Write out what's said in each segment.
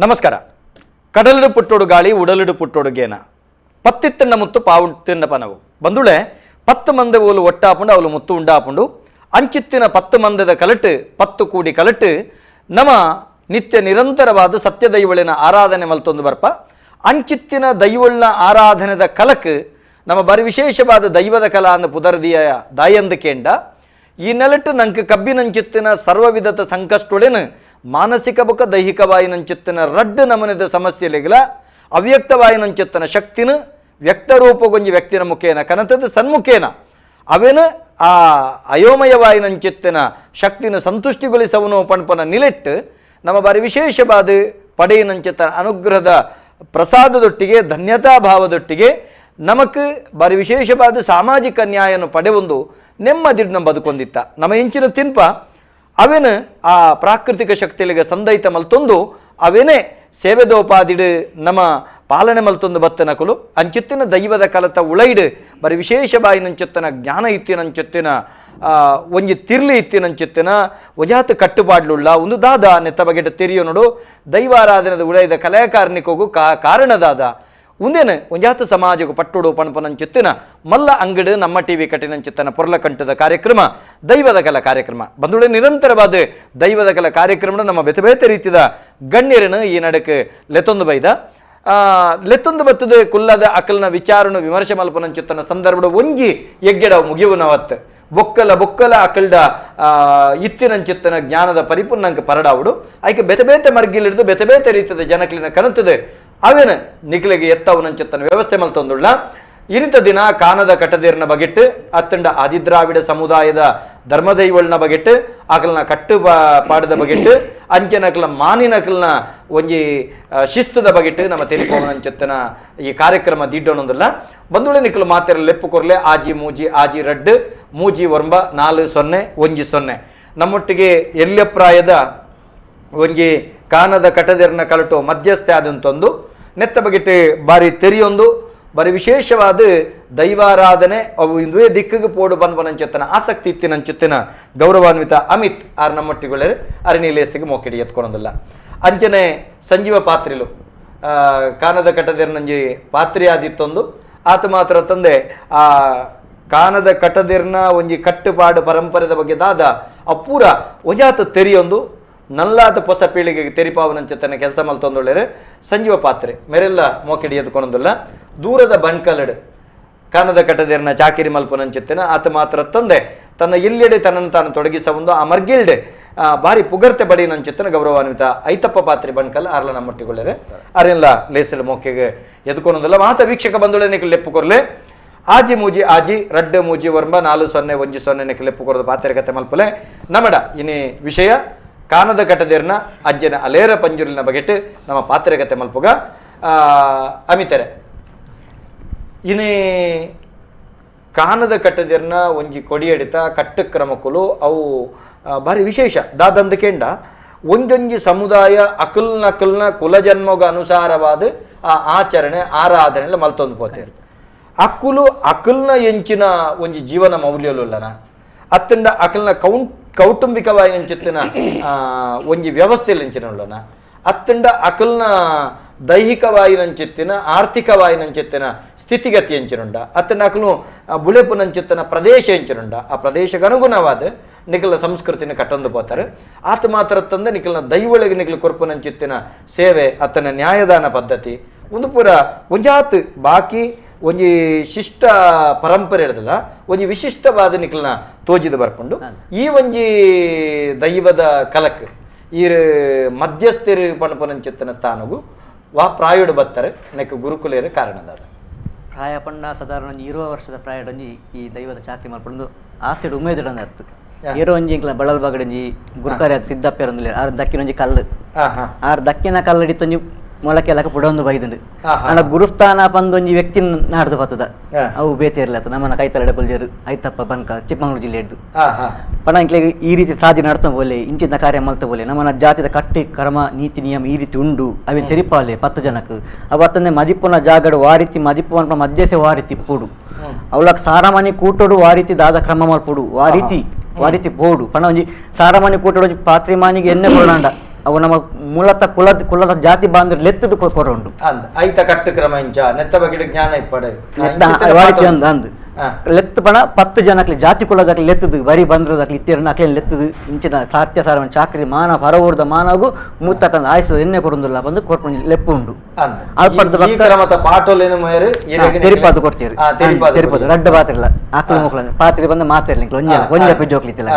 ನಮಸ್ಕಾರ. ಕಡಲಿಡು ಪುಟ್ಟೋಡು ಗಾಳಿ ಉಡಲಿಡು ಪುಟ್ಟೋಡು ಗೇನ ಪತ್ತಿತ್ತನ್ನ ಮುತ್ತು ಪಾವುತ್ತಿನ್ನ ಪನವು ಬಂದುಳೆ 10 ಮಂದಿ ಓಲು ಒಟ್ಟಾಪುಂಡು ಅವಳು ಮುತ್ತು ಉಂಡಾಪುಂಡು ಅಂಚಿತ್ತಿನ 10 ಮಂದದ ಕಲಟು 10 ಕೂಡಿ ಕಲಟು ನಮ ನಿತ್ಯ ನಿರಂತರವಾದ ಸತ್ಯ ದೈವಳಿನ ಆರಾಧನೆ ಮಲ್ತೊಂದು ಬರ್ಪ ಅಂಚಿತ್ತಿನ ದೈವಳ್ನ ಆರಾಧನೆದ ಕಲಕ್ ನಮ್ಮ ಬರಿ ವಿಶೇಷವಾದ ದೈವದ ಕಲಾ ಅಂದ ಪುದರ್ದಿಯ ದಾಯಂದ ಕೇಂಡ ಈ ನೆಲಟ್ಟು ನಂಗೆ ಕಬ್ಬಿನಂಚಿತ್ತಿನ ಸರ್ವವಿಧದ ಸಂಕಷ್ಟೊಳೆನು ಮಾನಸಿಕ ಬುಕ ದೈಹಿಕವಾಯಿನಂಚಿತ್ತಿನ ರಡ್ಡು ನಮನದ ಸಮಸ್ಯೆಲೆಗಳ ಅವ್ಯಕ್ತವಾಯಿನಂಚಿತ್ತಿನ ಶಕ್ತಿನ ವ್ಯಕ್ತರೂಪಗೊಂಜಿ ವ್ಯಕ್ತಿನ ಮುಖೇನ ಕನತದ ಸನ್ಮುಖೇನ ಅವೇನು ಆ ಅಯೋಮಯವಾಯಿನಂಚಿತ್ತಿನ ಶಕ್ತಿನ ಸಂತುಷ್ಟಿಗೊಳಿಸವನು ಪಣಪನ ನಿಲೆಟ್ಟು ನಮ್ಮ ಬಾರಿ ವಿಶೇಷವಾದ ಪಡೆಯಿನಂಚಿತ್ತಿನ ಅನುಗ್ರಹದ ಪ್ರಸಾದದೊಟ್ಟಿಗೆ ಧನ್ಯತಾಭಾವದೊಟ್ಟಿಗೆ ನಮಕ್ ಬಾರಿ ವಿಶೇಷವಾದ ಸಾಮಾಜಿಕ ನ್ಯಾಯನ ಪಡೆಯೊಂದು ನೆಮ್ಮದಿಡ್ನ ಬದುಕೊಂದಿತ್ತ ನಮ್ಮ ಇಂಚಿನ ತಿನ್ಪ ಅವೇನು ಆ ಪ್ರಾಕೃತಿಕ ಶಕ್ತಿಗಳಿಗೆ ಸಂದೈತ ಮಲ್ತೊಂದು ಅವೇನೇ ಸೇವೆದೋಪಾದಿಡು ನಮ್ಮ ಪಾಲನೆ ಮಲ್ತೊಂದು ಬತ್ತನಕಲು ಅಂಚಿತ್ತಿನ ದೈವದ ಕಲತ ಉಳೈಡು ಬರೀ ವಿಶೇಷವಾಯಿನಂಚಿತ್ತಿನ ಜ್ಞಾನ ಇತ್ತಿನಂಚಿತ್ತಿನ ಒಂಜಿ ತಿರ್ಲಿ ಇತ್ತಿನಂಚಿತ್ತಿನ ಒಜಾತ ಕಟ್ಟುಪಾಡ್ಲುಳ್ಳ ಒಂದು ದಾದ ನೆತ್ತ ಬಗೆಟ ತೆರಿಯೋ ನೋಡು ದೈವಾರಾಧನದ ಉಳೈದ ಕಲಾಕಾರನಿಕೋಗು ಕಾರಣದಾದ ಉಂದೇನು ಒಂಜಾತ ಸಮಾಜಕ್ಕೂ ಪಟ್ಟುಡು ಪಣಪನಂಚಿತ್ತಿನ ಮಲ್ಲ ಅಂಗಡು ನಮ್ಮ ಟಿವಿ ಕಟ್ಟಿನಂಚಿತ್ತನ ಪೊರ್ಲಕಂಠದ ಕಾರ್ಯಕ್ರಮ ದೈವದ ಕಲಾ ಕಾರ್ಯಕ್ರಮ ಬಂದುಳೆ ನಿರಂತರವಾದ ದೈವದ ಕಲಾ ಕಾರ್ಯಕ್ರಮ ನಮ್ಮ ಬೇತೆ ಬೇತೆ ರೀತಿಯ ಗಣ್ಯರನ್ನು ಈ ನಡಕ್ಕೆ ಲೆತ್ತೊಂದು ಬೈದ ಲೆತ್ತೊಂದು ಬತ್ತದ ಕುಲ್ಲದ ಅಕಲ್ನ ವಿಚಾರನು ವಿಮರ್ಶೆ ಮಲ್ಪನಂಚಿತ್ತನ ಸಂದರ್ಭದ ಒಂಜಿ ಎಗ್ಗೆಡ ಮುಗಿಯುವನವತ್ತು ಬೊಕ್ಕಲ ಅಕಲ್ಡ ಇತ್ತಿನಂಚಿತ್ತನ ಜ್ಞಾನದ ಪರಿಪೂರ್ಣಂಕ ಪರಡಾವುಡು ಆಯ್ಕೆ ಬೇತೆ ಬೇತೆ ಮರ್ಗಿಲಿಡ್ದು ಬೇತೆ ಬೇತೆ ರೀತಿಯ ಜನಕ್ಲಿನ ಕನತದೆ ಅವೇನು ನಿಖಿಲಿಗೆ ಎತ್ತವನಂಚಿತ್ತನ ವ್ಯವಸ್ಥೆ ಮಲ್ತೊಂದುಳ್ಳ ಇನಿತ ದಿನ ಕಾನದ ಕಟದೇರ್ನ ಬಗೆಟ್ಟು ಅತ್ತಂಡ ಆದಿದ್ರಾವಿಡ ಸಮುದಾಯದ ಧರ್ಮದೈವಳ್ನ ಬಗೆಟ್ಟು ಆಕಲ್ನ ಕಟ್ಟು ಪಾಡದ ಬಗೆಟ್ಟು ಅಂಚೆನಕಲ್ನ ಮಾನಿನಕಲ್ನ ಒಂಜಿ ಶಿಸ್ತದ ಬಗೆಟ್ಟು ನಮ್ಮ ತೆಲಿಪೋವನಂಚಿತ್ತನ ಈ ಕಾರ್ಯಕ್ರಮ ದಿಡ್ಡೋನೊಂದಿಲ್ಲ ಬಂದುಳೆ ನಿಖಲು ಮಾತೆರ ಲೆಪ್ಪು ಕೊರ್ಲೆ ಆಜಿ ಮೂಜಿ ಆಜಿ ರಡ್ಡು ಮೂಜಿ ಒರ್ಂಬ 4010 ನಮ್ಮೊಟ್ಟಿಗೆ ಎಲ್ಯಪ್ರಾಯದ ಒಂಜಿ ಕಾನದ ಕಟದೇರ್ನ ಕಲಟು ಮಧ್ಯಸ್ಥೆ ಆದಂತೊಂದು ನೆತ್ತ ಬಗೆಟ್ಟು ಬಾರಿ ತೆರಿಯೊಂದು ಬರೀ ವಿಶೇಷವಾದ ದೈವಾರಾಧನೆ ಅವು ಇಂದುವೇ ದಿಕ್ಕಿಗೆ ಪೋಡು ಬನ್ಪನಂಚಿತ್ತನ ಆಸಕ್ತಿ ಇತ್ತಿನಂಚಿತ್ತಿನ ಗೌರವಾನ್ವಿತ ಅಮಿತ್ ಆರ್ ನಮ್ಮೊಟ್ಟಿಗೊಳ್ಳೆ ಅರಣಿಲೇಸಿಗೆ ಮೋಕೆಡಿ ಎತ್ಕೊಳೋದಿಲ್ಲ ಅಂಚನೆ ಸಂಜೀವ ಪಾತ್ರಿಲು ಕಾನದ ಕಟದೇರ್ನಂಜಿ ಪಾತ್ರಿ ಆದಿತ್ತೊಂದು ಆತ ಮಾತ್ರ ತಂದೆ ಆ ಕಾನದ ಕಟದೇರ್ನ ಒಂಜಿ ಕಟ್ಟುಪಾಡು ಪರಂಪರೆದ ಬಗ್ಗೆ ದಾದ ಅಪೂರ ಒಜಾತ ತೆರಿಯೊಂದು ನಲ್ಲಾದ ಹೊಸ ಪೀಳಿಗೆಗೆ ತೆರಿಪಾವನಂಚಿತ್ತನ ಕೆಲಸ ಮಲ್ತೊಂದುಳ್ಳೇರೆ ಸಂಜೀವ ಪಾತ್ರೆ ಮೇರೆಲ್ಲ ಮೋಕೆಡಿ ಎದ್ಕೊಳೋದಿಲ್ಲ ದೂರದ ಬಣ್ಕಲಡು ಕಾನದ ಕಟದೇರ್ನ ಚಾಕಿರಿ ಮಲ್ಪನಂಚಿತ್ತಿನ ಆತ ಮಾತ್ರ ತಂದೆ ತನ್ನ ಎಲ್ಲೆಡೆ ತನ್ನನ್ನು ತಾನು ತೊಡಗಿಸಬಹುದು ಆ ಮರ್ಗಿಲ್ಡೆ ಭಾರಿ ಪುಗರ್ತೆ ಬಡಿನಂಚಿತ್ತನ ಗೌರವಾನ್ವಿತ ಐತಪ್ಪ ಪಾತ್ರೆ ಬಣ್ಕಲ್ ಆರ್ಲ ನಮ್ಮೊಟ್ಟಿಗೊಳ್ಳೆರೆ ಅರೆಲ್ಲ ಲೇಸಡ್ ಮೋಕೆಗೆ ಎದ್ಕೊಳೋದಿಲ್ಲ ಮಾತ ವೀಕ್ಷಕ ಬಂದುಳೆ ನಿಖಿಲ್ ಲೆಪ್ಪು ಕೊರ್ಲೆ ಆಜಿ ಮೂಜಿ ಆಜಿ ರಡ್ಡು ಮೂಜಿ ವರ್ಂಬ 4010 ನಿಖಿಲ್ ಲೆಪ್ಪು ಕೊರದ ಪಾತ್ರೆ ಕತೆ ಮಲ್ಪಲೆ ನಮಡ ಇನಿ ವಿಷಯ ಕಾನದ ಕಟದೇರ್ನ ಅಜ್ಜನ ಅಲೇರ ಪಂಜುರಿನ ಬಗೆಟ್ಟು ನಮ್ಮ ಪಾತ್ರೆಗತೆ ಮಲ್ಪುಗ ಅಮಿತರೆ ಇನಿ ಕಾನದ ಕಟದೇರ್ನ ಒಂಜಿ ಕೊಡಿಯಡಿತ ಕಟ್ಟು ಕ್ರಮಕ್ಕಲು ಅವು ಭಾರಿ ವಿಶೇಷ ದಾದಂದ ಕೇಂಡ ಒಂದೊಂಜಿ ಸಮುದಾಯ ಅಕಲ್ನ ಕುಲಜನ್ಮಗ ಅನುಸಾರವಾದ ಆ ಆಚರಣೆ ಆರಾಧನೆ ಮಲ್ತೊಂದು ಪೋತೇರು ಅಕಲ್ನ ಎಂಚಿನ ಒಂಜಿ ಜೀವನ ಮೌಲ್ಯಲುಲ್ಲನ ಅತ್ತಂಡ ಅಕಲ್ನ ಕೌಟುಂಬಿಕವಾಗಿ ಎಂಚಿತ್ತಿನ ಒಂಜಿ ವ್ಯವಸ್ಥೆಯಲ್ಲಿಂಚಿನ ಅತ್ತಂಡ ಅಕಲ್ನ ದೈಹಿಕವಾಯಿನಂಚಿತ್ತಿನ ಆರ್ಥಿಕವಾಯಿನಂಚಿತ್ತಿನ ಸ್ಥಿತಿಗತಿ ಎಂಚಿನುಂಡ ಅತ್ತಂಡ ಅಕಲ್ನು ಬುಳೆಪುನಂಚಿತ್ತಿನ ಪ್ರದೇಶ ಎಂಚಿನುಂಡ ಆ ಪ್ರದೇಶಕ್ಕೆ ಅನುಗುಣವಾದ ನಿಖಲ ಸಂಸ್ಕೃತಿನ ಕಟ್ಟೊಂದು ಪೋತಾರೆ ಆತ ಮಾತ್ರ ತಂದ ನಿಖಲ್ನ ದೈವಳಿಗೆ ನಿಖಲು ಕೊರ್ಪುನಂಚಿತ್ತಿನ ಸೇವೆ ಅತ್ತನ ನ್ಯಾಯದಾನ ಪದ್ಧತಿ ಒಂದು ಪೂರ ಒಂಜಾತ್ ಬಾಕಿ ಒಂಜಿ ಶಿಷ್ಟ ಪರಂಪರೆ ಇರೋದಿಲ್ಲ ಒಂಜಿ ವಿಶಿಷ್ಟವಾದ ನಿಖಲ್ನ ತೋಜಿದ ಬರ್ಕೊಂಡು ಈ ಒಂಜಿ ದೈವದ ಕಲಕ್ ಈ ಮಧ್ಯಸ್ಥರು ಪಣಪನಂಚಿತ್ತನ ಸ್ಥಾನಗೂ ಪ್ರಾಯುಡು ಬರ್ತಾರೆ ನೆಕ್ ಗುರುಕುಲೇರ ಕಾರಣದಾದ ಪ್ರಾಯ ಪಂಡ ಸಾಧಾರಣ 20 ವರ್ಷದ ಪ್ರಾಯಡೊಂಜಿ ಈ ದೈವದ ಚಾಕ್ರಿ ಮಾಡ್ಕೊಂಡು ಆಸೆಡು ಉಮೇದಿಡಂದ ಅತ್ತು ಏರೋ ಒಂಜಿ ಇಂಕ್ಲ ಬಳಲ್ ಬಾಗಡಂಜಿ ಗುರುಕಾರ್ಯ ಸಿದ್ದಪ್ಪರೊಂದು ಆರ್ ದಕ್ಕಿನೊಂಜಿ ಕಲ್ಲು ಆರ್ ದಕ್ಕಿನ ಕಲ್ಲು ಹಿಡಿತೊಂಜಿ ಮೊಳಕೆಲ್ಲ ಪುಡೊಂದು ಬೈದುಂಡು ಅಣ್ಣ ಗುರುಸ್ಥಾನ ಪಂದೊಂಜಿ ವ್ಯಕ್ತಿ ನಾಡ್ದು ಬತ್ತದ ಅವು ಬೇತೆ ಇರ್ಲತ್ತ ನಮ್ಮನ್ನ ಕೈತಲ ಕೊಲ್ದಿರು ಐತಪ್ಪ ಬನ್ಕ ಚಿಕ್ಕಮಂಗ್ಳೂರು ಜಿಲ್ಲೆ ಹಿಡ್ದು ಪಣ ಇಂಕ್ಲೆಗೆ ಈ ರೀತಿ ಸಾಧಿ ನಡ್ತ ಬೋಲೆ ಇಂಚಿನ ಕಾರ್ಯ ಮಲ್ತ ಬೋಲೆ ನಮ್ಮನ್ನ ಜಾತಿದ ಕಟ್ಟಿ ಕರ್ಮ ನೀತಿ ನಿಯಮ ಈ ರೀತಿ ಉಂಡು ಅವೆ ತೆರಿಪಾಲೆ 10 ಜನಕ್ಕೆ ಅವತ್ತಂದೆ ಮದಿಪುನ ಜಾಗಡು ವಾರಿತಿ ಮದಿಪುನ ಮಧ್ಯಸೆ ವಾರಿತಿ ಪೋಡು ಅವಳಕ್ ಸಾರಮನಿ ಕೂಟೋಡು ವಾರಿತಿ ದಾದ ಕ್ರಮ ಮಲ್ಪುಡು ವಾರಿತಿ ಬೋಡು ಪಣ ಒಂಜಿ ಸಾರಮನಿ ಕೂಟೋಡು ಪಾತ್ರಿಮಾನಿಗೆ ಎಣ್ಣೆ ಕೊಡಂಡ ಅವು ನಮ್ಮ ಮೂಲತಃ ಕುಲದ ಜಾತಿ ಬಾಂಧವ್ರು ಲೆತ್ತದು ಕೊರೊಂಡು ಅಂದ್ ಐತ ಕಟ್ಟು ಕ್ರಮ ಇಂಚ ನೆತ್ತ ಬಗೆಟ್ ಜ್ಞಾನ ಇಪ್ಪಡೆ ಅಂದು ಲೆತ್ತು ಪಣ 10 ಜನಕ್ಲಿ ಜಾತಿ ಕುಲದಾಕ್ಲಿ ಲೆತ್ತದು ಬರಿ ಬಂದ್ರದಾಕ್ಲಿ ಇತ್ತೀರನ್ನ ಅಕ್ಲೇನು ಲೆತ್ತದು ಇಂಚಿನ ಸಾತ್ಯ ಸಾರವನ್ ಚಾಕ್ರಿ ಮಾನ ಪರವೂರ್ದ ಮಾನಗೂ ಮೂತ್ತಕ್ಕಂದು ಆಯ್ಸು ಎಣ್ಣೆ ಕೊರೊಂದಿಲ್ಲ ಬಂದು ಕೊರ್ಕೊಂಡು ಲೆಪ್ಪು ಉಂಡು ಅದು ಪಡೆದ ಪಾಟೋಲೇನು ಮೇರೆ ತೆರಿಪಾದು ಕೊಡ್ತೀರಿ ತೆರಿಪಾದು ರಡ್ಡ ಪಾತ್ರಿಲ್ಲ ಆಕಳ ಮುಕ್ಳ ಪಾತ್ರೆ ಬಂದು ಮಾತಾಡ್ಲಿಕ್ಕೆ ಒಂಜ ಪೆಜ್ಜು ಹೋಗ್ಲಿತ್ತಿಲ್ಲ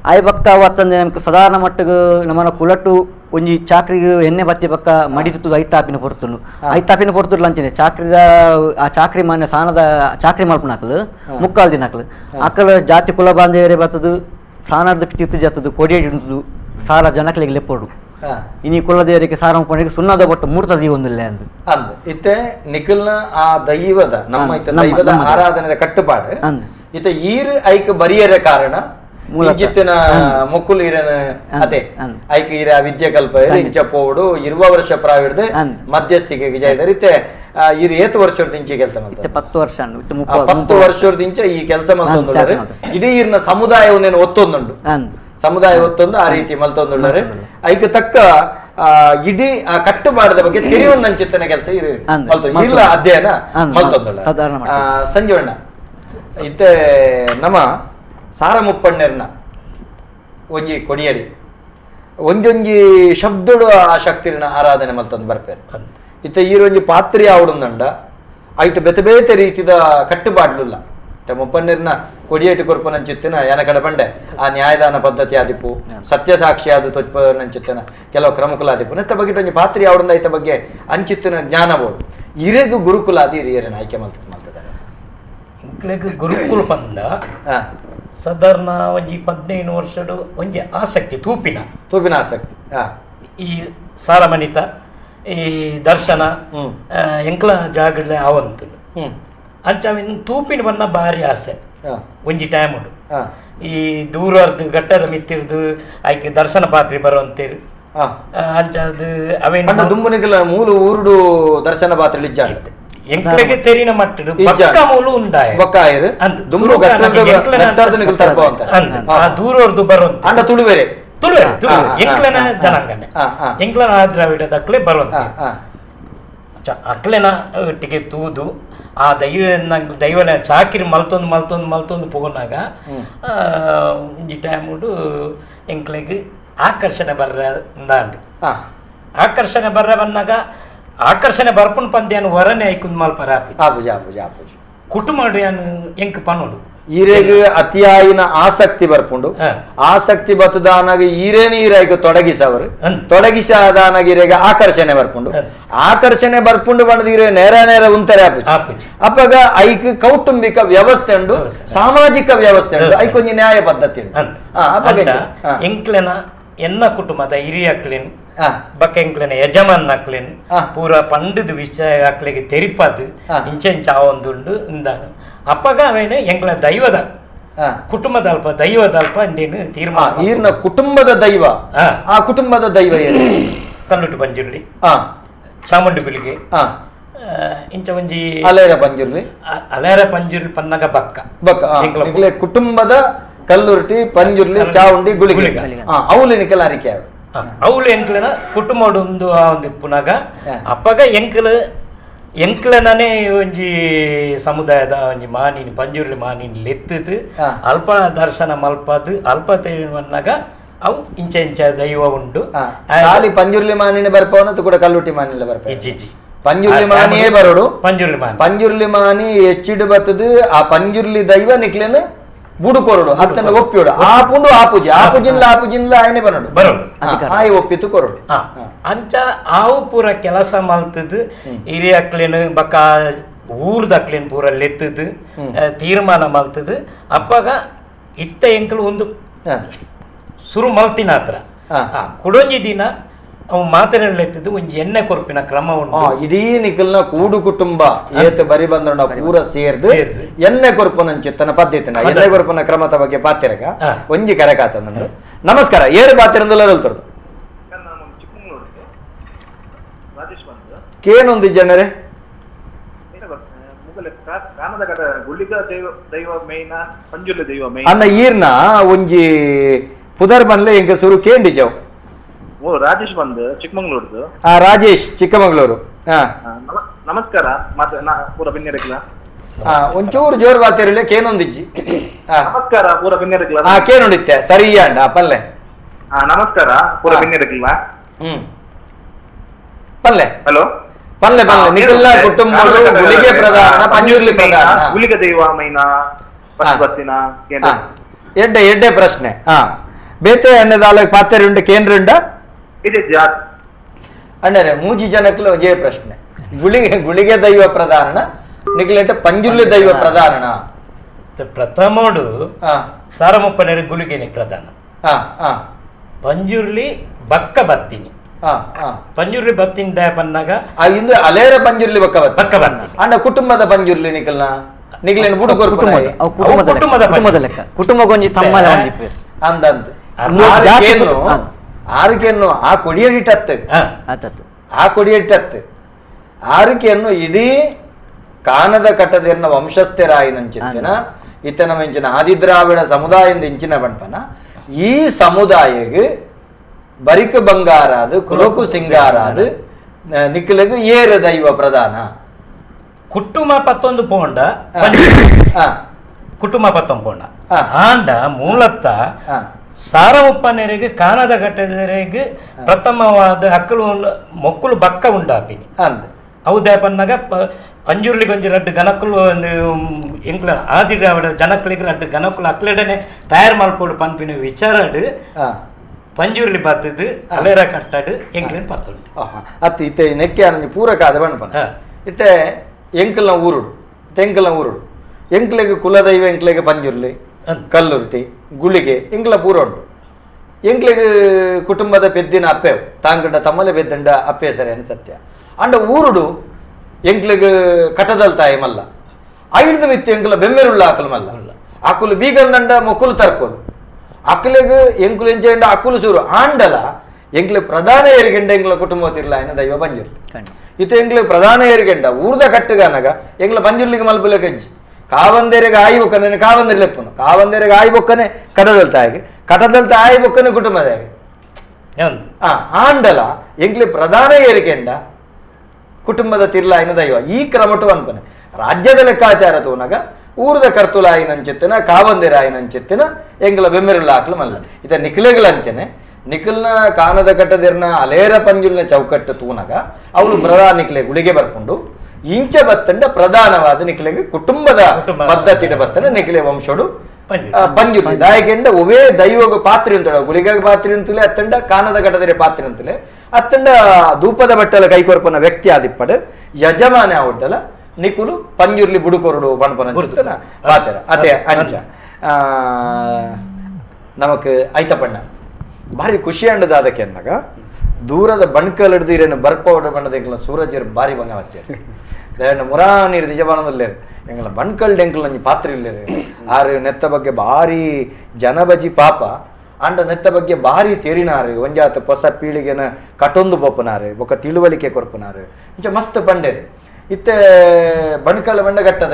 ಆಯ್ ಭಕ್ತ ಅವತ್ತಂದ್ರೆ ನಮ್ಗೆ ಸಾಧಾರಣ ಮಟ್ಟಿಗೆ ನಮ್ಮನ್ನ ಕುಲಟ್ಟು ಒಂಜಿ ಚಾಕ್ರಿಗೆ ಎಣ್ಣೆ ಬತ್ತಿ ಪಕ್ಕ ಮಡಿತುದು ಐತಾಪಿನ ಪೊರ್ತುಂಡು ಐತಾಪಿನ ಪೊರ್ತುಡು ಲಂಚನೆ ಚಾಕ್ರಿದ ಆ ಚಾಕ್ರಿ ಮಾನ್ಯ ಸಾನದ ಚಾಕ್ರಿ ಮಲ್ಪನ ಹಾಕಲು ಮುಕ್ಕಾಲು ದಿನ ಹಾಕಲು ಅಕ್ಕಲ ಜಾತಿ ಕುಲ ಬಾಂಧವ್ಯರೇ ಬರ್ತದು ಸಾನದ ತಿತ್ತು ಜತ್ತದು ಕೊಡಿ ಉಂಟು ಸಾರ ಜನಕ್ಲಿಗೆ ಲೆಪ್ಪೋಡು ಇನಿ ಕುಲದೇವರಿಗೆ ಸಾರ ಮುಪ್ಪಣಿಗೆ ಸುಣ್ಣದ ಬಟ್ಟು ಮೂರ್ತ ದೀವೊಂದಿಲ್ಲ ಅಂದು ಅಂದ್ ಇತ್ತೆ ನಿಖಿಲ್ನ ಆ ದೈವದ ನಮ್ಮ ದೈವದ ಆರಾಧನೆದ ಕಟ್ಟುಪಾಡು ಇತ್ತ ಈರು ಐಕ್ ಬರಿಯರ ಕಾರಣ ಇಂಚಿತ್ತಿನ ಮೊಕ್ಕುಲು ಇರನ ಅದೇ ಐಕ್ ಇರ ವಿದ್ಯೆ ಕಲ್ಪ ಇಂಚ ಪೋಡು 20 ವರ್ಷ ಪ್ರಾವಿಡ್ದು ಮಧ್ಯಸ್ಥಿಕೆ ವಿಜಯದರಿತೆ ಇರು ಏತು ವರ್ಷದ ಇಂಚೆ ಕೆಲಸ ಮಾಡ್ತಾರೆ 10 ವರ್ಷ 10 ವರ್ಷದ ಇಂಚ ಈ ಕೆಲಸ ಮಾಡ್ತಾರೆ ಇಡೀ ಇರ್ನ ಸಮುದಾಯವನ್ನೇನು ಒತ್ತೊಂದುಂಡು ಸಮುದಾಯ ಒತ್ತೊಂದು ಆ ರೀತಿ ಮಲ್ತೊಂದುಳ್ಳರೆ ಐಕ್ ತಕ್ಕ ಇಡೀ ಆ ಕಟ್ಟುಪಾಡದ ಬಗ್ಗೆ ತೆರೆಯುವ ಚಿತ್ತನ ಕೆಲಸ ಇಲ್ಲ ಅಧ್ಯಯನ ಮಲ್ತೊಂದುಳ್ಳ ಸಂಜೀವಣ್ಣ ಇತ್ತೆ ನಮ್ಮ ಸಾರ ಮುಪ್ಪಣ್ಣರ್ನ ಒಂಜಿ ಕೊಡಿಯಡಿ ಒಂಜೊಂಜಿ ಶಬ್ದಡು ಆ ಶಕ್ತಿನ ಆರಾಧನೆ ಮಲ್ತಂದು ಬರ್ಪೇರು ಇತ್ತ ಈರೊಂಜಿ ಪಾತ್ರಿ ಆವಡುಂದಂಡ ಐಟು ಬೇತೆ ಬೇತೆ ರೀತಿದ ಕಟ್ಟುಪಾಡ್ಲುಲ್ಲ ಮುಪ್ಪಣ್ಣರ್ನ ಕೊಡಿಯೇಟಿ ಕೊರ್ಪನಂಚಿತ್ತಿನ ಏನ ಕಡೆ ಬಂಡೆ ಆ ನ್ಯಾಯದಾನ ಪದ್ಧತಿ ಆದಿಪ್ಪು ಸತ್ಯ ಸಾಕ್ಷಿ ಆದ ತೊಚ್ಪನಂಚಿತ್ತಿನ ಕೆಲವು ಕ್ರಮಕುಲಾದಿಪ್ಪು ನೆತ್ತ ಬಗ್ಗೆ ಒಂಜಿ ಪಾತ್ರಿ ಆವಡುಂದ ಐತ ಬಗ್ಗೆ ಅಂಚಿತ್ತಿನ ಜ್ಞಾನಬೋಡು ಇರೆಗು ಗುರುಕುಲಾದಿ ಹಿರಿಯರನ್ನ ಆಯ್ಕೆ ಮಲ್ತದ ಗುರುಕುಲ ಪಂದ ಸಾಧಾರಣ ಒಂಜಿ 15 ವರ್ಷಡು ಒಂಜಿ ಆಸಕ್ತಿ ತೂಪಿನ ಆಸಕ್ತಿ ಈ ಸಾರಮಣಿತ ಈ ದರ್ಶನ ಎಂಕ್ಲ ಜಾಗಡ್ಲೆ ಅವಂತು ಅಂಚಾವಿನ ತೂಪಿನ ಬಣ್ಣ ಭಾರಿ ಆಸೆ ಒಂಜಿ ಟೈಮ್ ಉಂಡು ಈ ದೂರದ್ದು ಘಟ್ಟದ ಮಿತ್ತಿರ್ದು ಆಯ್ಕೆ ದರ್ಶನ ಪಾತ್ರೆ ಬರುವಂತೇರು ಅಂಚದು ಅವೇನು ದುಂಬುನಿಗಳ ಮೂಲ ಊರುಡು ದರ್ಶನ ಪಾತ್ರೆ ಎಂಕ್ಲೆಗೆ ತೆರಿನ ಮಟ್ಟಡು ಪಕ್ಕ ಮೂಲು ಉಂಡಾಯ ಬಕ್ಕಾಯರು ದುಂಬು ದೂರವರ್ದು ಬರುವಂತ ಅಂಡ ತುಳುವೆರೆ ಎಂಕ್ಲೆನ ಜನಾಂಗನೆ ಎಂಕ್ಲೆನ ದ್ರಾವಿಡದಕ್ಲೆ ಬರುವಂತ ಅಕ್ಲೆನ ಒಟ್ಟಿಗೆ ತೂದು ಆ ದೈವನ ಚಾಕಿರಿ ಮಲ್ತೊಂದು ಪೋನಾಗ ಇಂಜಿ ಟೈಮ್ ಎಂಕ್ಲೆಗೆ ಆಕರ್ಷಣೆ ಬರ್ರ ಆಕರ್ಷಣೆ ಬರ್ರ ಬಂದಾಗ ಆಕರ್ಷಣೆ ಬರ್ಪುನ್ ಪಂದ್ಯಾನು ವರನೆ ಐಕುಂದ್ ಮಲ್ಪರ ಕುಟುಂಬ ಎಂಕ್ ಪನ್ನೋಡು ಈರೆಗ್ ಅತಿಯಾಯಿನ ಆಸಕ್ತಿ ಬರ್ಪುಂಡು ಆಸಕ್ತಿ ಬತ್ತದಾನಾಗ ಈರೇನು ಈರೈಗ ತೊಡಗಿಸಾದಾನಾಗ ಈರೆಗ ಆಕರ್ಷಣೆ ಬರ್ಪುಂಡು ಆಕರ್ಷಣೆ ಬರ್ಪುಂಡು ಬಂಡದ ಈರೆ ನೇರ ಉಂತಾರೆ ಅಪ್ಪಗ ಐಕ್ ಕೌಟುಂಬಿಕ ವ್ಯವಸ್ಥೆ ಉಂಡು ಸಾಮಾಜಿಕ ವ್ಯವಸ್ಥೆ ಉಂಡು ಐಕೊಂಜಿ ನ್ಯಾಯ ಪದ್ಧತಿ ಉಂಡು ಎಂಕ್ಲೆನ ಎನ್ನ ಕುಟುಂಬದ ಹಿರಿಯಕ್ಲಿನ್ ಬಕ್ಕ ಎಂಕ್ಲೆನ ಯಜಮಾನ್ ಅಕ್ಲಿನ್ ಪೂರ ಪಂಡದ ವಿಷಯ ಅಕ್ಲಿಗೆ ತೆರಿಪದು ಇಂಚೆಂಚ ಆವೊಂದುಂಡು ಇಂದಾನು ಅಪ್ಪಗ ಅವೇನು ಎಂಕ್ಲ ದೈವದ ಕುಟುಂಬದ ಅಲ್ಪ ದೈವದ ಅಲ್ಪ ಇಂದೇನು ತೀರ್ಮಾನ ಈರ್ನ ಕುಟುಂಬದ ದೈವ ಆ ಕುಟುಂಬದ ದೈವ ಏನು ಕಲ್ಲುಟ್ಟು ಬಂಜುರ್ಲಿ ಚಾಮುಂಡಿ ಬಿಲಿಗೆ ಇಂಚ ಒಂಜಿ ಅಲೇರ ಪಂಜುರ್ಲಿ ಪನ್ನಗ ಬಕ್ಕ ಬಕ್ಕ ಕುಟುಂಬದ ಕಲ್ಲುರ್ಟಿ ಪಂಜುರ್ಲಿ ಚಾವುಂಡಿ ಗುಳಿಗೆ ಅವಲಿನಿಕಲ್ ಅರಿಕೆ ಅವಳು ಎಂಕ್ಲನ ಕುಟುಂಬ ಒಂದು ಪುನಗ ಅಪ್ಪಗ ಎಂಕ್ಲನೇ ಒಂಜಿ ಸಮುದಾಯದ ಒಂಜಿ ಮಾನಿನ ಪಂಜುರ್ಲಿ ಮಾನಿನ ಲೆತ್ತದು ಅಲ್ಪ ದರ್ಶನ ಮಲ್ಪದು ಅಲ್ಪ ತೇವನ್ನಾಗ ಅವು ಇಂಚ ದೈವ ಉಂಡು ಪಂಜುರ್ಲಿ ಮಾನಿನ ಬರ್ಪವನ ಕೂಡ ಕಲ್ಲುಟಿ ಮಾನಿಲ್ಲ ಬರ್ಪ ಪಂಜುರ್ಲಿ ಮಾನಿಯೇ ಬರೋಡು ಪಂಜುರ್ಲಿ ಮಾನಿ ಹೆಚ್ಚಿಡು ಬತ್ತದು ಆ ಪಂಜುರ್ಲಿ ದೈವ ನಿಕ್ಲೇನು ಬುಡುಕೊರಡು ಅತ್ತನ ಒಪ್ಪಿಯೋಡು ಆಪುಂಡು ಆಪುಜಿನ್ಲ ಆಯ್ನೆ ಬರೋಡು ಆಯ್ ಒಪ್ಪಿತು ಕೊರಡು ಅಂಚ ಆವು ಪೂರ ಕೆಲಸ ಮಲ್ತದು ಹಿರಿಯಕ್ಲೇನು ಬಕ್ಕ ಊರ್ದಕ್ಲೇನು ಪೂರ ಲೆತ್ತದು ತೀರ್ಮಾನ ಮಲ್ತದು ಅಪ್ಪಗ ಇತ್ತ ಎಂಕಲು ಒಂದು ಸುರು ಮಲ್ತಿನ ಹತ್ರ ಕುಡೊಂಜಿ ದಿನ ಅವು ಮಾತನಾಡಲೆತ್ತಿದ್ದು ಒಂಜಿ ಎಣ್ಣೆ ಕೊರ್ಪಿನ ಕ್ರಮ ಉಂಟು ಇಡೀ ನಿಖಲ್ನ ಕೂಡು ಕುಟುಂಬ ಏತ್ ಬರಿ ಬಂದ ಪೂರ ಸೇರ್ದು ಎಣ್ಣೆ ಕೊರ್ಪನಂಚಿತ್ತನ ಪದ್ಧತಿನ ಎಣ್ಣೆ ಕೊರ್ಪನ ಕ್ರಮದ ಬಗ್ಗೆ ಪಾತಿರಗ ಒಂಜಿ ಕರೆಕಾತ ನಂದು ನಮಸ್ಕಾರ ಏರು ಪಾತಿರಂದಲ್ಲ ಹೇಳ್ತರದು ಕೇನೊಂದು ಜನರೇ ಅನ್ನ ಈರ್ನ ಒಂಜಿ ಪುದರ್ ಬನ್ಲೆ ಎಂಕ ಸುರು ಕೇಂಡಿಜವ್ ಓ ರಾಜೇಶ್ ಬಂದು ಚಿಕ್ಕಮಂಗ್ಳೂರ್ದು. ರಾಜೇಶ್ ಚಿಕ್ಕಮಗಳೂರು. ನಮಸ್ಕಾರ ಮಾತ್ರ ಪೂರ ಬಿನ್ನೆರಕ್ಲ. ಒಂಚೂರು ಜೋರು ಬಾತಿರಲಿ ಕೇನೊಂದಿಜ್ಜಿ. ನಮಸ್ಕಾರ ಪೂರ ಬಿನ್ನೆರಕ್ಲ. ಕೇನುಡಿತ್ತೆ ಸರಿಯಾಂಡ ಪಲ್ಲೆ. ನಮಸ್ಕಾರ ಪೂರ ಬಿನ್ನೆರಕ್ಲ. ಪಲ್ಲೆ ಹಲೋ ಪಲ್ಲೆ ಪಲ್ಲೆ ನಿಖಿಲ್ನ ಕುಟುಂಬಗಳು ಗುಳಿಗೆ ಪ್ರಧಾನ ಪಂಜುರ್ಲಿ ಪ್ರಧಾನ ಗುಳಿಗೆ ದೈವ ಮೈನ ಬತ್ತಿನ ಎಡ್ಡೆ ಎಡ್ಡೆ ಪ್ರಶ್ನೆ. ಬೇತೆ ಅನ್ನದಾಲ ಪಾತ್ರೆ ಉಂಡ ಕೇಂದ್ರ ಉಂಡ ಇದೆ ಜಾತ್ ಅಂದ್ರೆ ಮೂಜಿ ಜನಕ್ಲು ಒಜೇ ಪ್ರಶ್ನೆ. ಗುಳಿಗೆ ದೈವ ಪ್ರಧಾನ ನಿಖಿಲೆಂಟ ಪಂಜುರ್ಲಿ ದೈವ ಪ್ರಧಾನ. ಪ್ರಥಮೋಡು ಸಾರಮಪ್ಪನರಿ ಗುಳಿಗೆನೆ ಪ್ರಧಾನ. ಪಂಜುರ್ಲಿ ಬಕ್ಕ ಬತ್ತಿನಿ. ಪಂಜುರ್ಲಿ ಬತ್ತಿನ ದಯ ಪನ್ನಾಗ ಇಂದು ಅಲೇರ ಪಂಜುರ್ಲಿ ಬಕ್ಕ ಬಕ್ಕ ಬತ್ತಿ ಅಂಡ ಕುಟುಂಬದ ಪಂಜುರ್ಲಿ ನಿಖಲ್ನ ನಿಖಿಲೆನ್ ಬುಡುಕೊರ್ ಕುಟುಂಬದ ಲೆಕ್ಕ ಕುಟುಂಬಗೊಂಜಿ ತಮ್ಮಲ ಅಂದಂತ ಆರಿಕೆಯನ್ನು ಆ ಕೊಡಿಯಡಿಟ್ಟತ್ತೆ ಆ ಕೊಡಿಯಟ್ಟತ್ತೆ ಆರಿಕೆಯನ್ನು ಇಡೀ ಕಾನದ ಕಟ್ಟದೆರ್ನ ವಂಶಸ್ಥರಾಯಿನಂಚಿನ ಇತನ ಮೆಂಚಿನ ಆದಿದ್ರಾವಿಡ ಸಮುದಾಯದ ಇಂಚಿನ ಬಣ್ಪನ ಈ ಸಮುದಾಯಗೆ ಬರಿಕ ಬಂಗಾರಾದು ಕುಲೋಕು ಸಿಂಗಾರಾದು ನಿಖಿಲಗು ಏರ ದೈವ ಪ್ರಧಾನ ಕುಟುಂಬ ಪತ್ತೊಂದು ಪೋಂಡ ಕುಟುಂಬ ಪತ್ತೊಂದು ಪೋಂಡ ಆಂಡ ಮೂಲತಃ ಸಾರಮಪ್ಪನರಿಗೆ ಕಾನದ ಘಟ್ಟದವರೆಗೆ ಪ್ರಥಮವಾದ ಅಕ್ಕಲು ಮೊಕ್ಕಲು ಬಕ್ಕ ಉಂಡಾಪಿನಿ ಅವು ದಯಪನ್ನಾಗ ಪಂಜುರ್ಲಿ ಗೊಂಜಿ ಲಡ್ಡು ಗನಕುಲು ಎಂಕ್ಲ ಆದಿರಾವಿಡ ಜನಕ್ಕಳಿಗೆ ಲಡ್ಡು ಗನಕುಲು ಅಕ್ಲೆಡನೆ ತಯಾರು ಮಲ್ಪೋಡು ಪನ್ಪಿನ ವಿಚಾರಡು ಪಂಜುರ್ಲಿ ಬತ್ತದು ಅಲೇರ ಕಟ್ಟಡು ಎಂಕ್ಲೇನು ಪತ್ತುಂಡು ಅತ್ತ ಇತ್ತೆ ನೆಕ್ಕೆ ಅನಂಜಿ ಪೂರಕಾದ ಬಣ್ಪನ ಇತ್ತೆ ಎಂಕಲ್ನ ಊರುಡು ಎಂಕಲ್ನ ಊರುಡು ಎಂಕ್ಲೆಗೆ ಕುಲದೈವ ಎಂಕ್ಲೆಗೆ ಪಂಜುರ್ಲಿ ಕಲ್ಲುರ್ತಿ ಗುಳಿಗೆ ಎಂಕ್ಲ ಪೂರ ಉಂಟು. ಎಂಕ್ಲೆಗೆ ಕುಟುಂಬದ ಪೆದ್ದಿನ ಅಪ್ಪೆವು ತಾಂಗಡ ತಮ್ಮಲೆ ಬೆದ್ದಂಡ ಅಪ್ಪೆ ಸರಿ ಅನ್ ಸತ್ಯ ಅಂಡ ಊರುಡು ಎಂಕ್ಲೆಗೆ ಕಟದಲ್ ತಾಯಿ ಮಲ್ಲ ಐಡ್ದು ಮಿತ್ತು ಎಂಕ್ಲ ಬೆಮ್ಮೆರುಳ್ಳ ಆಕಲು ಮಲ್ಲ ಅಕುಲು ಬೀಗಂದಂಡ ಮೊಕ್ಕುಲು ತರ್ಕೋಲು ಅಕ್ಲೆಗೆ ಎಂಕುಲು ಎಂಚೆಂಡ ಅಕುಲು ಸೂರು ಆಂಡಲ ಎಂಕ್ಲೆ ಪ್ರಧಾನ ಏರಿಗೆಂಡ ಎಂಕ್ಲ ಕುಟುಂಬ ತಿರ್ಲ ಆಯ್ನ ದೈವ ಪಂಜುರ್ಲಿ ಇತ್ತು ಎಂಕ್ಲೆ ಪ್ರಧಾನ ಏರಿಗೆಂಡ ಊರ್ದ ಕಟ್ಟುಗನಗ ಎಂಕ್ಲ ಪಂಜುರ್ಲಿಗೆ ಮಲ್ಪುಲೆ ಗಜ್ಜಿ ಕಾವಂದೇರೆಗೆ ಆಯಿ ಬೊಕ್ಕನೆ ಕಾವಂದೇರಿ ಲೆಪ್ಪನು ಕಾವಂದೇರೆಗೆ ಆಯಿ ಬೊಕ್ಕನೆ ಕಟದಲ್ತಾಯಿಗೆ ಕಟದಲ್ತ ಆಯಿ ಬೊಕ್ಕನೆ ಕುಟುಂಬದಾಗೆ ಆಂಡಲ ಎಂಕ್ಲೆ ಪ್ರಧಾನ ಏರಿಕೆಂಡ ಕುಟುಂಬದ ತಿರ್ಲಾಯಿನ ದೈವ ಈ ಕ್ರಮಟು ಅನ್ಪನೆ ರಾಜ್ಯದ ಲೆಕ್ಕಾಚಾರ ತೋನಾಗ ಊರದ ಕರ್ತುಲ ಆಯಿನಂಚಿತ್ತಿನ ಕಾವಂದೇರ ಆಯಿನಂಚಿತ್ತಿನ ಎಂಗ್ಲ ಬೆಮ್ಮೆರುಲ್ಲ ಹಾಕ್ಲು ಮಲ್ಲ ಇತ ನಿಖಿಲೆಗಳ ಅಂಚನೆ ನಿಖಿಲ್ನ ಕಾನದ ಕಟ್ಟದಿರ್ನ ಅಲೇರ ಪಂಜುಲ್ನ ಚೌಕಟ್ಟು ತೂನಾಗ ಅವಳು ಪ್ರಧಾನ ನಿಖಿಲೆ ಗುಳಿಗೆ ಬರ್ಕೊಂಡು ಇಂಚ ಬತ್ತಂಡ ಪ್ರಧಾನವಾದ ನಿಖಿಲೆಗೆ ಕುಟುಂಬದ ಪದ್ಧತಿನ ಬತ್ತನ ನಿಖಿಲೆ ವಂಶೋಡು ಪಂಜುರ್ಲಿ ದಾಯಕೆಂಡ ಒವೇ ದೈವಗ ಪಾತ್ರೆ ಅಂತೇಳ ಗುಳಿಗ ಪಾತ್ರೆ ಅಂತಲೇ ಅತ್ತಂಡ ಕಾನದ ಕಟ್ಟದರೆ ಪಾತ್ರೆ ಅಂತಲೇ ಅತ್ತಂಡ ಧೂಪದ ಬಟ್ಟಲ ಕೈಕೊರ್ಪನ ವ್ಯಕ್ತಿ ಆದಿಪ್ಪಡು ಯಜಮಾನ ಅವಡ್ಡಲ ನಿಕುಲು ಪಂಜುರ್ಲಿ ಬುಡುಕೊರಡು ಬಣ್ಪನ ಪಾತ್ರ ಅದೇ ಅಂಚ ನಮಕ್ ಐತಪಣ್ಣ ಭಾರಿ ಖುಷಿ ಅಂಡದಾದಕ್ಕೆ ಅನ್ನಾಗ ದೂರದ ಬಣ್ಕಲ್ ಹಿಡ್ದು ಇರೇನು ಬರ್ಪವಡ ಬಣ್ಣದ ಸೂರಜರು ಭಾರಿ ಬಂಗ ಹತ್ತಿ ಮುರಾನ್ ಹಿಡ್ದು ನಿಜವಾನದಲ್ಲೇ ಎಂಗಳ ಬಣ್ಕಲ್ ಡೆಂಕಲ್ ನಂಜಿ ಪಾತ್ರ ಇಲ್ಲೇರಿ ಆರು ನೆತ್ತ ಬಗ್ಗೆ ಭಾರಿ ಜನಬಜಿ ಪಾಪ ಅಂಡ ನೆತ್ತ ಬಗ್ಗೆ ಭಾರಿ ತೇರಿನಾರು ಒಂಜಾತ ಹೊಸ ಪೀಳಿಗೆನ ಕಟೊಂದು ಪೊಪ್ಪನಾರು ಬೊಕ್ಕ ತಿಳುವಳಿಕೆ ಕೊರ್ಪನಾರು ಇಂಚ ಮಸ್ತ್ ಬಂಡೇರು ಇತ್ತೆ ಬಣ್ಕಲ್ ಬಂಡ ಗಟ್ಟದ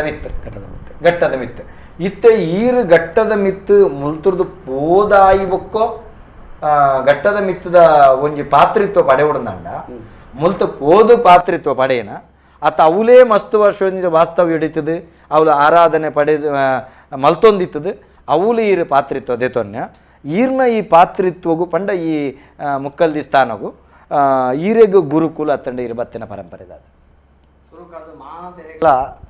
ಮಿತ್ತು ಇತ್ತೆ ಈರು ಗಟ್ಟದ ಮಿತ್ತು ಮುಲ್ತುರ್ದು ಪೋದಾಯಿ ಬೊಕ್ಕೋ ಗಟ್ಟದ ಮಿತ್ತದ ಒಂಜಿ ಪಾತ್ರಿತ್ವ ಪಡೆ ಉಡಂದಂಡ ಮುಲ್ತ ಪೋದು ಪಾತ್ರಿತ್ವ ಪಡೆಯನ ಅತ್ತ ಅವಲೇ ಮಸ್ತ್ ವರ್ಷದಿಂದ ವಾಸ್ತವ್ಯ ಹಿಡಿತದೆ ಅವಳು ಆರಾಧನೆ ಪಡೆದು ಮಲ್ತೊಂದಿತ್ತದು ಅವಳು ಈರು ಪಾತ್ರಿತ್ವ ದೇತೊನ್ಯ ಈರ್ನ ಈ ಪಾತ್ರಿತ್ವಗೂ ಪಂಡ ಈ ಮುಕ್ಕಲ್ದಿ ಸ್ಥಾನಗೂ ಈರೆಗೂ ಗುರುಕುಲ ಅತ್ತಂಡ ಇರು ಬತ್ತಿನ ಪರಂಪರೆ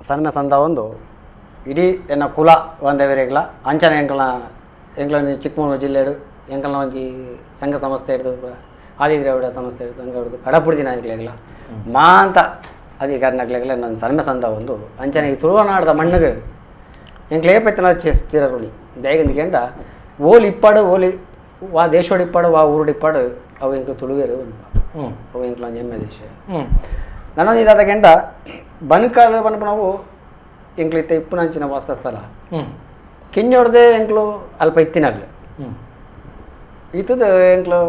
ಸಣ್ಣ ಸಂದ ಒಂದು ಇಡೀ ಎನ್ನ ಕುಲ ಒಂದೇವರೆಗ್ಲ ಅಂಚನೆ ಎಂಕ್ಲ ಚಿಕ್ಕಮಗಳೂರು ಜಿಲ್ಲೆಡು ಎಂಕಲ್ನ ಒಂಜಿ ಸಂಘ ಸಂಸ್ಥೆ ಹಿಡಿದು ಆದಿದ್ರಾವಿಡ ಸಂಸ್ಥೆ ಹಿಡಿದು ಸಂಘ ಹಿಡಿದು ಕಡಪುಡಿ ದಿನ ಮಾ ಅಂತ ಅಧಿಕಾರಿನಾಗ್ಲಾಗಲೇ ನನ್ನ ಸಣ್ಣ ಸಂದ ಒಂದು ಅಂಚನೆ ಈ ತುಳುವನಾಡದ ಮಣ್ಣಿಗೆ ಎಂಕ್ಲೆ ಪೆತ್ತನ ಸ್ಥಿರರುಳಿ ಬೇಗಂದಿಕೆಂಡ ಓಲಿ ಇಪ್ಪಾಡು ಓಲಿ ವಾ ದೇಶೋಡು ಇಪ್ಪಾಡು ವಾ ಊರುಡು ಇಪ್ಪಾಡು ಅವು ಎಂಕ್ಲು ತುಳುವೇರು ಅವು ಎಂಕ್ಲ ಒಂದು ಹೆಮ್ಮೆ ದೇಶ ನನ್ನೊಂದು ಇದಾದಕೆಂಡ ಬನ್ಕಾಲ ಬನ್ಪ ನಾವು ಎಂಕ್ಲಿತ್ತ ಇಪ್ಪುನಂಚಿನ ವಾಸ್ತಸ್ಥಳ ಕಿಂಜೊಡ್ದೆ ಎಂಕ್ಲು ಅಲ್ಪ ಇತ್ತಿನಾಗ್ಲು ಇತ್ತದ ಎಂಕ್ಲು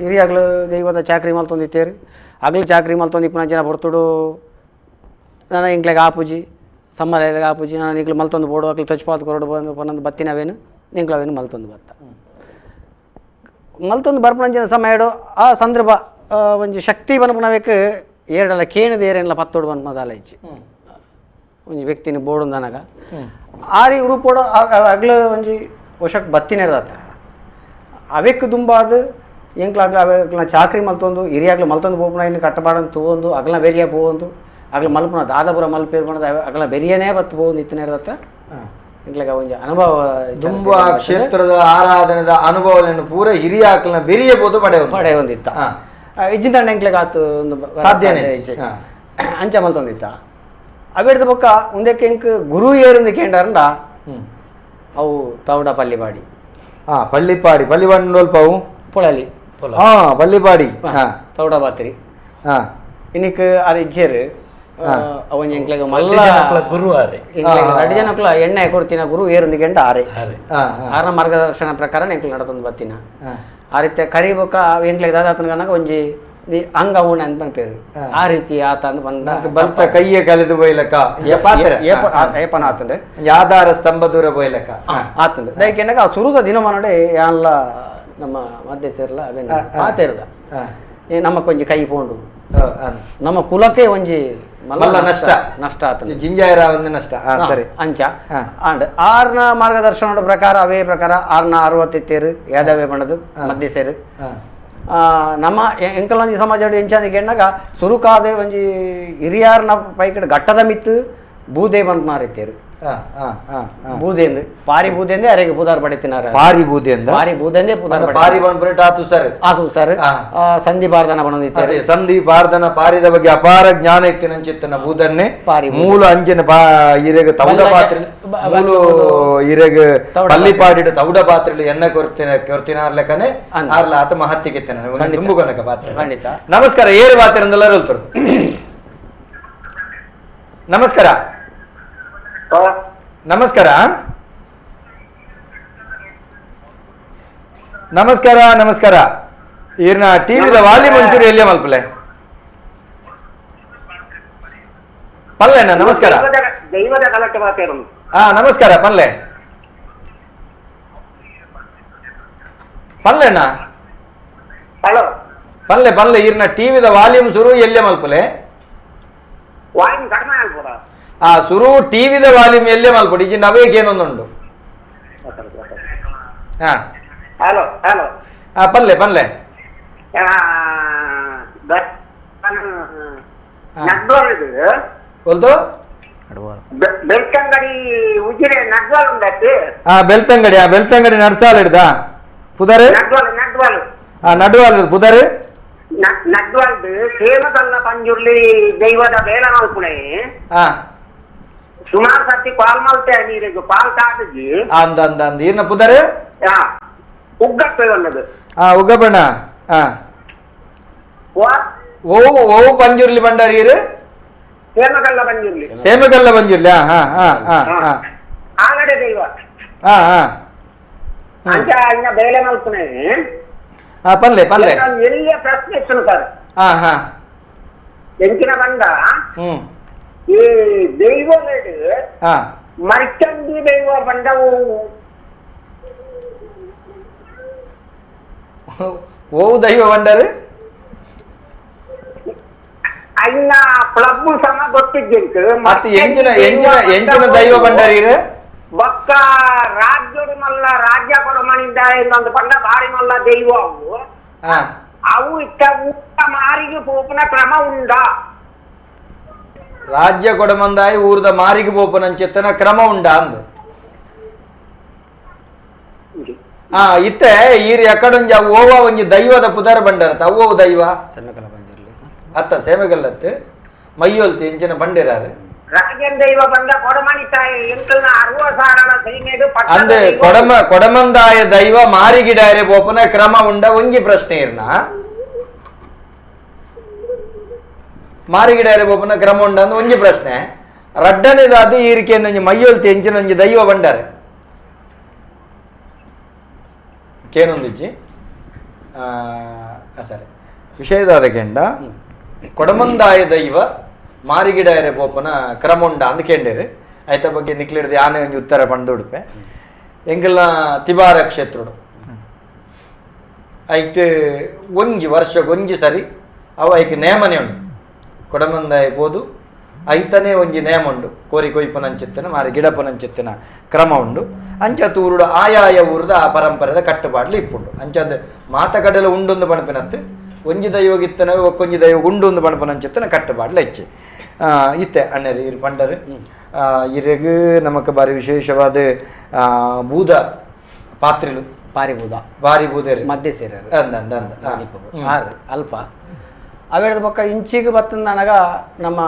ಹಿರಿಯಾಗ್ಲು ದೈವದ ಚಾಕ್ರಿ ಮಲ್ತೊಂದಿತ್ತೇರು ಆಗ್ಲು ಚಾಕ್ರಿ ಮಲ್ತೊಂದು ಇಪ್ಪುನ ಜನ ಬರ್ತುಡು ನಾನು ಎಂಕ್ಲೆಗೆ ಆಪುಜಿ ಸಮ್ಮಲೆಗೆ ಆಪುಜಿ ನಾನು ಈಗಲೂ ಮಲ್ತೊಂದು ಬೋಡು ಆಗ್ಲು ತಚ್ಪಾತ್ ಕೊರಡು ಬಂದು ಪನ್ನೊಂದು ಬತ್ತಿನವೇನು ಎಂಕ್ಲವೇನು ಮಲ್ತೊಂದು ಬತ್ತ ಮಲ್ತೊಂದು ಬರ್ಪಣಂಚಿನ ಸಮಯಡು ಆ ಸಂದರ್ಭ ಒಂಜಿ ಶಕ್ತಿ ಬನ್ಪುನವೇಕ್ ಏರಡಲ ಕೇಣದ ಏರೆಲ್ಲ ಪತ್ತೋಡು ಬನ್ಪದಾಲ ಇಚ್ಚಿ ಒಂಜಿ ವ್ಯಕ್ತಿನ ಬೋಡುಂದನಗ ಆರಿ ಉರುಪೋಡು ಅಗ್ಲ ಒಂಜಿ ವರ್ಷಕ್ಕೆ ಬತ್ತಿನೇರ್ದತ್ತ ಅವೆಕ್ ದುಂಬಾದ ಎಂಕ್ಲ ಅಗ್ಲ ಅವೆಕ್ಲ ಚಾಕ್ರಿ ಮಲ್ತೊಂದು ಹಿರಿಯಾಗ್ಲ ಮಲ್ತೊಂದು ಪೋಪುನ ಇನ್ನು ಕಟ್ಟಬಾಡಂತ ತಗೊಂಡು ಅಗ್ಲ ಬೆರಿಯ ಪೋವಂದು ಅಗ್ಲ ಮಲ್ಪುನ ದಾದಾಪುರ ಮಲ್ಪೇರ್ಬಣದ ಅಗ್ಲ ಬೆರಿಯನೇ ಬತ್ತು ಪೋವಂದು ಇತ್ತಿನೇರ್ದತ್ತ ಎಂಕ್ಲೆಗ ಒಂಜಿ ಅನುಭವ ದುಂಬು ಆ ಕ್ಷೇತ್ರದ ಆರಾಧನೆದ ಅನುಭವವನ್ನು ಪೂರ ಹಿರಿಯ ಆಕಲ್ನ ಬೆರಿಯಬಹುದು ಪಡೆ ಒಂದಿತ್ತ ಇಜ್ಜಿಂದ ಎಂಕ್ಲೆಗ ಆತು ಒಂದು ಸಾಧ್ಯನೇ ಅಂಚ ಮಲ್ತೊಂದಿತ್ತ ಅವೆಡ್ದ ಪಕ್ಕ ಒಂದಕ್ಕೆ ಎಂಕ್ ಗುರು ಏರಿಂದ ಕೇಂಡಾರಂಡ ಅವು ತೌಡ ಪಲ್ಲಿಪಾಡಿ ಪಳ್ಳಿಪಾಡಿ ಪಳ್ಳಿಪಾಡಿ ನೋಲ್ಪವು ಪೊಳಲಿ ಪಳ್ಳಿಪಾಡಿ ತೌಡ ಬಾತ್ರಿ ಇನ್ನಿಕ್ ಅದು ಇಜ್ಜೇರು ಅವನ್ ಎಂಕ್ಲೆಗ ಮಲ್ಲ ಗುರು ಆರೆ 2 ಜನಕ್ಲ ಎಣ್ಣೆ ಕೊಡ್ತಿನ ಗುರು ಏರಿಂದ ಕೆಂಡ ಆರೆ ಆರನ ಮಾರ್ಗದರ್ಶನ ಪ್ರಕಾರ ಎಂಕ್ಲೆ ನಡತೊಂದು ಬತ್ತಿನ ಆ ರೀತಿ ಕರಿಬೇಕ ಎಂಕ್ಲೆಗ ದಾದಾತನ ಕನಕ ಒಂಜಿ ಅಂಗ ಉಣ ಅಂತ ಬಂದ್ಪೇರು ಆ ರೀತಿ ಆತ ಅಂತ ಬಂದ ಬಲ್ತ ಕೈಯ ಕಲೆದು ಬೈಲಕ ಏಪನ ಆತಂಡೆ ಯಾದಾರ ಸ್ತಂಭ ದೂರ ಬೈಲಕ ಆತಂಡೆ ದೈಕೆ ಏನಕ ಆ ಸುರುದ ದಿನ ಮಾಡೇ ಯಾನ್ಲ ನಮ್ಮ ಮಧ್ಯೆ ಸೇರ್ಲ ಅವೇನು ಮಾತೇರ್ದ ನಮ್ಮ ಕೊಂಚ ಕೈ ಪೋಂಡು ನಮ್ಮ ಕುಲಕ್ಕೆ ಒಂಜಿ ಮಲ್ಲ ನಷ್ಟ ಆತಂಡೆ ಜಿಂಜಾಯರ ಒಂದು ನಷ್ಟ ಸರಿ ಅಂಚ ಅಂಡ್ ಆರ್ನ ಮಾರ್ಗದರ್ಶನದ ಪ್ರಕಾರ ಅವೇ ಪ್ರಕಾರ 660 ಯಾದವೇ ಬಣ್ಣದು ಮಧ್ಯೆ ಸೇರು ನಮ್ಮ ಎಂಕಲೊಂಜಿ ಸಮಾಜ ಎಂಚಾದಿ ಕೆಣ್ಣಾಗ ಸುರುಕಾದೆ ಒಂಜಿ ಹಿರಿಯಾರ್ನ ಪೈಕಡೆ ಘಟ್ಟದ ಮಿತ್ತು ಬೂದೆ ಬಂತ ಮಾರಿತ್ತೇರು ಬೂದೆಂದು ಪಾರಿ ಬೂದೆಂದೇ ಅರೆಗೆ ಪುದಾರ್ ಪಡಿತಿನಾರ ಪಾರಿ ಬೂದೆಂದ ಪಾರಿ ಬೂದೆಂದೇ ಪುದಾರ್ ಪಾರಿ ಬಂದ್ಬಿಟ್ಟು ಆತು ಸರ್ ಆಸು ಸರ್ ಸಂಧಿ ಬಾರ್ದನ ಬಣದಿತ್ತು ಸಂಧಿ ಬಾರ್ದನ ಪಾರಿದ ಬಗ್ಗೆ ಅಪಾರ ಜ್ಞಾನ ಇತ್ತು ನಂಚಿತ್ತನ ಬೂದನ್ನೇ ಪಾರಿ ಮೂಲ ಅಂಜನ ಇರೆಗ ತೌಡ ಪಾತ್ರೆ ಮೂಲು ಇರೆಗ ಪಲ್ಲಿ ಪಾಡಿಡ ತೌಡ ಪಾತ್ರೆ ಎಣ್ಣೆ ಕೊರ್ತಿನ ಲೆಕ್ಕನೆ ಆರ್ಲ ಆತ ಮಹತ್ತಿಗೆತ್ತನ ತುಂಬುಗನಕ ಪಾತ್ರೆ ಖಂಡಿತ ನಮಸ್ಕಾರ ಏರು ಪಾತ್ರೆ ಅಂದೆಲ್ಲ ಹೇಳ್ತಾರೆ ನಮಸ್ಕಾರ ನಮಸ್ಕಾರ ನಮಸ್ಕಾರ ನಮಸ್ಕಾರ ಈರ್ನ ಟಿವಿದ ವಾಲ್ಯೂಮ್ ಒಂಚೂರು ಎಲ್ಲೇ ಮಲ್ಪಲೆ ಪಲ್ಲೆನ ನಮಸ್ಕಾರ ದೈವದ ಕಲಕ್ಕೆ ಮಾತೇರು ನಮಸ್ಕಾರ ಪಲ್ಲೆ ಪಲ್ಲೆನ ಹಲೋ ಪಲ್ಲೆ ಪಲ್ಲೆ ಈರ್ನ ಟಿವಿದ ವಾಲ್ಯೂಮ್ ಶುರು ಎಲ್ಲೇ ಮಲ್ಪಲೆ ವಾಲ್ಯೂಮ್ ಕಡಿಮೆ ಆಗ್ಬೋದಾ ಸುರು ಟಿವಿದ ವಾಲ್ಯೂಮ್ ಎಲ್ಲೇ ಮಲ್ಪಡಿ ಇಜಿ ನವೇಗೆ ಏನೊಂದುಂಡು ಹಲೋ ಹಲೋ ಪಲ್ಲೆ ಪಲ್ಲೆ ಒಲ್ತು ಬೆಳ್ಕಂಗಡಿ ಉಜಿರೆ ನಡ್ವಾಲ್ ಉಂಡತ್ತು ಬೆಳ್ತಂಗಡಿ ಬೆಳ್ತಂಗಡಿ ನಡ್ಸಾಲ್ ಹಿಡ್ದ ಪುದರ್ ನಡ್ವಾಲ್ ನಡುವಾಲ್ ಪುದರ್ ನಡ್ವಾಲ್ದು ಸೇಮದಲ್ಲ ಪಂಜುರ್ಲಿ ದೈವದ ಬೇಲ ಮಲ್ಪುಣೆ ಸುಮಾರು ಸತಿ ಪಾಲ್ ಮಲ್ತೆ ನೀರಿಗೆ ಪಾಲ್ ಕಾದಜಿ ಅಂದ ಈರ್ನ ಪುದರ್ ಉಗ್ಗಪ್ಪೆ ಒಳ್ಳದು ಉಗ್ಗಬಣ್ಣ ಓ ಪಂಜುರ್ಲಿ ಬಂಡಾರೀರು ಸೇಮಗಲ್ಲ ಪಂಜುರ್ಲಿ ಸೇಮಗಲ್ಲ ಬಂಜುರ್ಲಿ ಆಗಡೆ ದೈವ ಅಂಚ ಇನ್ನ ಬೇಲೆ ಮಲ್ಪುಣೆ ಪಲ್ಲೆ ಪಲ್ಲೆ ಎಲ್ಲಿಯ ಪ್ರಶ್ನೆ ಇತ್ತು ಸರ್ ಎಂಚಿನ ಬಂದ ಈ ದೈವ ಮರ್ಚಂಡಿ ದೈವ ಬಂದವು ಓ ದೈವ ಬಂಡಾರು ಅನ್ನ ಪ್ಲಬ್ ಸಮ ಗೊತ್ತಿದ್ದಂತು ಮತ್ತೆ ಎಂಚಿನ ದೈವ ಬಂಡಾರೀರು ಒಕ್ಕ ರಾಜ್ಯದ ಮಲ್ಲ ರಾಜ್ಯ ಕೊಡಮನಿಂದ ಇನ್ನೊಂದು ಬಂದ ಬಾರಿ ಮಲ್ಲ ದೈವ ಅವು ಇತ್ತ ಊಟ ಮಾರಿಗೆ ಪೋಪನ ಕ್ರಮ ಉಂಡ ರಾಜ್ಯ ಕೊಡಮಂದಾಯಿ ಊರ್ದ ಮಾರಿಗೆ ಪೋಪನಂಚಿತ್ತನ ಕ್ರಮ ಉಂಡ ಅಂದು ಇತ್ತೆ ಈರ್ ಎಕಡೊಂಜಿ ಓವ ಒಂಜಿ ದೈವದ ಪುದರ್ ಬಂಡರತ ಅವ್ವ ದೈವ ಅತ್ತ ಸೇಮೆಗಲ್ಲತ್ತು ಮೈಯೊಲ್ತಿ ಎಂಚಿನ ಬಂಡಿರಾರು ರಾಜನ್ ದೈವ ಬಂದ ಕೊಡಮನಿತಾಯ ಎಂಕಲ್ನ 60 ಸಾರಣ ಸೈನ್ಯದು ಅಂದೆ ಕೊಡಮಂದಾಯ ದೈವ ಮಾರಿಗಿಡಾರೆ ಪೋಪನ ಕ್ರಮ ಉಂಡ ಒಂಜಿ ಪ್ರಶ್ನೆ ಇರ್ನ ಮಾರಿಗಿಡಾರೆ ಪೋಪನ ಕ್ರಮ ಉಂಡ ಅಂದ ಒಂಜಿ ಪ್ರಶ್ನೆ ರಡ್ಡನೇದಾದ ಈರಿಕೆ ಮೈಯೊಲ್ತಿ ಎಂಚಿನ ಒಂಜಿ ದೈವ ಬಂಡಾರೆ ಕೇನೊಂದಿಜ್ಜಿ ಸರಿ ವಿಷಯದಾದ ಕೆಂಡ ಕೊಡಮಂದಾಯ ದೈವ ಮಾರಿಗಿಡಾರೆ ಪೋಪನ ಕ್ರಮ ಉಂಡ ಅಂದ್ ಕೇಂಡೇರು ಐತ ಬಗ್ಗೆ ನಿಕ್ಲಿಡ್ದು ಆನೆ ಒಂಜಿ ಉತ್ತರ ಪಂಡುಡುಪೆ ಎಂಕಲ್ನ ತಿಬಾರ ಕ್ಷೇತ್ರುಡು ಐಟ್ ಒಂಜಿ ವರ್ಷಕ್ಕೆ ಒಂಜಿ ಸರಿ ಅವು ಐಕ್ ನೇಮನೆ ಉಂಡು ಕೊಡಮಂದ ಆಯ್ಬೋದು ಐತನೇ ಒಂಜಿ ನೇಮ ಉಂಡು ಕೋರಿ ಕೊಯ್ಪನಂಚಿತ್ತಿನ ಮಾರಿ ಗಿಡಪನಂಚಿತ್ತಿನ ಕ್ರಮ ಉಂಡು ಅಂಚತ್ತು ಊರುಡು ಆಯಾಯ ಊರದ ಆ ಪರಂಪರೆದ ಕಟ್ಟುಪಾಡ್ಲು ಇಪ್ಪುಂಡು ಅಂಚದ ಮಾತಕಡೆಲ್ಲ ಉಂಡೊಂದು ಪಣಪಿನತ್ತು ಒಂಜಿ ದೈವಗಿತ್ತನ ಒಕ್ಕೊಂಜಿ ದೈವ ಉಂಡು ಒಂದು ಪಣಪನಂಚಿತ್ತಿನ ಕಟ್ಟುಪಾಡ್ಲು ಹೆಚ್ಚು ಇತ್ತೆ ಅಣ್ಣರು ಇರು ಪಂಡರು ಇರೆಗ್ ನಮಕ್ ಬಾರಿ ವಿಶೇಷವಾದ ಬೂದ ಪಾತ್ರೆಲು ಭಾರಿ ಬೂದ ಮಧ್ಯೆ ಸೇರರು ಅಂದ ಆರು ಅಲ್ಪ ಅವೇಳದ ಪಕ್ಕ ಇಂಚಿಗೆ ಬತ್ತಂದ ನನಗ ನಮ್ಮ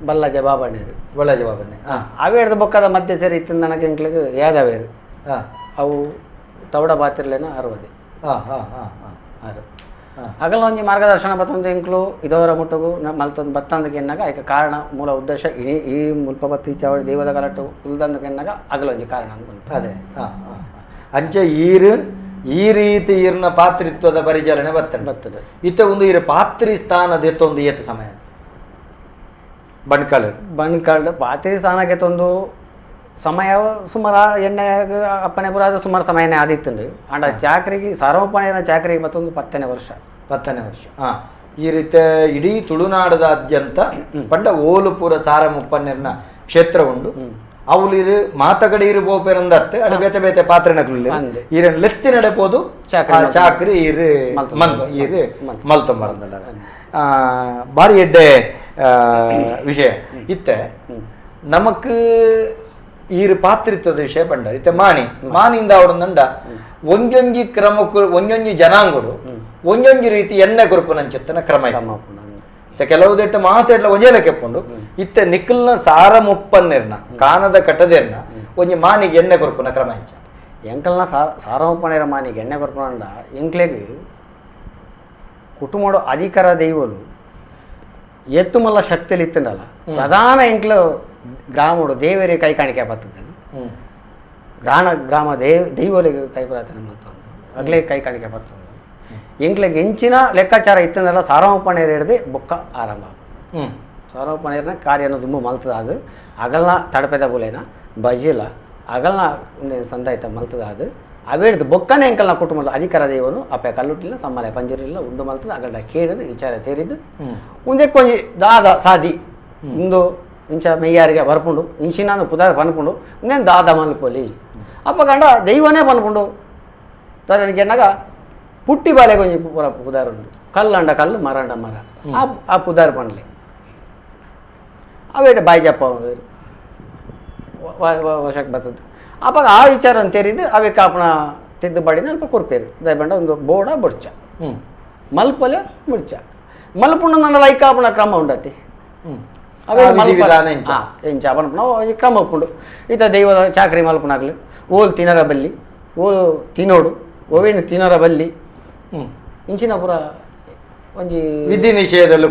ಬಲ್ಲ ಜವಾಬಣ್ಣರು ಒಳ್ಳೆ ಜವಾಬನ್ನೇ ಅವೇಳದ ಬೊಕ್ಕದ ಮಧ್ಯೆ ಸೇರಿ ಇತ್ತಿಂದ ನನಗೆ ಇಂಕ್ಲಿಗೆ ಯಾದವೇರು ಅವು ತವಡ ಬಾತಿರ್ಲೇನ ಅರುವದೆ ಆರು ಆಗಲ ಒಂಜಿ ಮಾರ್ಗದರ್ಶನ ಬತ್ತೊಂದು ಇಂಕ್ಲು ಇದವರ ಮುಟ್ಟಗು ಮಲ್ತೊಂದು ಬತ್ತಂದಕ್ಕೆ ಎನ್ನಾಗ ಐಕ ಕಾರಣ ಮೂಲ ಉದ್ದೇಶ ಈ ಮುಲ್ಪ ಬತ್ತಿ ಚವಡಿ ದೇವದ ಕಲಟ್ಟು ಉಲ್ದಂದಕ್ಕೆ ಎನ್ನಾಗ ಆಗಲ ಒಂಜಿ ಕಾರಣ ಅಂತ ಅದೇ ಅಂಚೆ ಈ ರೀತಿ ಈರ್ನ ಪಾತ್ರಿತ್ವದ ಪರಿಚಾಲನೆ ಬರ್ತದೆ ಇತ್ತ ಒಂದು ಇರ ಪಾತ್ರಿ ಸ್ಥಾನದ ಎತ್ತೊಂದು ಏತ ಸಮಯ ಬಣ್ಕಲ್ಡ್ ಪಾತ್ರಿ ಸ್ಥಾನಕ್ಕೆ ತಂದು ಸಮಯ ಸುಮಾರು ಎಣ್ಣೆ ಅಪ್ಪನೆ ಪುರಾದ ಸುಮಾರು ಸಮಯನೇ ಆದಿತ್ತಂದು ಅಂಡ ಚಾಕ್ರಿಗೆ ಸಾರ್ವಪಣೆಯ ಚಾಕ್ರಿಗೆ ಮತ್ತೊಂದು 10ನೇ ವರ್ಷ ಈ ರೀತಿ ಇಡೀ ತುಳುನಾಡದಾದ್ಯಂತ ಪಂಡ ಓಲುಪುರ ಸಾರ ಮುಪ್ಪನ್ನೆರ್ನ ಕ್ಷೇತ್ರ ಉಂಡು ಅವಳು ಮಾತಗಡೆ ಇರುಬೋಪೇರಂದತ್ತೆ ಅಡ ಬೇತೆ ಬೇತೆ ಪಾತ್ರೆನಕ್ಲು ಈರನ್ ಲೆತ್ತಿ ನಡೆಪೋದು ಚಾಕ್ರಿ ಈರು ಮಲ್ತೊಂಬರಂದಲ್ಲ ಬಾರಿ ಎಡ್ಡೆ ವಿಷಯ ಇತ್ತೆ ನಮಕ್ ಈರು ಪಾತ್ರಿತ್ವದ ವಿಷಯ ಪಂಡ ಇತ್ತೆ ಮಾನಿಂದ ಅವಡಂದ ಒಂಜೊಂಜಿ ಕ್ರಮಕ್ಕೂ ಒಂಜೊಂಜಿ ಜನಾಂಗುಡು ಒಂಜೊಂಜಿ ರೀತಿ ಎಣ್ಣೆ ಕೊರಪುನಂಚಿತ್ತನ ಕ್ರಮ ಕೆಲವುದೆಟ್ಟು ಮಾತಾಡ್ಲ ಒಂಜೇಲ ಕೆಪ್ಪುಂಡು ಇತ್ತೆ ನಿಖಲ್ನ ಸಾರ ಮುಪ್ಪನ್ನೆರ್ನ ಕಾನದ ಕಟ್ಟದೇರ್ನ ಒಂಜಿ ಮಾನಿಗೆ ಎಣ್ಣೆ ಕೊರಪುನ ಕ್ರಮ ಇಂಚ ಎಂಕಲ್ನ ಸಾರ ಮುಪ್ಪನೇರ ಮಾನಿಗೆ ಎಣ್ಣೆ ಕೊರಪುನ ಎಂಕ್ಲೆಗ್ ಕುಟುಂಬಡು ಅಧಿಕಾರ ದೈವಲು ಎತ್ತುಮಲ್ಲ ಶಕ್ತಿಲಿ ಇತ್ತಂಡಲ್ಲ ಪ್ರಧಾನ ಎಂಕ್ಲು ಗ್ರಾಮಡು ದೇವರಿಗೆ ಕೈ ಕಾಣಿಕೆ ಬರ್ತದೆ ಗ್ರಾಮ ದೈವಲಿಗೆ ಕೈ ಬರತ್ತೆ ಅಗ್ಲೇ ಕೈ ಕಾಣಿಕೆ ಬರ್ತದೆ ಎಂಕ್ಲೆಗೆ ಹೆಂಚಿನ ಲೆಕ್ಕಾಚಾರ ಇತ್ತಂದಲ್ಲ ಸಾರ್ವಪಣೆಯರ್ ಹಿಡ್ದು ಬೊಕ್ಕ ಆರಂಭ ಸಾರ್ವಪಣೆಯರ್ನ ಕಾರ್ಯನ ದುಂಬು ಮಲ್ತದ ಅದು ಅಗಲ್ನ ತಡಪೆದ ಬುಲೇನ ಬಜಿಲ ಅಗಲ್ನ ಸಂದಾಯ್ತ ಮಲ್ತದ ಅದು ಅವೇಡ್ದು ಬೊಕ್ಕನೆ ಎಂಕಲ್ನ ಕುಟುಂಬದ ಅಧಿಕಾರ ದೇವನು ಅಪ್ಪೆ ಕಲ್ಲುಟ್ಟಿಲ್ಲ ಸಮ್ಮಲೆ ಪಂಜರಿಲ್ಲ ಉಂಡು ಮಲ್ತದ ಅಗಲ್ನ ಕೇಳಿದು ವಿಚಾರ ಸೇರಿದ್ದು ಮುಂದೆ ಕೊಂಜಿ ದಾದ ಸಾದಿ ಇಂದು ಇಂಚ ಮೆಯ್ಯಾರಿಗೆ ಬರ್ಪುಂಡು ಇಂಚಿನ ಪುದಾರ ಪನ್ಪುಂಡು ಇನ್ನೇನು ದಾದ ಮಲ್ಪೊಲಿ ಅಪ್ಪ ಕಂಡ ದೈವನೇ ಪನ್ಪುಂಡು ತದನಿಗೆ ಎನ್ನಾಗ ಪುಟ್ಟಿ ಬಾಲೆ ಕೊಂಚ ಪೂರ ಪುದಾರ ಉಂಡು ಕಲ್ಲಂಡ ಕಲ್ಲು ಮರಂಡ ಮರ ಆ ಪುದಾರ ಪಂಡ್ಲೆ ಅವೇಟ ಬಾಯಿ ಜಪ್ಪ ವಶಕ್ಕೆ ಬರ್ತದೆ ಅಪ್ಪಾಗ ಆ ವಿಚಾರ ಅಂತೇರಿದ್ದು ಅವೇ ಕಾಪಣ ತಿದ್ದುಬಾಡಿನ ಅಲ್ಪ ಕೊರ್ಪೇರು ದಯಬಂಡ ಒಂದು ಬೋಡ ಬುಡ್ಚ ಮಲ್ಪಲೆ ಮುಡ್ಚ ಮಲ್ಪುಂಡ ನನ್ನ ಲೈಕಾಪಣ ಕ್ರಮ ಉಂಡತಿ ಅವೇ ಎಂಚ ಪನ್ಪುಣ ಕ್ರಮ ಒಪ್ಪುಂಡು ಈತ ದೈವದ ಚಾಕ್ರಿ ಮಲ್ಪುನಾಗ್ಲಿ ಓಲ್ ತಿನ್ನರ ಬಲ್ಲಿ ಓಲ್ ತಿನ್ನೋಡು ಓವೇನು ತಿನ್ನರ ಬಲ್ಲಿ ಇಂಚಿನ ಪುರ ಒಂಜಿ ವಿಧಿ ನಿಷೇಧಲು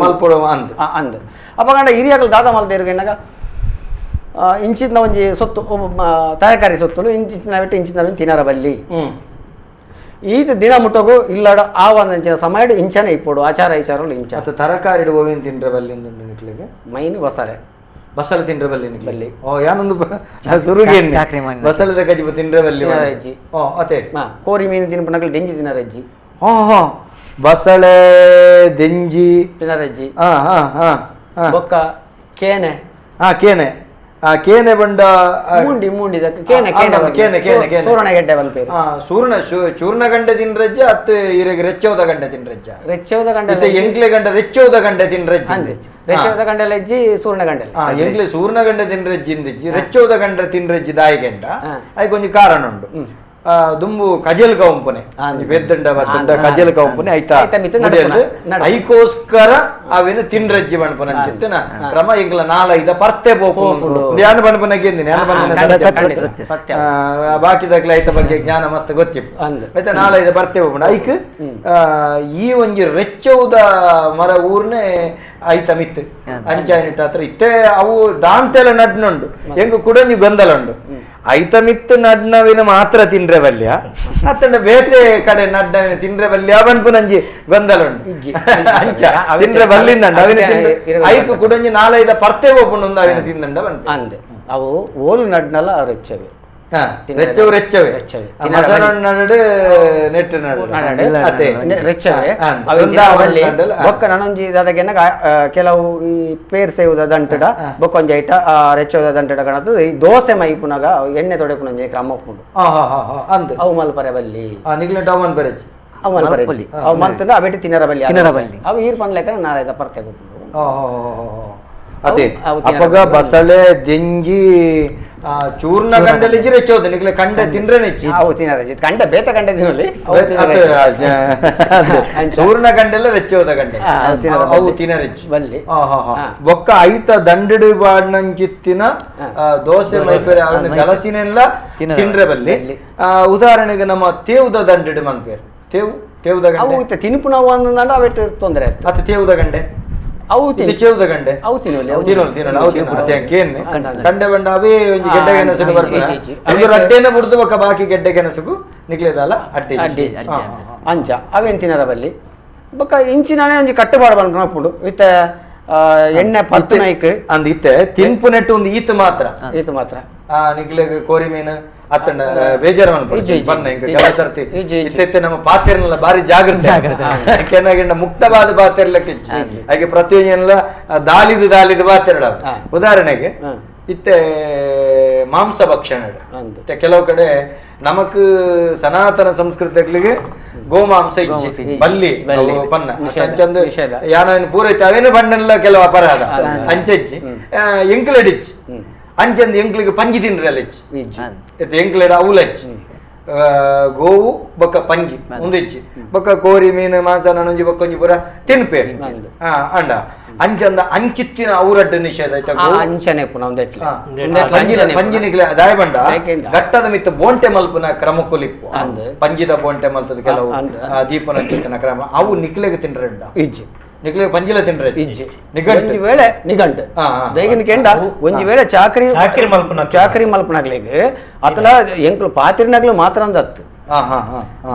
ಮಲ್ಪುಡು ಅಂದ್ ಅಪ್ಪಗಂಡ ಹಿರಿಯಾಗಲು ದಾದ ಮಲ್ತೇರು ಎನ್ನಾಗ ಇಂಚಿನ ಒಂಜಿ ಸೊತ್ತು ತರಕಾರಿ ಸೊತ್ತುಲು ಇಂಚಿನ ಬಿಟ್ಟು ಇಂಚಿನ ತಿನ್ನರ ಬಲ್ಲಿ ಈತ ದಿನ ಮುಟ್ಟಗು ಇಲ್ಲಡ ಆ ಒಂದು ಸಮಯ ಇಂಚನೆ ಇಪ್ಪೋಡು ಆಚಾರ ವಿಚಾರಗಳು ಇಂಚ ತರಕಾರಿ ಓವೇನು ತಿಂಡ್ರೆ ಬಲ್ಲಿಗೆ ಮೈನು ಬಸರೆ ಬಸಳೆ ತಿಂಡ್ರೆ ಬಲ್ಲಿ ಓ ಯಾನೊಂದು ಬಸಳದ ಗಜಿ ತಿಂಡ್ರೆ ಬಲ್ಲಿ ರಜ್ಜಿ ಅದೇ ಕೋರಿ ಮೀನು ತಿನ್ಪುನಕಲ್ ಡೆಂಜಿ ತಿನ್ನ ರಜ್ಜಿ ಬಸಳೆ ದೆಂಜಿ ತಿನ್ನರಜ್ಜಿ ಬೊಕ್ಕ ಕೇನೆ ಕೇನೆ ಬಂಡ ಮುಂಡಿ ಕೇನೆ ಸೂರ್ಣಗೆಡ್ಡೆ ಬಂದ್ಪೇರು ಚೂರ್ಣಗಂಡ ತಿನ್ರಜ್ಜ ಅತ್ ಇರಗೆ ರೆಚ್ಚೋದ ಗಂಡ ತಿನ್ರಜ್ಜ ರೆಚ್ಚೋದ ಗಂಡ ಎಂಕ್ಲೆ ಗಂಡ ರೆಚ್ಚೋದ ಗಂಡ ತಿನ್ರಜ್ಜ ರೆಚ್ಚೋದ ಗಂಡಲ ಎಜ್ಜಿ ಸೂರ್ಣಗಂಡಲೆ ಎಂಕ್ಲೆ ಸೂರ್ಣಗಂಡ ತಿನ್ರಜ್ಜಿ ರೆಚ್ಚೋದ ಗಂಡ ತಿನ್ರಜ್ಜಿ ದಾಯಿ ಗಂಡ ಅದಕ್ಕೆ ಒಂದು ಕಾರಣ ಉಂಡು ದುಂಬು ಕಜಲ್ ಕವಂಪನೆ ಬೆದ್ದಂಡ ಬದ್ದಂಡ ಕಜಲ್ ಕವಂಪನೆ ಆಯ್ತಾ ಐಕೋಸ್ಕರ ಅವೇನು ತಿಂಡ್ರಜ್ಜಿ ಬಣ್ಪನ ಅಂಚಿತ್ತನ ಕ್ರಮ ಇಂಗ್ಲ 4-5 ಪರ್ತೆ ಬೋಪು ಧ್ಯಾನ ಬಣ್ಪನಗೆ ಬಾಕಿದಾಗ್ಲ ಐತ ಬಗ್ಗೆ ಜ್ಞಾನ ಮಸ್ತ್ ಗೊತ್ತಿಪ್ಪು ಆಯ್ತಾ 4-5 ಪರ್ತೆ ಬೋಪುಂಡು ಐಕ್ ಈ ಒಂಜಿ ರೆಚ್ಚೌದ ಮರ ಊರ್ನೆ ಐತ ಮಿತ್ತು ಅಂಚಾಯಿನಿಟ್ಟ ಹತ್ರ ಇತ್ತೆ ಅವು ದಾಂತೆಲ್ಲ ನಡ್ನುಂಡು ಹೆಂಗು ಕುಡಂಜಿ ಗೊಂದಲ ಉಂಡು ಐತ ಮಿತ್ತು ನಡ್ನವಿನ ಮಾತ್ರ ತಿಂಡ್ರೆ ಬಲ್ಯ ಅತ್ತಂಡ ಬೇತೆ ಕಡೆ ನಡ್ನವಿನ ತಿಂಡ್ರೆ ಬಲ್ಯ ಬನ್ಪುನಂಜಿ ಗೊಂದಲ ಉಂಡು ತಿಂಡ್ರೆ ಬಲ್ಲಿಂದ ಅವಿನ ಐಕು ಕುಡಂಜಿ 4-5 ಪರ್ತೆ ಹೋಗ್ಕೊಂಡು ಅವಿನ ತಿಂದಂಡ ಬಂತು ಅಂದೆ ಅವು ಓಲು ನಡ್ನಲ್ಲ ಅವ್ರು ಹೆಚ್ಚವೆ ರೆಚ್ಚವು ರೆಚ್ಚವೆ ರೆಚ್ಚವೆ. ಮಸಣ ನಡು ನೆಟ್ಟು ನಡು ಅದೇ ರೆಚ್ಚವೆ ಬೃಂದಾವನ ಬೊಕ್ಕ ನನೊಂಜಿ ದಾದಗೆನ್ನ ಕೆಲವು ಈ ಪೇರ್ ಸೇವುದ ದಂಟಡ ಬೊಕ್ಕೊಂಜಿ ಐಟ ರೆಚ್ಚವುದ ದಂಟಡ ಕಣದು ಈ ದೋಸೆ ಮೈಪುನಗ ಎಣ್ಣೆ ತೊಡೆಪುನಂಜಿ ಕ್ರಮ ಉಪ್ಪುಂಡು ಅಂದ್ ಅವು ಮಲ್ಪರೆ ಬಲ್ಲಿ ನಿಗ್ಲ ಡವನ್ ಬರೆಜಿ ಅವು ಮಲ್ಪರೆ ಅವು ಮಲ್ತಂದ್ರೆ ಅವೆಟಿ ತಿನ್ನರ ಬಲ್ಲಿ ಅವು ಈರ್ ಪಂಡ್ಲೆಕ್ಕ ನಾಳೆ ಪರ್ತೆ ಕೊಟ್ಟು ಅದೇ ಅಪ್ಪಗ ಬಸಳೆ ದೆಂಗಿ ಚೂರ್ಣ ಗಂಡಲಿಜಿ ರೆಚ್ಚೋದು ನಿಗ್ಲೆ ಕಂಡ ತಿಂದ್ರೆ ನೆಚ್ಚಿ ಅವು ತಿನ್ನರ ಕಂಡ ಬೇತ ಕಂಡ ತಿನ್ನಲಿ ಚೂರ್ಣ ಗಂಡೆಲ್ಲ ರೆಚ್ಚೋದ ಗಂಡೆ ಅವು ತಿನ್ನ ರೆಚ್ಚು ಬಲ್ಲಿ ಬೊಕ್ಕ ಐತ ದಂಡಿಡು ಬಾಡ್ನಂಚಿತ್ತಿನ ದೋಸೆ ಮೈಸೂರಿ ಅವನ ಗಲಸಿನೆಲ್ಲ ತಿಂದ್ರೆ ಬಲ್ಲಿ ಉದಾಹರಣೆಗೆ ನಮ್ಮ ತೇವುದ ದಂಡಿಡು ಮನ್ಪೇರು ತೇವುದ ಅವು ಗಂಡೆ ತಿನ್ಪು ನಾವು ಒಂದೊಂದು ಅವೆಟ್ ತೊಂದರೆ ಆಯ್ತು ಅದು ತೇವುದ ಗಂಡೆ ಅವು ಚೇವುದ ಗಂಡೆ ಅವು ತಿನ್ನಲಿ ಕಂಡೆ ಬಂಡ ಅವೇ ಒಂಜಿ ಗೆಡ್ಡೆ ಗೆಣಸುಗು ಬರ್ತದೆ ಅದು ರಡ್ಡೆನ ಬುಡ್ದು ಬೊಕ್ಕ ಬಾಕಿ ಗೆಡ್ಡೆ ಗೆಣಸುಗು ನಿಕ್ಲೇದಲ್ಲ ಅಡ್ಡಿ ಅಂಚ ಅವೇನ್ ತಿನ್ನರ ಬಲ್ಲಿ ಬೊಕ್ಕ ಇಂಚಿನಾನೇ ಒಂಜಿ ಕಟ್ಟುಪಾಡು ಬಂದ್ಪುಂಡು ವಿತ್ ಎಣ್ಣೆ ಪತ್ತು ನೈಕ್ ಅಂದ್ ಇತ್ತೆ ತಿನ್ಪು ನೆಟ್ಟು ಒಂದು ಈತ ಮಾತ್ರ ಈತ ಮಾತ್ರ ನಿಕ್ಲೆಗ್ ಕೋರಿ ಮೀನು ಅತ್ತಂಡ ಬೇಜಾರು ಬನ್ನ ಇಂಕ ಕೆಲ ಸರ್ತಿ ಇತ್ತೆ ನಮ್ಮ ಪಾತ್ರೆನೆಲ್ಲ ಬಾರಿ ಜಾಗ್ರತೆ ಕೆನಗಿಂಡ ಮುಕ್ತವಾದ ಪಾತ್ರೆಲ್ಲಕ್ಕೆ ಹಾಗೆ ಪ್ರತಿಯೊಂದೆಲ್ಲ ದಾಲಿದು ಪಾತ್ರೆ ಉದಾಹರಣೆಗೆ ಇತ್ತೆ ಮಾಂಸ ಭಕ್ಷಣ ಇತ್ತೆ ಕೆಲವು ಕಡೆ ನಮಕ್ ಸನಾತನ ಸಂಸ್ಕೃತಿಗಳಿಗೆ ಗೋಮಾಂಸ ಇಚ್ಚಿ ಬಲ್ಲಿ ಪನ್ನ ಯಾನ ಪೂರೈತೆ ಅವೇನು ಬಣ್ಣೆಲ್ಲ ಕೆಲವು ಅಪರಾಧ ಅಂಚೆಚ್ಚಿ ಎಂಕ್ಲಡಿಚ್ಚಿ ಅಂಚಂದು ಎಂಕ್ಲಿಗೆ ಪಂಜಿ ತಿನ್ರಲ್ಲ ಹೆಚ್ಚಿ ಎಂಕ್ಲೆಡ ಅವಲಚ್ಚಿ ಗೋವು ಬೊಕ್ಕ ಪಂಜಿ ಒಂದಿಚ್ಚಿ ಬೊಕ್ಕ ಕೋರಿ ಮೀನು ಮಾಂಸ ನನೊಂಜಿ ಬೊಕ್ಕೊಂಜಿ ಪೂರ ತಿನ್ಪೇರು ಅಂಡ ಅಂಚಂದ ಅಂಚಿತ್ತಿನ ಔರಡ್ಡು ನಿಷೇಧ ಅಂಚನೆ ಪಂಜಿನಿಗ್ಲೆ ದಾಯ ಬಂಡ ಗಟ್ಟದ ಮಿತ್ತ ಬೋಂಟೆ ಮಲ್ಪುನ ಕ್ರಮ ಕೊಲಿಪ್ಪು ಪಂಜಿದ ಬೋಂಟೆ ಮಲ್ತದ ಕೆಲವು ದೀಪನ ಚಿತ್ತನ ಕ್ರಮ ಅವು ನಿಕ್ಲೆಗೆ ತಿನ್ರಡ್ಡ ಇಜ್ಜಿ ನಿಕ್ಲೆ ಪಂಜಿಲ ತಿನ್ರೆ ಒಂಜಿ ವೇಳೆ ನಿಘಂಟು ದೈಗಿನ ಕೆಂಡ ಒಂಜಿ ವೇಳೆ ಚಾಕರಿ ಮಲ್ಪನಾಗ್ಲಿಗೆ ಅತಲ ಎಂಕ್ಲು ಪಾತ್ರಿನಾಗ್ಲು ಮಾತ್ರ ಅಂದತ್ತು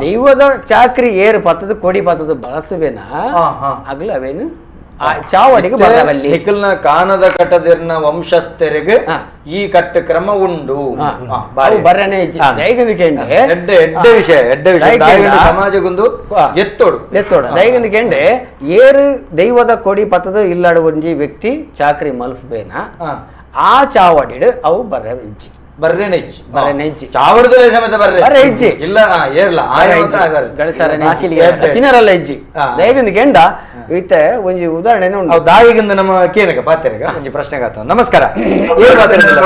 ದೈವದ ಚಾಕರಿ ಏರು ಪತ್ತದ ಕೋಡಿ ಪತ್ತದ ಬಳಸುವೇನ ಆಗ್ಲು ಅವೇನು ಚಾವಡಿಗೆ ಬರವಲ್ಲಿ ನಿಖಲ್ನ ಕಾನದ ಕಟ್ಟದಿರ್ನ ವಂಶಸ್ಥರಿಗೆ ಈ ಕಟ್ಟ ಕ್ರಮ ಉಂಡು ಬರನೆ ಎಡ್ಡೆ ವಿಷಯ ಸಮಾಜಗೊಂದು ಎತ್ತೋಡು ದೈಗಂದಿಕೆಂಡೆ ಏರು ದೈವದ ಕೊಡಿ ಪತ್ತದ ಇಲ್ಲಾಡು ಒಂಜಿ ವ್ಯಕ್ತಿ ಚಾಕರಿ ಮಲ್ಪಬೇನ ಆ ಚಾವಡಿಡು ಅವು ಬರ್ರೆ ಇಜ್ಜಿ ಬರ್ರೆನೆಚ್ಚಿ ಚಾವಡದಲ್ಲೇ ಸಮೇತ ಬರ್ರೆ ಇಜ್ಜಿ ಇಲ್ಲ ಏರ್ಲ ತಿನ್ನರಲ್ಲ ಇಜ್ಜಿ ದೈಗಂದಿಕೆಂಡ ಇತ್ತೆ ಒಂಜಿ ಉದಾಹರಣೆ ಉಂಟು ದಾಯಿಗಿಂದ ನಮ್ಮ ಕೇನಕ ಪಾತ್ರೆಗ ಒಂಜಿ ಪ್ರಶ್ನೆಗಾತ ನಮಸ್ಕಾರ ಏನು ಮಾತಾಡ್ತಿಲ್ಲ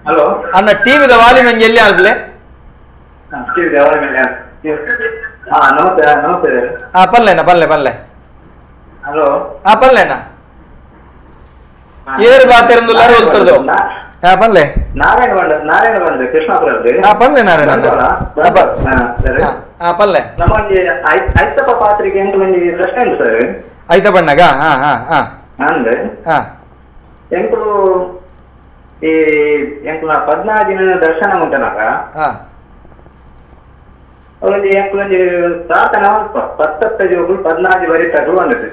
ಹಲೋ ಅನ್ನ ಟಿವಿದ ವಾಲ್ಯೂಮ್ ಹಂಗೆ ಎಲ್ಲಿ ಆಗ್ಲೆ ಪಲ್ಲೆ ಹಲೋ ಪಲ್ಲೆನಾ ಏರು ಬಾತಿರಂದುಲ್ಲ ಓದ್ಕರ್ದು ಪಲ್ಲೆ ನಾರಾಯಣ ಬಂದ್ರೆ ಕೃಷ್ಣಾಪುರ ಪಲ್ಲೆ ನಾರಾಯಣ ಪಲ್ಲೆ ನಮಗೆ ಐತಪ್ಪ ಪಾತ್ರೆಗೆ ಎಂಟು ಮಂದಿ ಪ್ರಶ್ನೆ ಉಂಟು ಸರ್ ಆಯ್ತಾ ಬಣ್ಣಗ ಅಂದ್ರೆ ಎಂಕುಲು ಈ ಎಂಕುಲ 14 ದಿನ ದರ್ಶನ ಉಂಟನಾಗ ಅವರೊಂದು ಎಂಕುಲೊಂದು ಪ್ರಾರ್ಥನೆ ಪತ್ತತ್ತ ಜೋಗುಲು 14 ಬರೀತಾರು ಅಂದದ್ದು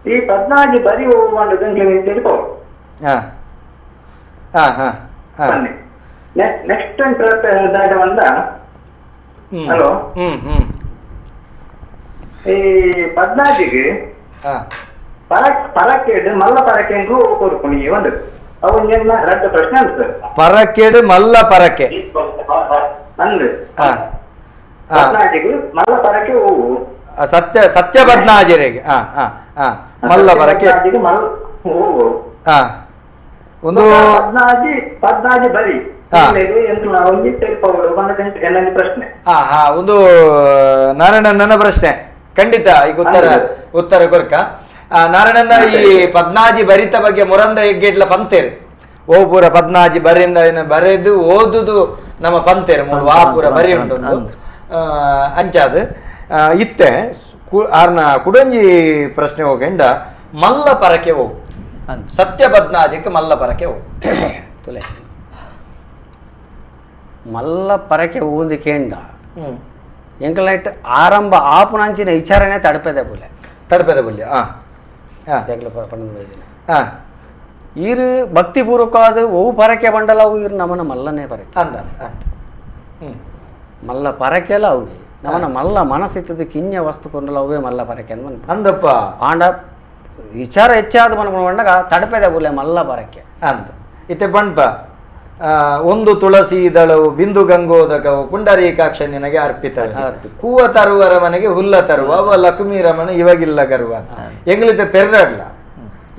ಈ 14 ಬರಿ ಹೋಗುವಂಥದ್ದು ನೀವು ತಿಳ್ಕೊಳ್ಳಿ ನೆಕ್ಸ್ಟ್ ದಾಟ ಬಂದ ಹಲೋ ಈ 14ಗೆ ಪರಕೇಡು ಮಲ್ಲ ಪರಕೆಂಗೂ ಕೊಡ್ಕೊಂಡು ಒಂದು ಅವನ್ನ ಎರಡು ಪ್ರಶ್ನೆ ಅನ್ಸರ್ ಪರಕೇಡು ಮಲ್ಲ ಪರಕೆ ಅಂದ್ರೆ 14ಗೆ ಮಲ್ಲ ಪರಕೆ ಹೋಗು ಸತ್ಯ ಬದ್ನಾಜಿರೆಗೆ ಮಲ್ಲ ಪರಕೆ ಹೋಗು ಒಂದು 14 ಬರಿ ಪ್ರಶ್ನೆ ಒಂದು ನನ್ನ ಪ್ರಶ್ನೆ ಖಂಡಿತ ಈಗ ಉತ್ತರ ಕೊರ್ಕ ನಾರಾಯಣನ ಈ 14 ಬರಿತ ಬಗ್ಗೆ ಮೊರಂದ ಹೆಗ್ಗೆಡ್ಲ ಪಂತೇರು ಓ ಪೂರ 14 ಬರಿಂದ ಬರೆದು ಓದುದು ನಮ್ಮ ಪಂತೇರು ವಾಪುರ ಬರಿ ಉಂಟು ಅಂಚಾದ ಇತ್ತೆ ಆರ್ನ ಕುಡಂಜಿ ಪ್ರಶ್ನೆ ಹೋಗಂಡ ಮಲ್ಲ ಪರಕೆ ಹೋಗು ಸತ್ಯ ಬದ್ನಾಜಿಕ್ ಮಲ್ಲ ಪರಕೆ ಹೋಗು ತುಲೆ ಮಲ್ಲ ಪರಕೆ ಊಂದು ಕೇಂಡ ಎಂಕಲೈಟ್ ಆರಂಭ ಆಪುನಾಂಚಿನ ವಿಚಾರಣೆ ತಡಪೆದೆ ಬುಲೆ ಬುಲ್ಯ ಈರು ಭಕ್ತಿಪೂರ್ವಕವಾದ ಓವು ಪರಕೆ ಬಂಡಲ ಅವು ಇರು ನಮ್ಮನ ಮಲ್ಲನೇ ಪರಕೆ ಅಂದ ಮಲ್ಲ ಪರಕೆಲ್ಲ ಅವು ನಮ್ಮನ ಮಲ್ಲ ಮನಸ್ಸಿತ್ತದ ಕಿನ್ಯ ವಸ್ತು ಕೊಂಡಲ್ಲ ಅವೇ ಮಲ್ಲ ಪರಕೆ ಅಂತ ಅಂದಪ್ಪ ಆಂಡ ವಿಚಾರ ಹೆಚ್ಚಾದ ಬಂದಾಗ ತಡಪೆದ ಬುಲೆ ಮಲ್ಲ ಪರಕೆ ಅಂದ ಇತ್ತೆ ಬಣ್ಪ ಒಂದು ತುಳಸಿ ದಳವು ಬಿಂದು ಗಂಗೋದಕವು ಪುಂಡರೀಕಾಕ್ಷ ನಿನಗೆ ಅರ್ಪಿತವೆ ಹೂವ ತರುವರ ಮನೆಗೆ ಹುಲ್ಲ ತರುವ ಅವ ಲಕ್ಷ್ಮೀ ರಮಣ ಇವಾಗಿಲ್ಲ ಗರ್ವ ಎಂಗ್ಲಿತೆ ಪೆರ್ರಾಡ್ಲ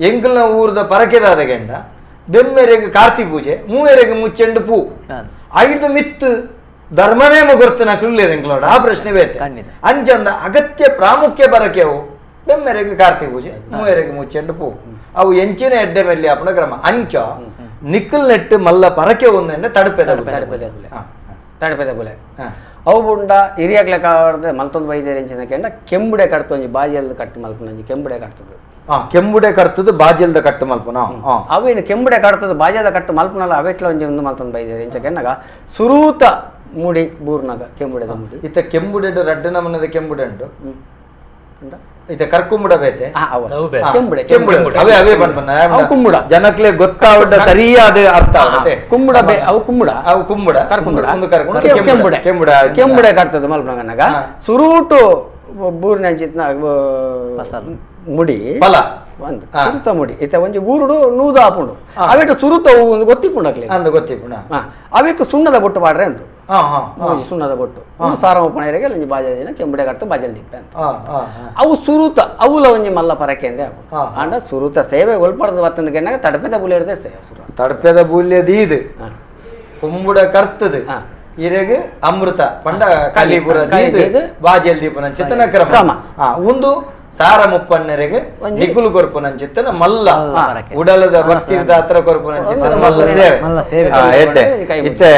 ಎಂಗ್ಲನ ಊರ್ದ ಪರಕೆದಾದ ಗೆಂಡ ಬೆಮ್ಮೆರೆಗೆ ಕಾರ್ತಿ ಪೂಜೆ ಮೂವೆರೆಗೆ ಮುಚ್ಚೆಂಡು ಪೂ ಐದು ಮಿತ್ತು ಧರ್ಮನೇ ಮುಗುರ್ತು ನಕ್ಲಿಂಗ್ಲೋಡ ಆ ಪ್ರಶ್ನೆ ಬೇತೆ ಅಂಚಂದ ಅಗತ್ಯ ಪ್ರಾಮುಖ್ಯ ಬರಕೆವು ಬೆಮ್ಮೆರೆಗೆ ಕಾರ್ತಿ ಪೂಜೆ ಮೂವೆರೆಗೆ ಮುಚ್ಚೆಂಡು ಪೂ ಅವು ಎಂಚಿನ ಎಡ್ಡೆ ಮೇಲೆ ಅಪ್ಪನ ಕ್ರಮ ಅಂಚ ನಿಕ್ಕಲ್ ನೆಟ್ಟು ಮಲ್ಲ ಪರಕೆ ಒಂದೆಂಡೆ ತಡಪೆದ ಬುಲೆ ಅವು ಬುಂಡ ಹಿರಿಯಾಗ್ಲೆಕ್ಕ ಮಲ್ತೊಂದು ಬೈದೇರಿ ಎಂಚಿನ ಕೆಂಡ ಕೆಂಬುಡೆ ಕಟ್ತೊಂಜಿ ಬಾಜಿಯಲ್ಲಿ ಕಟ್ಟು ಮಲ್ಪನಂಜಿ ಕೆಂಬುಡೆ ಕಟ್ತದ್ದು ಕೆಂಬುಡೆ ಕರ್ತದ್ದು ಬಾಜಿಲ್ದ ಕಟ್ಟು ಮಲ್ಪನ ಅವೇನು ಕೆಂಬುಡೆ ಕಟ್ತದ್ದು ಬಾಜದ ಕಟ್ಟು ಮಲ್ಪನಲ್ಲ ಅವೆಟ್ಲ ಒಂಜಿ ಒಂದು ಮಲ್ತೊಂದು ಬೈದೇರಿ ಎಂಚ ಕೆನ್ನಗ ಸುರೂತ ಮುಡಿ ಬೂರ್ನಾಗ ಕೆಂಬುಡೆದ ಮುಡಿ ಇತ್ತ ಕೆಂಬುಡೆ ರಡ್ಡು ನಮನದ ಕೆಂಬುಡೆ ಉಂಟು ಇತ ಕರ್ಕುಂಬುಡ ಬೇತೆ ಕೆಂಬುಡೆ ಅವೇ ಅವೇ ಕುಂಬುಡ ಜನಕ್ಲೆ ಗೊತ್ತಾವಡ್ಡ ಸರಿಯಾದ ಅರ್ಥ ಕುಂಬುಡ ಅವು ಕುಂಬುಡ ಅವು ಕುಂಬುಡ ಕರ್ಕುಂಬುಡ ಒಂದು ಕೆಂಬುಡೆ ಕೆಂಬುಡೆ ಕಟ್ತದ್ದು ಮಲ್ಪನಾಗ ಸುರೂಟು ಬೂರಿನ ಮುಡಿ ಫಲ ಒಂದು ಸುರುತ ಮುಡಿ ಇತ್ತ ಒಂಜಿ ಬೂರುಡು ನೂದು ಆಪುಂಡು ಅವೆಟ್ಟು ಸುರುತ ಒಂದು ಗೊತ್ತಿಪ್ಪುಂಡಕ್ಲಿ ಅಂದ ಗೊತ್ತಿಪ್ಪುಣ ಅವೆಕ್ಕು ಸುಣ್ಣದ ಬೊಟ್ಟು ಪಾಡ್ರೆ ಉಂಟು ಸುಣ್ಣದ ಬೊಟ್ಟು ಒಂದು ಸಾರ ಉಪಣೆಗೆ ಒಂಜಿ ಬಾಜ ದಿನ ಕೆಂಬುಡೆ ಕಟ್ತು ಬಾಜಲ್ ದಿಪ್ಪ ಅಂತ ಅವು ಸುರುತ ಅವುಲ ಒಂಜಿ ಮಲ್ಲ ಪರಕೆ ಅಂದೆ ಆಂಡ ಸುರುತ ಸೇವೆ ಒಲ್ಪಡದ ಬತ್ತಂದ ಕೆನ್ನಾಗ ತಡಪೆದ ಬುಲೆ ಹಿಡ್ದೆ ಸೇವೆ ಸುರು ತಡಪೆದ ಬುಲ್ಯದ ಇದು ಕುಂಬುಡ ಕರ್ತದು ಇರೆಗೆ ಅಮೃತ ಪಂಡ ಕಲಿಪುರ ಬಾಜಲ್ ದೀಪನ ಚಿತ್ತನ ಕ್ರಮ ಒಂದು ಸಾರ ಮುಪ್ಪನ್ನೆರೆಗೆ ನಿಗುಲು ಕೊರ್ಪುನ ಚಿತ್ತನ ಮಲ್ಲ ಉಡಲದ ಭಕ್ತಿ ಹತ್ರ ಕೊರ್ಪುನ ಚಿತ್ತನ ಮಲ್ಲ ಸೇವೆ ಎಡ್ಡೆ ಇತ್ತೆ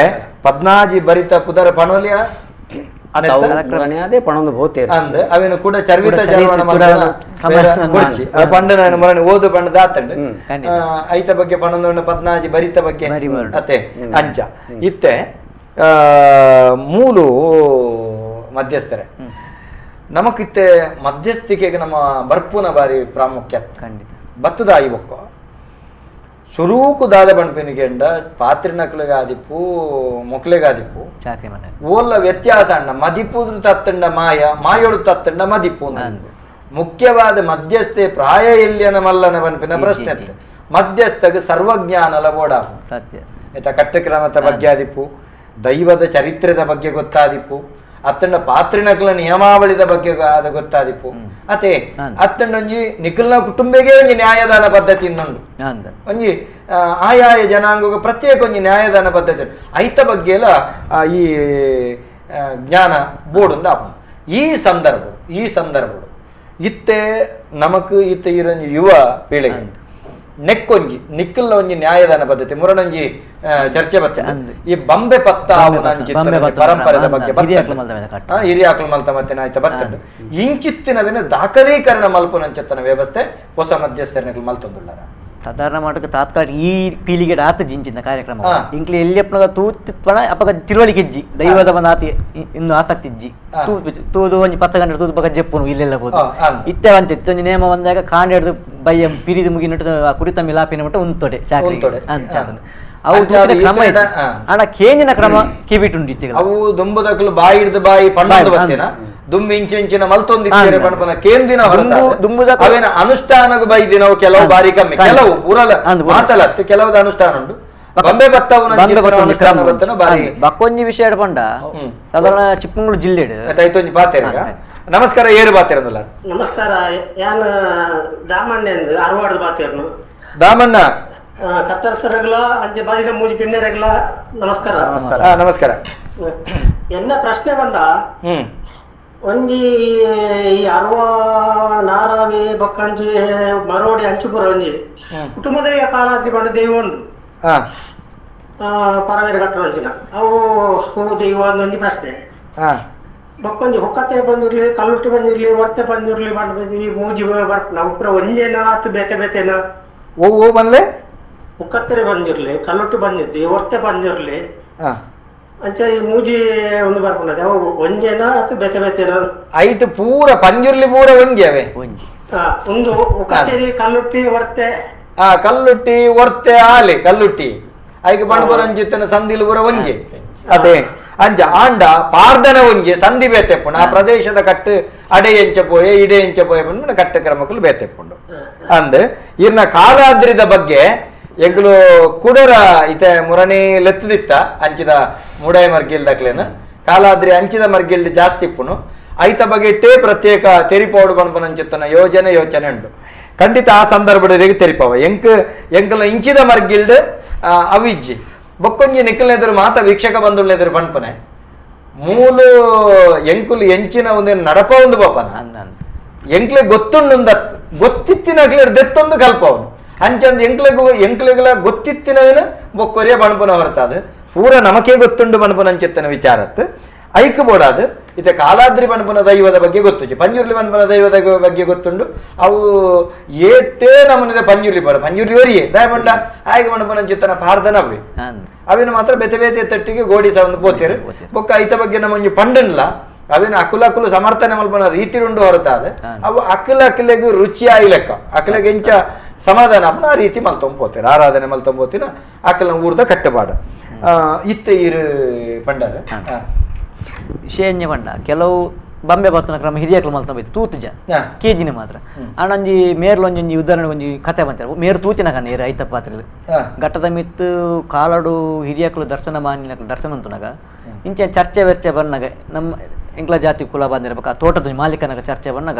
ಪದ್ನಾಜಿ ಬರಿತ ಪುದರ ಪಣೋಲಿಯ ಅದೇ ಪಣೊಂದು ಬೋತೆ ಅಂದ ಅವೇನು ಕೂಡ ಚರ್ವಿತ ಜರ್ವಣ ಕೊಡ್ಚಿ ಪಂಡ ಮರಣಿ ಓದು ಪಂಡ ದಾತಂಡು ಐತ ಬಗ್ಗೆ ಪಣೊಂದು ಪದ್ನಾಜಿ ಬರಿತ ಬಗ್ಗೆ ಅತ್ತೆ ಅಂಚ ಇತ್ತೆ ಮೂಲು ಮಧ್ಯಸ್ಥರೇ ನಮಕಿತ್ತೆ ಮಧ್ಯಸ್ಥಿಕೆಗೆ ನಮ್ಮ ಬರ್ಪುನ ಬಾರಿ ಪ್ರಾಮುಖ್ಯ ಖಂಡಿತ ಬತ್ತದಾಯಿ ಬೊಕ್ಕ ಸುರೂಕು ದಾದ ಬಣ್ಪಿನಿಗೆಂಡ ಪಾತ್ರಿನಕ್ಲೆಗಾದಿಪ್ಪು ಮೊಕ್ಲೆಗಾದಿಪ್ಪು ಓಲ್ಲ ವ್ಯತ್ಯಾಸ ಅಣ್ಣ ಮದಿಪುದ್ರು ತತ್ತಂಡ ಮಾಯೋಡು ತತ್ತಂಡ ಮದಿಪು ಮುಖ್ಯವಾದ ಮಧ್ಯಸ್ಥೆ ಪ್ರಾಯ ಎಲ್ಲಿಯನ ಮಲ್ಲನ ಬಣ್ಪಿನ ಪ್ರಶ್ನೆ ಮಧ್ಯಸ್ಥಗೆ ಸರ್ವಜ್ಞಾನಲ ಓಡಾಪು ಸತ್ಯ ಆಯ್ತಾ ಕಟ್ಟಕ್ರಮದ ಬಗ್ಗೆ ಆದಿಪ್ಪು ದೈವದ ಚರಿತ್ರೆದ ಬಗ್ಗೆ ಗೊತ್ತಾದಿಪ್ಪು ಅತ್ತಂಡ ಪಾತ್ರಿನಕ್ಲ ನಿಯಮಾವಳಿದ ಬಗ್ಗೆ ಅದು ಗೊತ್ತಾದಿಪ್ಪು ಅತೆ ಅತ್ತಂಡೊಂಜಿ ನಿಖಲ್ನ ಕುಟುಂಬಗೆ ಒಂಜಿ ನ್ಯಾಯದಾನ ಪದ್ಧತಿ ಇನ್ನೊಂದು ಒಂಜಿ ಆಯಾಯ ಜನಾಂಗ ಪ್ರತ್ಯೇಕ ಒಂಜಿ ನ್ಯಾಯದಾನ ಪದ್ಧತಿ ಐತ ಬಗ್ಗೆ ಎಲ್ಲ ಈ ಜ್ಞಾನ ಬೋರ್ಡ್ ಈ ಸಂದರ್ಭ ಇತ್ತೆ ನಮಕ್ ಇತ್ತೆ ಇರೊಂಜಿ ಯುವ ಪೀಳಿಗೆ ನೆಕ್ಕೊಂಜಿ ನಿಕ್ಕಲ್ನ ಒಂಜಿ ನ್ಯಾಯದಾನ ಪದ್ಧತಿ ಮುರಣೊಂಜಿ ಚರ್ಚೆ ಬರ್ತದೆ ಈ ಬಂಬೆ ಪತ್ತ ಪರಂಪರೆದ ಬಗ್ಗೆ ಹಿರಿಯಾಕ್ಲು ಮಲ್ತ ಮತ್ತೆ ಆಯ್ತಾ ಬರ್ತದೆ ಇಂಚಿತ್ತಿನವೇನು ದಾಖಲೀಕರಣ ಮಲ್ಪುನಂಚತ್ತನ ವ್ಯವಸ್ಥೆ ಹೊಸ ಮಧ್ಯಸ್ಥರಗಳು ಮಲ್ತೊಂದುಳ್ಳಾರ ಸಾಧಾರಣ ಮಾಡಕ್ಕೆ ತಾತ್ಕಾಲಿಕ ಈ ಪೀಳಿಗೆ ಆತ ಜಿಂಚಿನ ಕಾರ್ಯಕ್ರಮ ಇಂಕ್ಲಿ ಎಲ್ಲಿ ಅಪ್ಪನ ತೂತ್ ಅಪ್ಪಗ ತಿಳುವಳಿಕೆ ಇಜ್ಜಿ ದೈವದ ಆತಿ ಇನ್ನು ಆಸಕ್ತಿ ಇಜ್ಜಿ ತೂದು ಒಂಜಿ 10 ಗಂಟೆ ತೂದು ಬಗ ಜಪ್ಪುನು ಇಲ್ಲೆಲ್ಲ ಹೋದು ಇತ್ತೆ ಅಂತ ಒಂಜಿ ನೇಮ ಬಂದಾಗ ಕಾಂಡ ಹಿಡಿದು ಬಯ್ಯ ಪಿರಿದು ಮುಗಿನಟ್ಟು ಕುರಿತ ಮಿಲಾಪಿನ ಮಟ್ಟ ಉಂತೊಡೆ ಚಾಕ್ರಿ ಅಂತ ಅವು ಕ್ರಮ ಆನ ಕೇಂಜಿನ ಕ್ರಮ ಕಿಬಿಟುಂಡಿತ್ತು ಅವು ದುಂಬದಕಲು ಬಾಯಿ ಹಿಡಿದು ಬಾಯಿ ಪಂಡ ಬರ್ತೇನ ದುಂಬಿ ಇಂಚಿನ ಮಲ್ತೊಂದಿದ್ದೇನೆ ಪಣಪನ ಕೇಂದಿನ ಅವೇನ ಅನುಷ್ಠಾನಗ ಬೈದಿ ನಾವು ಕೆಲವು ಬಾರಿ ಕಮ್ಮಿ ಕೆಲವು ಪೂರಲ ಮಾತಲತ್ತೆ ಕೆಲವು ಅನುಷ್ಠಾನ ಉಂಟು ಬಂಬೆ ಬತ್ತವನ ಬಾರಿ ಬಕ್ಕೊಂಜಿ ವಿಷಯ ಪಂಡ ಸಾಧಾರಣ ಚಿಕ್ಕಮಂಗ್ಳೂರು ಜಿಲ್ಲೆ ಐತೊಂಜಿ ಪಾತೇರ ನಮಸ್ಕಾರ ಏರು ಬಾತೇರಲ್ಲ ನಮಸ್ಕಾರ ಯಾನ್ ದಾಮಣ್ಣ ಅರವಾಡದ ಬಾತೇರ್ನು ದಾಮಣ್ಣ ಕರ್ತರ ಸರಗಲ ಅಂಚೆ ಬಾಜಿನ ಮೂಜಿ ಪಿಣ್ಣೆರಗಲ ನಮಸ್ಕಾರ ನಮಸ್ಕಾರ ಎನ್ನ ಪ್ರಶ್ನೆ ಬಂದ ಒಂಜಿ ಈ ಅರವ ನಾರಾವಿ ಬಕ್ಕಂಜಿ ಮರೋಡಿ ಅಂಚುಪುರ ಒಂಜಿ ಕುಟುಂಬದ ಕಾಲಾದ್ರಿ ಬಂಡ ದೈವ ಉಂಡು ಪರವೇರ ಕಟ್ಟಡ ಅಂಚಿನ ಅವು ಹೂ ದೈವ ಒಂದೊಂದು ಪ್ರಶ್ನೆ ಬಕ್ಕೊಂಜಿ ಹೊಕ್ಕತ್ತೆ ಬಂದಿರ್ಲಿ ಕಲ್ಲುಟ್ಟಿ ಬಂದಿರ್ಲಿ ಹೊರತೆ ಬಂದಿರ್ಲಿ ಬಂದಿ ಮೂಜಿ ಬರ್ಪ ನಾವು ಪುರ ಒಂದೇನ ಅತ್ತು ಬೇತೆ ಬೇತೆನ ಓ ಬಂದ್ಲೆ ಮುಖತ್ತರೆ ಬಂದಿರ್ಲಿ ಕಲ್ಲುಟ್ಟು ಬಂದಿದ್ದಿ ಹೊರತೆ ಬಂದಿರ್ಲಿ ಅಂಚ ಈ ಮೂಜಿ ಒಂದು ಬರ್ಕೊಂಡದೆ ಅವು ಒಂಜೇನ ಅಥವಾ ಬೇತೆ ಬೇತೆನ ಐಟ್ ಪೂರ ಪಂಜುರ್ಲಿ ಪೂರ ಒಂಜಿ ಅವೆ ಒಂದು ಮುಖತ್ತೇರಿ ಕಲ್ಲುಟ್ಟಿ ಹೊರತೆ ಕಲ್ಲುಟ್ಟಿ ಒರ್ತೆ ಆಲೆ ಕಲ್ಲುಟ್ಟಿ ಐಕ್ ಬಣ್ಪುರ ಅಂಜಿತ್ತನ ಸಂದಿಲು ಪುರ ಒಂಜಿ ಅದೇ ಅಂಜ ಆಂಡ ಪಾರ್ದನ ಒಂಜಿ ಸಂಧಿ ಬೇತೆಪ್ಪುಂಡು ಆ ಪ್ರದೇಶದ ಕಟ್ಟು ಅಡೆ ಎಂಚ ಪೋಯೆ ಇಡೆ ಎಂಚ ಪೋಯೆ ಬಂದು ಕಟ್ಟು ಕ್ರಮಕ್ಕಲು ಬೇತೆಪ್ಪುಂಡು ಅಂದ್ ಇರ್ನ ಕಾಲಾದ್ರಿದ ಬಗ್ಗೆ ಎಂಗ್ಲು ಕುಡರ ಇತೆ ಮುರಣಿ ಲೆತ್ತದಿತ್ತ ಅಂಚಿದ ಮುಡಾಯ ಮರ್ಗಿಲ್ದಕ್ಲೇನ ಕಾಲಾದ್ರಿ ಅಂಚಿದ ಮರ್ಗಿಲ್ಡ್ ಜಾಸ್ತಿ ಇಪ್ಪುನು ಐತ ಬಗ್ಗೆ ಇಟ್ಟೇ ಪ್ರತ್ಯೇಕ ತೆರಿಪೋಡು ಬಣ್ಪನಂಚಿತ್ತನ ಯೋಚನೆ ಉಂಟು ಖಂಡಿತ ಆ ಸಂದರ್ಭದಲ್ಲಿ ತೆರಿಪವ ಎಂಕಲ ಇಂಚಿದ ಮರ್ಗಿಲ್ಡ್ ಅವಿಜ್ಜಿ ಬೊಕ್ಕೊಂಜಿ ನಿಖಲ್ನೆದುರು ಮಾತ ವೀಕ್ಷಕ ಬಂಧುಳೆದುರು ಪಂಪನೆ ಮೂಲು ಎಂಕುಲು ಎಂಚಿನ ಒಂದೇನು ನಡಪ ಒಂದು ಬಪನ ಎಂಕ್ಲೆ ಗೊತ್ತುಂಡು ಗೊತ್ತಿತ್ತಿನಕ್ಲೆ ದೆತ್ತೊಂದು ಕಲ್ಪವನು ಅಂಚಂದು ಎಂಕ್ಲೆಗಳ ಗೊತ್ತಿತ್ತಿನವಿನ ಬೊಕ್ಕೊರಿಯ ಬಣ್ಪನ ಹೊರತಾದ ಪೂರ ನಮಕೇ ಗೊತ್ತುಂಡು ಬಣ್ಪನ ಅಂಚಿತ್ತನ ವಿಚಾರತ್ ಐಕ್ ಬೋಡಾದು ಇತ್ತೆ ಕಾಲಾದ್ರಿ ಬಣ್ಪನ ದೈವದ ಬಗ್ಗೆ ಗೊತ್ತು ಪಂಜುರ್ಲಿ ಬಣ್ಪನ ದೈವದ ಬಗ್ಗೆ ಗೊತ್ತುಂಡು ಅವು ಏತೇ ನಮನಿದ ಪಂಜುರ್ಲಿ ಬಡ ಪಂಜುರ್ಲಿ ಒರಿಯೇ ದಯಮಂಡ ಆಯ್ಕೆ ಬಣ್ಪನ ಚಿತ್ತನ ಪಾರ್ದನವ್ವಿ ಅವಿನ ಮಾತ್ರ ಬೆತೆ ಬೇತೆ ತಟ್ಟಿಗೆ ಗೋಡಿ ಒಂದು ಪೋತಿರು ಬೊಕ್ಕ ಐತ ಬಗ್ಗೆ ನಮ್ಮಂಜು ಪಂಡನ್ಲ ಅವಿನ ಅಕುಲು ಸಮರ್ಥನೆ ಮಲ್ಪನ ರೀತಿ ಉಂಡು ಹೊರತಾದ ಅವು ಅಕಲೆಗೂ ರುಚಿ ಆಯಿ ಲೆಕ್ಕ ಅಕಲೆಗೆ ಎಂಚ ಸಮಾಧಾನ ಆ ರೀತಿ ಮಲ್ತೊಂಬೋತೀರ ಆರಾಧನೆ ಮಲ್ತೊಂಬೋತಿನ ಅಕಲ್ನ ಊರ್ದ ಕಟ್ಟಬಾಡ ಇತ್ತೆ ಇರು ಪಂಡರ ಶೇನ್ಯ ಪಂಡ ಕೆಲವು ಬಂಬೆ ಬತ್ತನ ಕ್ರಮ ಹಿರಿಯಕ್ಲು ಮಲ್ತೊಂಬೈತಿ ತೂತು ಕೇಜಿನ ಮಾತ್ರ ಆನಂಜಿ ಮೇರ್ಲೊಂಜಿ ಉದಾಹರಣೆ ಒಂಜಿ ಕಥೆ ಬಂತಾರೆ ಮೇರು ತೂತಿನ ಕಣ್ಣ ಏರು ಐತ ಪಾತ್ರೆ ಘಟ್ಟದ ಮಿತ್ತು ಕಾಲಡು ಹಿರಿಯಕ್ಲು ದರ್ಶನ ಮಾನಿನ ದರ್ಶನ ಅಂತುನಾಗ ಇಂಚೆ ಚರ್ಚೆ ವೆರ್ಚೆ ಬಂದಾಗ ನಮ್ಮ ಎಂಕ್ಲ ಜಾತಿ ಕುಲ ಬಂದಿರಬೇಕು ಆ ತೋಟದ ಮಾಲೀಕನಾಗ ಚರ್ಚೆ ಬಂದಾಗ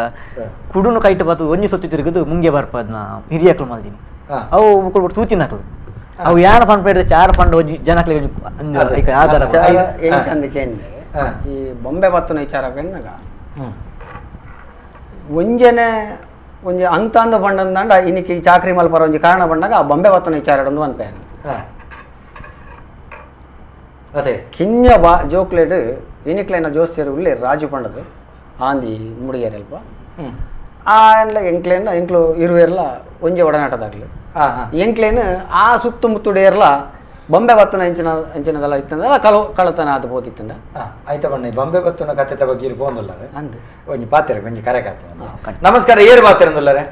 ಕುಡುನು ಕೈಟ್ ಬತ್ತು ಒಂಜಿ ಸೊತ್ತಿ ತಿರುಗಿದು ಮುಂಗೆ ಬರ್ಪದ್ನ ಹಿರಿಯಕ್ಲು ಮಲ್ದಿನಿ ಅವು ಉಳ್ಕೊಳ್ಬಿಟ್ಟು ತೂತಿನಕ್ಲು ಅವು ಯಾರ ಪಂಡ್ ಪೇಡಿದ ಚಾರ ಪಂಡ್ ಒಂಜಿ ಜನಕ್ಲೆ ಆಧಾರ ಚಂದಕ್ಕೆ ಈ ಬೊಂಬೆ ಬತ್ತನ ವಿಚಾರ ಬೆನ್ನಗ ಒಂಜನೆ ಒಂಜಿ ಅಂತ ಪಂಡಂದಂಡ ಇನ್ನಿಕ್ಕೆ ಈ ಚಾಕ್ರಿ ಮಲ್ಪರ ಒಂಜಿ ಕಾರಣ ಬಂದಾಗ ಆ ಬೊಂಬೆ ಬತ್ತನ ವಿಚಾರ ಒಂದು ಅನ್ಪೇನು ಅದೇ ಕಿನ್ಯ ಬಾ ಜೋಕ್ಲೇಟ್ ಇನಿಕ್ಲೈನ ಜೋಸ್ತಿಯರು ಉಳ್ಳಿ ರಾಜು ಪಂಡದು ಆಂದಿ ಮುಡಿಗೆರಲ್ಪ ಆ ಎಂಕ್ಲೇನ ಎಂಕ್ಲು ಇರುವೆರ್ಲ ಒಂಜಿ ಒಡನಾಟದಾಗ್ಲಿ ಎಂಕ್ಲೇನು ಆ ಸುತ್ತಮುತ್ತುಡೆಯರ್ಲ ಬೊಂಬೆ ಬತ್ತನ ಎಂಚಿನದೆಲ್ಲ ಇತ್ತಂದಲ್ಲ ಕಳತನ ಅದು ಬೋತಿತ್ತಂಡ ಆಯ್ತಾ ಬಣ್ಣ ಬೊಂಬೆ ಬತ್ತನ ಕಥೆದ ಬಗ್ಗೆ ಇರ್ಬೋಂದುಲ್ಲಾರೆ ಅಂದು ಒಂಜಿ ಪಾತ್ರೆ ಒಂಜಿ ಕರೆ ಕಾತೆ ನಮಸ್ಕಾರ ಏರು ಪಾತ್ರೆ ಅಂದುಲ್ಲಾರೆ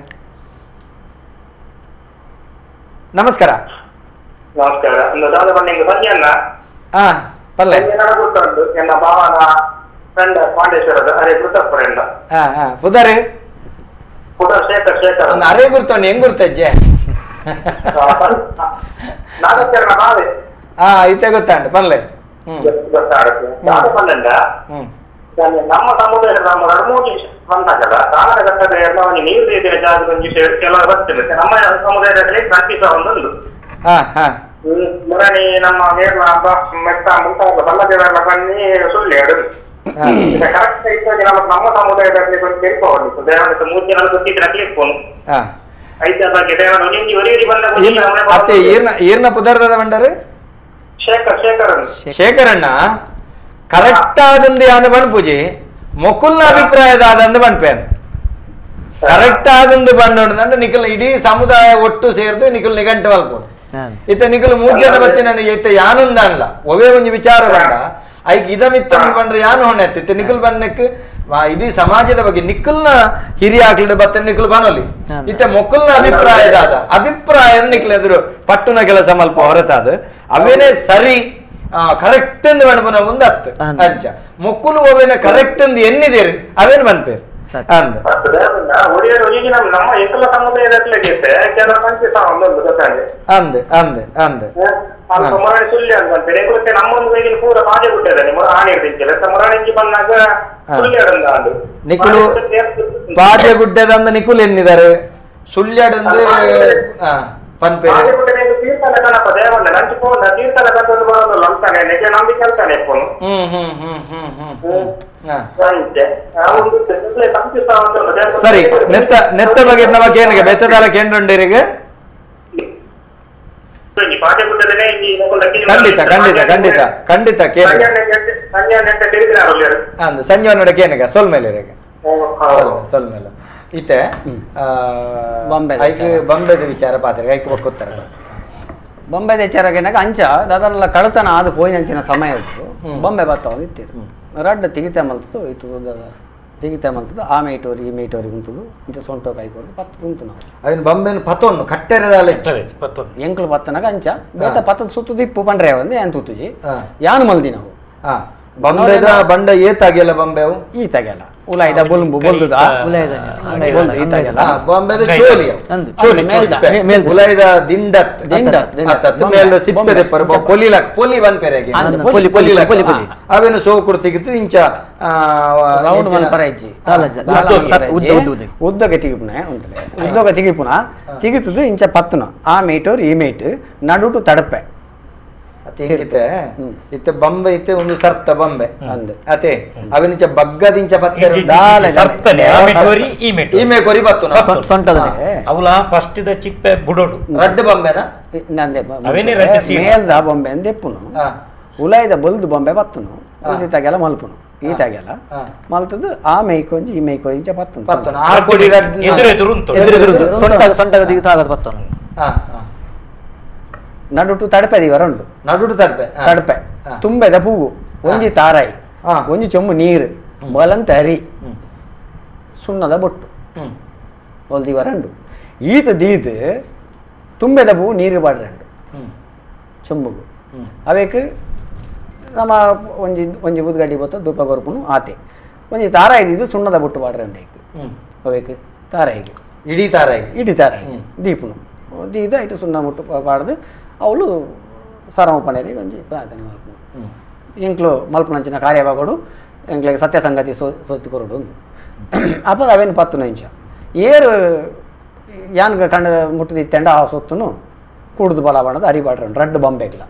ನಮಸ್ಕಾರ ನಮಸ್ಕಾರ ದಾದ ಬಣ್ಣಿಂಗ್ ಸಂಜೆಯನ್ನ ಪಲ್ಲೆ ಗೊತ್ತುಂಟು ಎನ್ನ ಭಾವನ ಫ್ರೆಂಡ್ ಪಾಂಡೇಶ್ವರದ ಅರೆ ಗುರುತಪ್ಪರೆಲ್ಲ ಪುದಾರೆ ಶೇಖರ್ ಒಂದು ಅರೆ ಗುರ್ತೋಣಿ ಹೆಂಗ್ ಗುರ್ತಜ್ಜೆ ನಾಗಚರಣ ನಾವೇ ಇತ್ತೆ ಗೊತ್ತಾಂಡು ಪಲ್ಲೆ ಗೊತ್ತಾಡುತ್ತೆ ದಾದ ಬಣ್ಣಂಡ ನಮ್ಮ ಸಮುದಾಯದ ನಮ್ಮ ರಡ್ಮೂಗಿ ಬಂದಾಗಲ್ಲ ಕಾಲದ ಘಟ್ಟದ ಎಲ್ಲವನ್ನ ನೀರು ರೀತಿಯ ಜಾಗದ ಒಂಜಿ ಕೆಲವು ಬರ್ತಿರುತ್ತೆ ನಮ್ಮ ಸಮುದಾಯದಲ್ಲಿ ಖಂಡಿತ ಒಂದೊಂದು ಮುರಣಿ ನಮ್ಮ ನೇರ್ಲ ಹಬ್ಬ ಮೆತ್ತ ಮುಂತಾದ ಬಲ್ಲದೇವರೆಲ್ಲ ಬನ್ನಿ ಸುಳ್ಳು ಕರೆಕ್ಟ್ ಇದ್ದಾಗ ನಮ್ಮ ಸಮುದಾಯದಲ್ಲಿ ಒಂದು ತಿಳ್ಕೊಂಡು ದೇವರ ಮೂರ್ತಿ ನಾನು ಗೊತ್ತಿದ್ರೆ ಕೇಳ್ಕೊಂಡು ಐತೆ ಬಗ್ಗೆ ದೇವರ ಒರಿಯರಿ ಬಂದ ಅತ್ತೆ ಈರ್ನ ಪದಾರ್ಥದ ಬಂಡರು ಶೇಖರಣ್ಣ ಕರೆಕ್ಟ್ ಆದಂದು ಯಾನು ಬಣ್ಪೂಜಿ ಮೊಕುಲ್ನ ಅಭಿಪ್ರಾಯದ ಆದಂದು ಬಣ್ಪೇನು ಕರೆಕ್ಟ್ ಆದಂದು ಬಂಡು ನಿಖಲ್ ಇಡೀ ಸಮುದಾಯ ಒಟ್ಟು ಸೇರ್ದು ನಿಖಲ್ ನಿಘಂಟು ಮಲ್ಪೋಡು ಇತ್ತ ನಿಖಲು 3 ಜನ ಬತ್ತಿನ ಇತ್ತ ಯಾನೊಂದ ಅಲ್ಲ ಒವೇ ಒಂಜಿ ವಿಚಾರ ಬಂಡ ಐಕ್ ಇದ ಮಿತ್ತ ಬಂಡ್ರೆ ಯಾನು ಹೊಣೆ ಇತ್ತ ನಿಖಲ್ ಬನ್ನಕ್ ಇಡೀ ಸಮಾಜದ ಬಗ್ಗೆ ನಿಖಲ್ನ ಹಿರಿಯ ಆಕ್ಲಿಡ ಬತ್ತ ನಿಖಲ್ ಬನಲಿ ಇತ್ತ ಮೊಕಲ್ನ ಅಭಿಪ್ರಾಯ ನಿಖಲ್ ಎದುರು ಪಟ್ಟುನ ಕೆಲಸ ಮಲ್ಪ ಹೊರತಾದ ಅವೇನೇ ಸರಿ ಕರೆಕ್ಟ್ ಎಂದು ಬಣ್ಪನ ಮುಂದೆ ಹತ್ತು ಅಂಚ ಮೊಕ್ಕಲು ಒವೇನ ಕರೆಕ್ಟ್ ಎಂದು ಎನ್ನಿದೇರು ಅವೇನು ಬನ್ಪೇರು ಅಂದ ನಮ್ಮ ಏಕಲ ಸಮುದಾಯದಲ್ಲಿ ಕೆಲವು ಸಂಚಿತ ಒಂದೊಂದು ಗೊತ್ತಾಗಿದೆ ಅಂದೆ ಅಂದೆ ಅಂದೆ ಮುರಾಣಿ ಸುಳ್ಳಿ ಅಂತ ನಮ್ಮೊಂದು ಕೈಗೆ ಪೂರ ಮಾಜೆ ಬಿಟ್ಟಿದ್ದಾನೆ ಆನೆ ಹಿಡಿಂಚಿಲ್ಲ ಮುರಾಣಿಂಚಿ ಬಂದಾಗ ಸುಳ್ಳ್ಯಾಡಂದ ಅದು ನಿಖುಲು ಪಾಜೆಗುಡ್ಡೆದಂದ ನಿಖುಲ್ ಎನ್ನಿದ್ದಾರೆ ಸುಳ್ಳ್ಯಾಡಂದು ಪನ್ಪೇರು ತೀರ್ಥಲ ಕಣಪ್ಪ ದೇವಣ್ಣ ನಂಚು ಪೋಂಡ ತೀರ್ಥಲ ಕಟ್ಟಲು ಬರೋದಲ್ಲ ಅಂತಾನೆ ನಿಜ ನಂಬಿಕೆ ಅಂತಾನೆ ಪೋನು ಸರಿ ನೆತ್ತ ಬಗ್ಗೆ ನಮಗೆ ಏನಿಗೆ ಬೆತ್ತದಾಲ ಕೇಂದ್ರೀರಿಗೆ ಖಂಡಿತ ಖಂಡಿತ ಖಂಡಿತ ಖಂಡಿತ ಕೇಳಿ ಅಂದು ಸಂಜೆ ನಡಕ್ಕೆ ಏನಿಗೆ ಸೋಲ್ ಮೇಲೆ ಸೋಲ್ ಮೇಲೆ ಇತ್ತೆ ಬೊಂಬೆದ ವಿಚಾರ ಪಾತ್ರೆ ಐಕೆ ಒಕ್ಕುತ್ತಾರೆ ಬೊಂಬೆದ ವಿಚಾರಕ್ಕೆ ಅಂಚ ಅದನ್ನೆಲ್ಲ ಕಳತನ ಆದ ಪೋಯಿನಂಚಿನ ಸಮಯ ಇತ್ತು ಬೊಂಬೆ ಬತ್ತ ಇತ್ತಿರು ರಡ್ಡ ತೆಗಿತೆ ಮಲ್ತು ಇತ್ತು ತೆಗಿತಾ ಮಲ್ತದ್ದು ಆ ಮೇಟೋರಿ ಈ ಮೇಟೋರಿ ಉಂಟುದು ಇಂಚ ಸೊಂಟೋ ಕೈ ಕೊಡ್ದು ಪತ್ತು ಕುಂತು ನಾವು ಅದನ್ನ ಬೊಂಬೆನ ಪತೊನ್ನು ಕಟ್ಟೆರದಾಲೆ ಎಂಕ್ಲು ಪತ್ತನಾಗ ಅಂಚ ಬೇಟ ಪತ್ತದ ಸುತ್ತು ದಿಪ್ಪು ಪಂಡ್ರೆ ಒಂದು ಏನ್ ತುತ್ತುಜಿ ಯಾನು ಮಲ್ದಿ ನಾವು ಬೊಂಬೆದ ಬಂಡ ಏತಾಗಿಲ್ಲ ಬೊಂಬೆವು ಈ ತಗೆಲ್ಲ ಉಲಾಯ್ದ ಬೊಲ್ಬು ಬೊಲ್ದುದ ಈ ತಗೆಲ್ಲ ಬೊಂಬೆದ ಚೋಲಿ ಚೋಲಿ ಉಲಾಯ್ದ ದಿಂಡತ್ ಮೇಲೆ ಸಿಪ್ಪೆದೆ ಪರ್ಬ ಪೊಲಿಲಕ್ ಪೊಲಿ ಬನ್ ಪೆರೆಗೆ ಪೊಲಿ ಅವೇನು ಸೋ ಕೊಡ್ತಿಗಿತ್ತು ಇಂಚ ರೌಂಡ್ ಮಲ್ಪರ ಇಜ್ಜಿ ಉದ್ದಗೆ ತೆಗಿಪುನೆ ಅಂತಲೇ ಉದ್ದಗೆ ತೆಗಿಪುನ ತೆಗಿತದು ಇಂಚ ಪತ್ತನ ಆ ಮೇಟೋರ್ ಈ ಮೇಟ್ ನಡುಟು ತಡಪೆ ಇತ್ತೆ ಇತ್ತೆ ಬೊಂಬೆ ಇತ್ತೆ ಒಂದು ಸರ್ತ ಬೊಂಬೆ ಅತೆ ಅವಿನಿಂಚ ಬಗ್ಗದಿಂಚ ಪತ್ತೆ ಈಮೆ ಕೊರಿ ಬತ್ತು ಅವಲ ಫಸ್ಟ್ ದ ಚಿಪ್ಪೆ ಬುಡೋಡು ರಡ್ಡು ಬೊಂಬೆನ ಮೇಲ್ದ ಬೊಂಬೆ ಅಂದೆಪ್ಪುನು ಉಲಾಯ್ದ ಬೊಲ್ದು ಬೊಂಬೆ ಬತ್ತುನು ಈತಾಗೆಲ್ಲ ಮಲ್ಪುನು ಈತಾಗೆಲ್ಲ ಮಲ್ತದು ಆ ಮೇಯ್ಕೊಂಜಿ ಈ ಮೇಯ್ಕೊಂಜಿ ಪತ್ತುನು ಸೊಂಟದ ದಿಗಿತಾಗದ ಪತ್ತನು ನಡುಟು ತಡಪೆ ದಿವರುಂಡು ನಡುಟು ತಡಪೆ ತುಂಬೆದ ಪೂವು ಒಂಜಿ ತಾರಾಯಿ ಒಂಜಿ ಚೊಂಬು ನೀರು ಬಲಂತ ಅರಿ ಸುಣ್ಣದ ಬೊಟ್ಟು ಹೊಲ್ದಿವರಂಡು ಈತ ದೀತ್ ತುಂಬೆದ ಪೂವು ನೀರು ಬಾಡ್ರಂಡು ಚೊಂಬುಗು ಅವೇಕ್ ನಮ್ಮ ಒಂಜಿ ಒಂಜಿ ಬುದ್ಗಡ್ಡಿ ಬೊತ್ತ ಧೂಪ ಗೊರ್ಪುನು ಆತೆ ಒಂಜಿ ತಾರಾಯಿ ದೀದು ಸುಣ್ಣದ ಬೊಟ್ಟು ಬಾಡ್ರಂಡು ಏಕ್ ಅವೇಕ್ ತಾರಾಯಿಗೆ ಇಡೀ ತಾರಾಯಿ ದೀಪುನು ದೀದ ಐಟು ಸುಣ್ಣ ಮುಟ್ಟು ಪಾಡ್ದು ಅವಳು ಸರಮ ಪಣೆರಿ ಒಂಜಿ ಪ್ರಾರ್ಥನೆ ಮಲ್ಪುನು ಇಂಕ್ಲು ಮಲ್ಪುನಂಚಿನ ಕಾರ್ಯವಾಗೋಡು ಎಂಕ್ಲಿಗೆ ಸತ್ಯ ಸಂಗತಿ ಸೊತ್ತಿ ಕೊರಡು ಅಪ್ಪ ಅವೇನು ಪತ್ತುನ ಇಂಚ ಏರು ಯಾನ್ಗ ಕಂಡ ಮುಟ್ಟದ ಇತ್ತೆಂಡ ಆ ಸೊತ್ತುನು ಕುಡ್ದು ಬಲ ಬಣ್ಣದ ಅರಿಬಾಡ್ರಂಡು ರಡ್ಡು ಬೊಂಬೆಗ್ಲ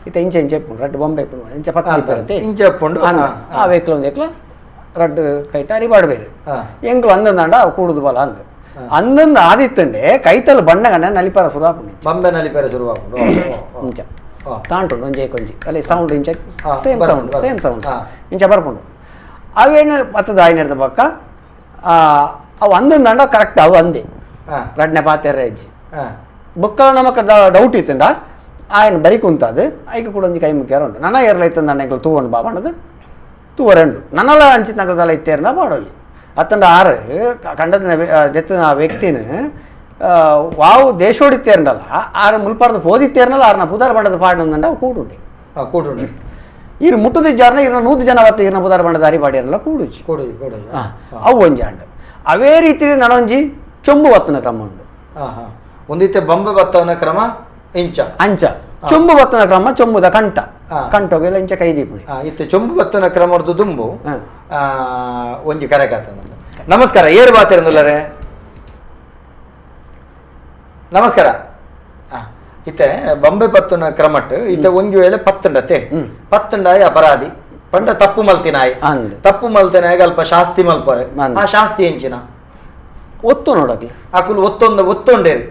ಇತ್ತ ಇಂಚೆ ಇಂಚೆ ಇಪ್ಪುಂಡು ರಡ್ಡು ಬೊಂಬೆ ಇಪ್ಪುಂಡು ಇಂಚ ಪತ್ತು ಬರುತ್ತೆ ಇಂಚೆ ಇಪ್ಪುಂಡು ಆ ವೇಕ್ಲ ಒಂದು ಏಕ್ಲ ರಡ್ಡು ಕೈಟ ಅರಿಬಾಡ್ಬೇರು ಎಂಕ್ಲು ಅಂದಂದಾಂಡ ಕೂಡುದು ಬಲ ಅಂದು ಅಂದಂದು ಆದಿತ್ತಂಡೆ ಕೈತಲ್ ಬಣ್ಣ ಗಂಡ ನಲಿಪರ ಶುರುವಾಪುಂಡು ಬೊಂಬೆ ನಲಿಪರ ಶುರುವಾಪುಂಡು ಇಂಚ ತಾಂಟುಂಡು ಒಂಜೆ ಕೊಂಜಿ ಅಲ್ಲಿ ಸೌಂಡ್ ಇಂಚ ಸೇಮ್ ಸೌಂಡ್ ಇಂಚ ಬರ್ಪುಂಡು ಅವೇನು ಪತ್ತದ ಆಯ್ನೆಡ್ದ ಪಕ್ಕ ಅವು ಅಂದಂದಾಂಡ ಕರೆಕ್ಟ್ ಅವು ಅಂದೆ ರಡ್ನೆ ಪಾತೆರ ಹೆಜ್ಜಿ ಬೊಕ್ಕ ನಮಕ್ ಡೌಟ್ ಇತ್ತಂಡ ఆయన బరి కుంతాది ఐక కూడా కై ముక్కారు నన్న ఎర్ల అవుతుందండి ఇంకలు తూవను బాబండదు తూవరండు నన్నలా అంచి నాకు తల ఇత్తేరనా పాడాలి అతను ఆరు కండ జెత్తిన ఆ వ్యక్తిని వావు దేశోడిత్తేరండಲ್ಲ ಆರು ಮುಲ್ಪಾರ್ದು ಓದಿತ್ತೇರನಲ್ಲ ಆರ್ನ ಪುದಾರ ಬಂಡದ ಪಾಡಂದಂಡ ಕೂಡುಂಡಿ ಕೂಡುಂಡಿ ಈರು ಮುಟ್ಟದಿದ್ದಾರನ ಇರ್ನ 100 ಜನ ಅವತ್ತು ಇರ್ನ ಪುದಾರ ಬಂಡದ ಅರಿ ಪಾಡಿರಲ್ಲ ಕೂಡುಚಿ ಅವು ಒಂಜಿ ಅಂಡ ಅವೇ ರೀತಿ ನನೊಂಜಿ ಚೊಂಬು ವತ್ತನ ಕ್ರಮ ಉಂಡು ಒಂದಿತ್ತೆ ಬೊಂಬೆ ಬತ್ತವನ ಕ್ರಮ ಇಂಚ ಅಂಚ ಚೊಂಬು ಬತ್ತನ ಕ್ರಮ ಚೊಂಬುದ ಕಂಟ ಕಂಟೋಗೆಲ್ಲ ಇಂಚ ಕೈ ದೀಪುಣಿ ಇತ್ತೆ ಚೊಂಬು ಬತ್ತನ ಕ್ರಮ ಹೊರದು ದುಂಬು ಒಂಜಿ ಕರೆಕಾತ ನಮಸ್ಕಾರ ಏರು ಬಾತಿರಂದುಲ್ಲರೆ ನಮಸ್ಕಾರ ಇತ್ತೆ ಬೊಂಬೆ ಪತ್ತನ ಕ್ರಮಟ್ ಇತ್ತೆ ಒಂಜಿ ವೇಳೆ ಪತ್ತಂಡತೆ ಪತ್ತಂಡಾಯಿ ಅಪರಾಧಿ ಪಂಡ ತಪ್ಪು ಮಲ್ತಿನಾಯಿ ತಪ್ಪು ಮಲ್ತಿನಾಯಿ ಅಲ್ಪ ಶಾಸ್ತಿ ಮಲ್ಪರೆ ಆ ಶಾಸ್ತಿ ಎಂಚಿನ ಒತ್ತು ನೋಡಕ್ಕೆ ಅಕುಲು ಒತ್ತೊಂಡೇರಿ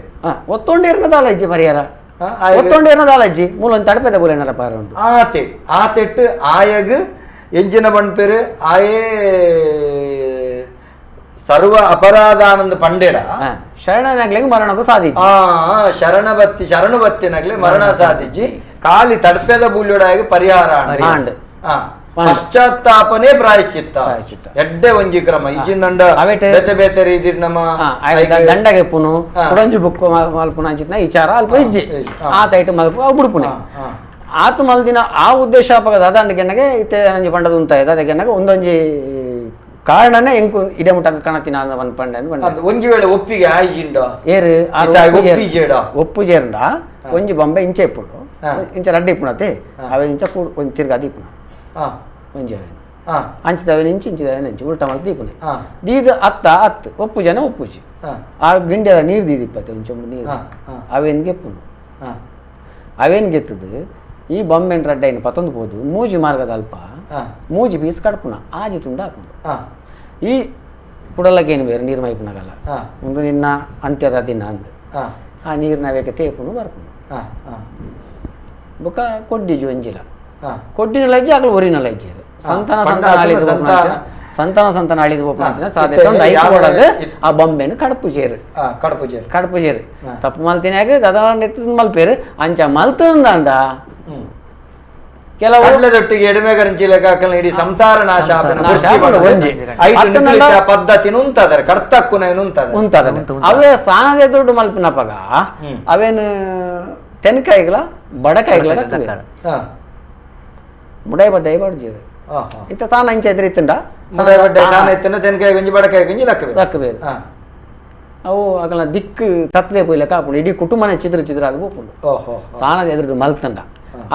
ಒತ್ತೊಂಡೇರ್ನದಾಲ ಇಜ್ಜಿ ಪರಿಹಾರ ಒತ್ತೊಂಡೇರ್ನದಾಲ ಇಜ್ಜಿ ಮೂಲೊಂದು ತಡಪೆದ ಬೋಲೆನರ ಪಾರ ಉಂಟು ಆತೆಟ್ಟು ಆಯಗ್ ಎಂಜಿನ ಬಣ್ಪೇರು ಆಯೇ ಸರ್ವ ಅಪರಾಧಾನಂದ ಪಂಡೇಡ ಶರಣನಾಗ್ಲಿಂಗ್ ಮರಣಕ್ಕೂ ಸಾಧಿಸಿ ಶರಣು ಬತ್ತಿನಾಗ್ಲಿ ಮರಣ ಸಾಧಿಸಿ ಖಾಲಿ ತಡಪೆದ ಬುಲ್ಯೋಡಾಗಿ ಪರಿಹಾರ ಪಶ್ಚಾತ್ತಾಪನೇ ಪ್ರಾಯಶ್ಚಿತ್ತ ಎಡ್ಡೆ ಒಂಜಿ ಕ್ರಮ ಇಜಿಂದಂಡ ಬೇತೆ ಬೇತೆ ರೀತಿ ನಮ್ಮ ದಂಡಗೆ ಪುನು ಕುಡಂಜಿ ಬುಕ್ ಮಲ್ಪುನ ಅಂಚಿತ್ನ ವಿಚಾರ ಅಲ್ಪ ಇಜ್ಜಿ ಆತ ಐಟು ಮಲ್ಪು ಅವು ಬಿಡ್ಪುನೆ ಆತ ಮಲ್ದಿನ ಆ ಉದ್ದೇಶಾಪಕದ ಅದಂಡಗೆಣ್ಣಗೆ ಇತ್ತೆ ನಂಜಿ ಪಂಡದ ಉಂತ ಅದಗೆಣ್ಣಗೆ ಒಂದೊಂಜಿ ಕಾರಣನೇ ಎಂಕು ಇಡೆ ಮುಟ್ಟ ಕಣತಿನ ಒಂದು ಪಂಡೆ ಒಂಜಿ ವೇಳೆ ಒಪ್ಪಿಗೆ ಆಯ್ಜಿಂಡ ಏರು ಒಪ್ಪುಜೇರಂಡ ಒಂಜಿ ಬೊಂಬೆ ಇಂಚೆ ಇಪ್ಪುಡು ಇಂಚ ರಡ್ಡ ಇಪ್ಪುಣತೆ ಅವೆ ಇಂಚ ಕೂಡು ಒಂಜಿ ತಿರ್ಗ ದೀಪುಣ ಒಂಜಿ ಅವೇನು ಅಂಚಿದವೇನು ಇಂಚಿದವೇನು ಇಂಚಿ ಉಲ್ಟ ಮಾಡಿ ದೀಪುಣೆ ದೀದು ಅತ್ತು ಒಪ್ಪು ಜನ ಒಪ್ಪುಜಿ ಆ ಗಿಂಡಿಯ ನೀರು ದೀದಿಪ್ಪತ್ತೆ ಒಂದು ಚೊಂಬು ನೀರು ಅವೇನು ಗೆಪ್ಪುನು ಅವೇನು ಗೆತ್ತದು ಈ ಬೊಂಬೆನ್ ರಡ್ಡ ಏನು ಪತ್ತೊಂದು ಹೋದು ಮೂಜಿ ಮಾರ್ಗದ ಅಲ್ಪ ಮೂಜಿ ಪೀಸ್ ಕಡ್ಪುನ ಆಜಿ ತುಂಡ ಹಾಕೊಂಡು ಈ ಪುಡಲಕ್ಕೇನು ಬೇರೆ ನೀರು ಮೈಪುನಗಲ್ಲ ಒಂದು ನಿನ್ನ ಅಂತ್ಯದ ದಿನ ಅಂದು ಆ ನೀರಿನ ಬೇಕೆ ತೇಪುನು ಬರ್ಪುನು ಬೊಕ್ಕ ಕೊಡ್ಡಿಜು ಒಂಜಿಲ ಕೊಡ್ಡಿನ ಲಜ್ಜೆ ಆಗಲು ಒರಿನ ಲಜ್ಜೆರು ಸಂತಾನ ಅಳಿದು ಹೋಗ್ನ ಸಾಧ್ಯತೆ ಆ ಬೊಂಬೆನು ಕಡಪು ಸೇರು ತಪ್ಪು ಮಲ್ತಿನಾಗ ದದ ಮಲ್ಪೇರು ಅಂಚ ಮಲ್ತಂದಾಂಡ ಕೆಲವು ಕಡ್ಲೆದೊಟ್ಟಿಗೆ ಎಡಮೆಗರಂಚಿಲಕ ಹಾಕಲ್ ಇಡೀ ಸಂಸಾರ ನಾಶ ಪದ್ಧತಿ ಉಂಟದರ ಕರ್ತಕ್ಕುನ ಉಂಟದ ಅವೇ ಸ್ಥಾನದ ದುಡ್ಡು ಮಲ್ಪಿನಪ್ಪಗ ಅವೇನು ತೆನ್ಕಾಯಿಗಳ ಬಡಕಾಯಿಗಳ ಮುಡೈ ಬಡ್ಡೈ ಬಡ್ಜೀರು ಇತ್ತ ತಾನ ಅಂಚೆ ಎದುರಿತ್ತಂಡ ತೆನ್ಕಾಯಿ ಗಂಜಿ ಬಡಕಾಯಿ ಗಂಜಿ ಲಕ್ಕಬೇರು ಅವು ಅಗಲ ದಿಕ್ಕು ತತ್ತದೇ ಪೋಯ್ಲ ಕಾಪುಂಡು ಇಡೀ ಕುಟುಂಬನೇ ಚಿದ್ರ ಅದು ಹೋಗ್ಕೊಂಡು ಸಾನದ ಎದುರು ಮಲ್ತಂಡ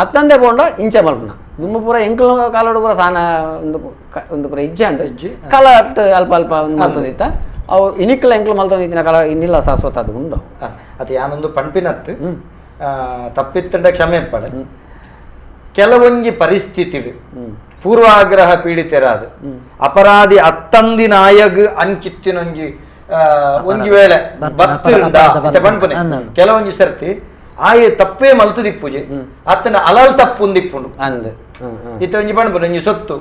ಅತ್ತಂದೆ ಪೋಂಡ ಇಂಚೆ ಮಲ್ಪನ ದುಮ್ಮ ಪೂರ ಎಂಕಲ್ ಕಾಲೋಡು ಪೂರ ಸಾನ ಒಂದು ಪೂರ ಇಜ್ಜೆ ಅಂಡು ಕಲ ಅಲ್ಪ ಅಲ್ಪ ಮಲ್ತೊಂದಿತ್ತ ಅವು ಇನಿಕ್ಕಲ ಎಂಕಲ್ ಮಲ್ತೊಂದಿತ್ತಿನ ಕಲ ಇನ್ನಿಲ್ಲ ಶಾಶ್ವತ ಅದು ಉಂಡು ಅದು ಯಾನೊಂದು ಪಂಪಿನತ್ತು ತಪ್ಪಿತ್ತಂಡ ಕ್ಷಮೆ ಪಡ ಕೆಲವೊಂಜಿ ಪರಿಸ್ಥಿತಿ ಪೂರ್ವಾಗ್ರಹ ಪೀಡಿತರಾದ ಅಪರಾಧಿ ಅತ್ತಂದಿ ನಾಯಗ್ ಅಂಚಿತ್ತಿನೊಂಜಿ ಒಂಜಿ ವೇಳೆ ಬನ್ಪನೆ ಕೆಲವೊಂಜಿ ಸರ್ತಿ ಆಯೆ ತಪ್ಪೇ ಮಲ್ತು ದಿಪ್ಪುಜೆ ಅತ್ತನ ಅಲಲ್ ತಪ್ಪುಂದು ದಿಪ್ಪುಂಡು ಇತ್ತ ಒಂಜಿ ಬಣ್ಪುನ ಒಂಜಿ ಸೊತ್ತು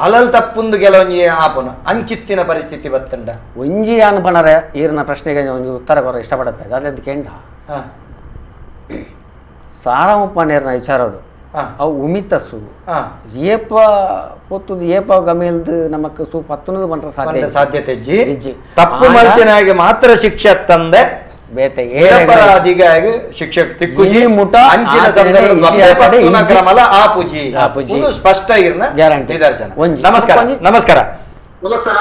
ಅಲಲ್ ತಪ್ಪುಂದು ಕೆಲವೊಂಜಿ ಆಪುನ ಅಂಚಿತ್ತಿನ ಪರಿಸ್ಥಿತಿ ಬತ್ತಂಡ ಒಂಜಿ ಅನ್ಪಣರ ಈರಿನ ಪ್ರಶ್ನೆಗೆ ಒಂಜಿ ಉತ್ತರ ಕೊರ ಇಷ್ಟಪಡತ್ತೆ ಅದಂತ ಕೇಂಡ ಸಾರಮಪ್ಪನೇರ್ನ ವಿಚಾರೋಡು ಅವು ಉಮಿತಸು ಏಪ ಪೊತ್ತುದು ಏಪ ಗಮೇಲ್ದು ನಮಕ್ ಸು ಪತ್ತುನದು ಬಂಟ್ರ ಸಾಧ್ಯತೆ ತಪ್ಪು ಮಲ್ತಿನಾಗೆ ಮಾತ್ರ ಶಿಕ್ಷೆ ತಂದೆ ಬೇತೆ ಅಪರಾಧಿಗಾಗಿ ಶಿಕ್ಷಕ ತಿಕ್ಕುಜಿ ಮುಟ ಅಂಚಿನ ಕ್ರಮಲ ಆಪುಜಿ ಸ್ಪಷ್ಟ ಇರ್ನ ಗ್ಯಾರಂಟಿ ದರ್ಶನ ನಮಸ್ಕಾರ ನಮಸ್ಕಾರ ನಮಸ್ತೆ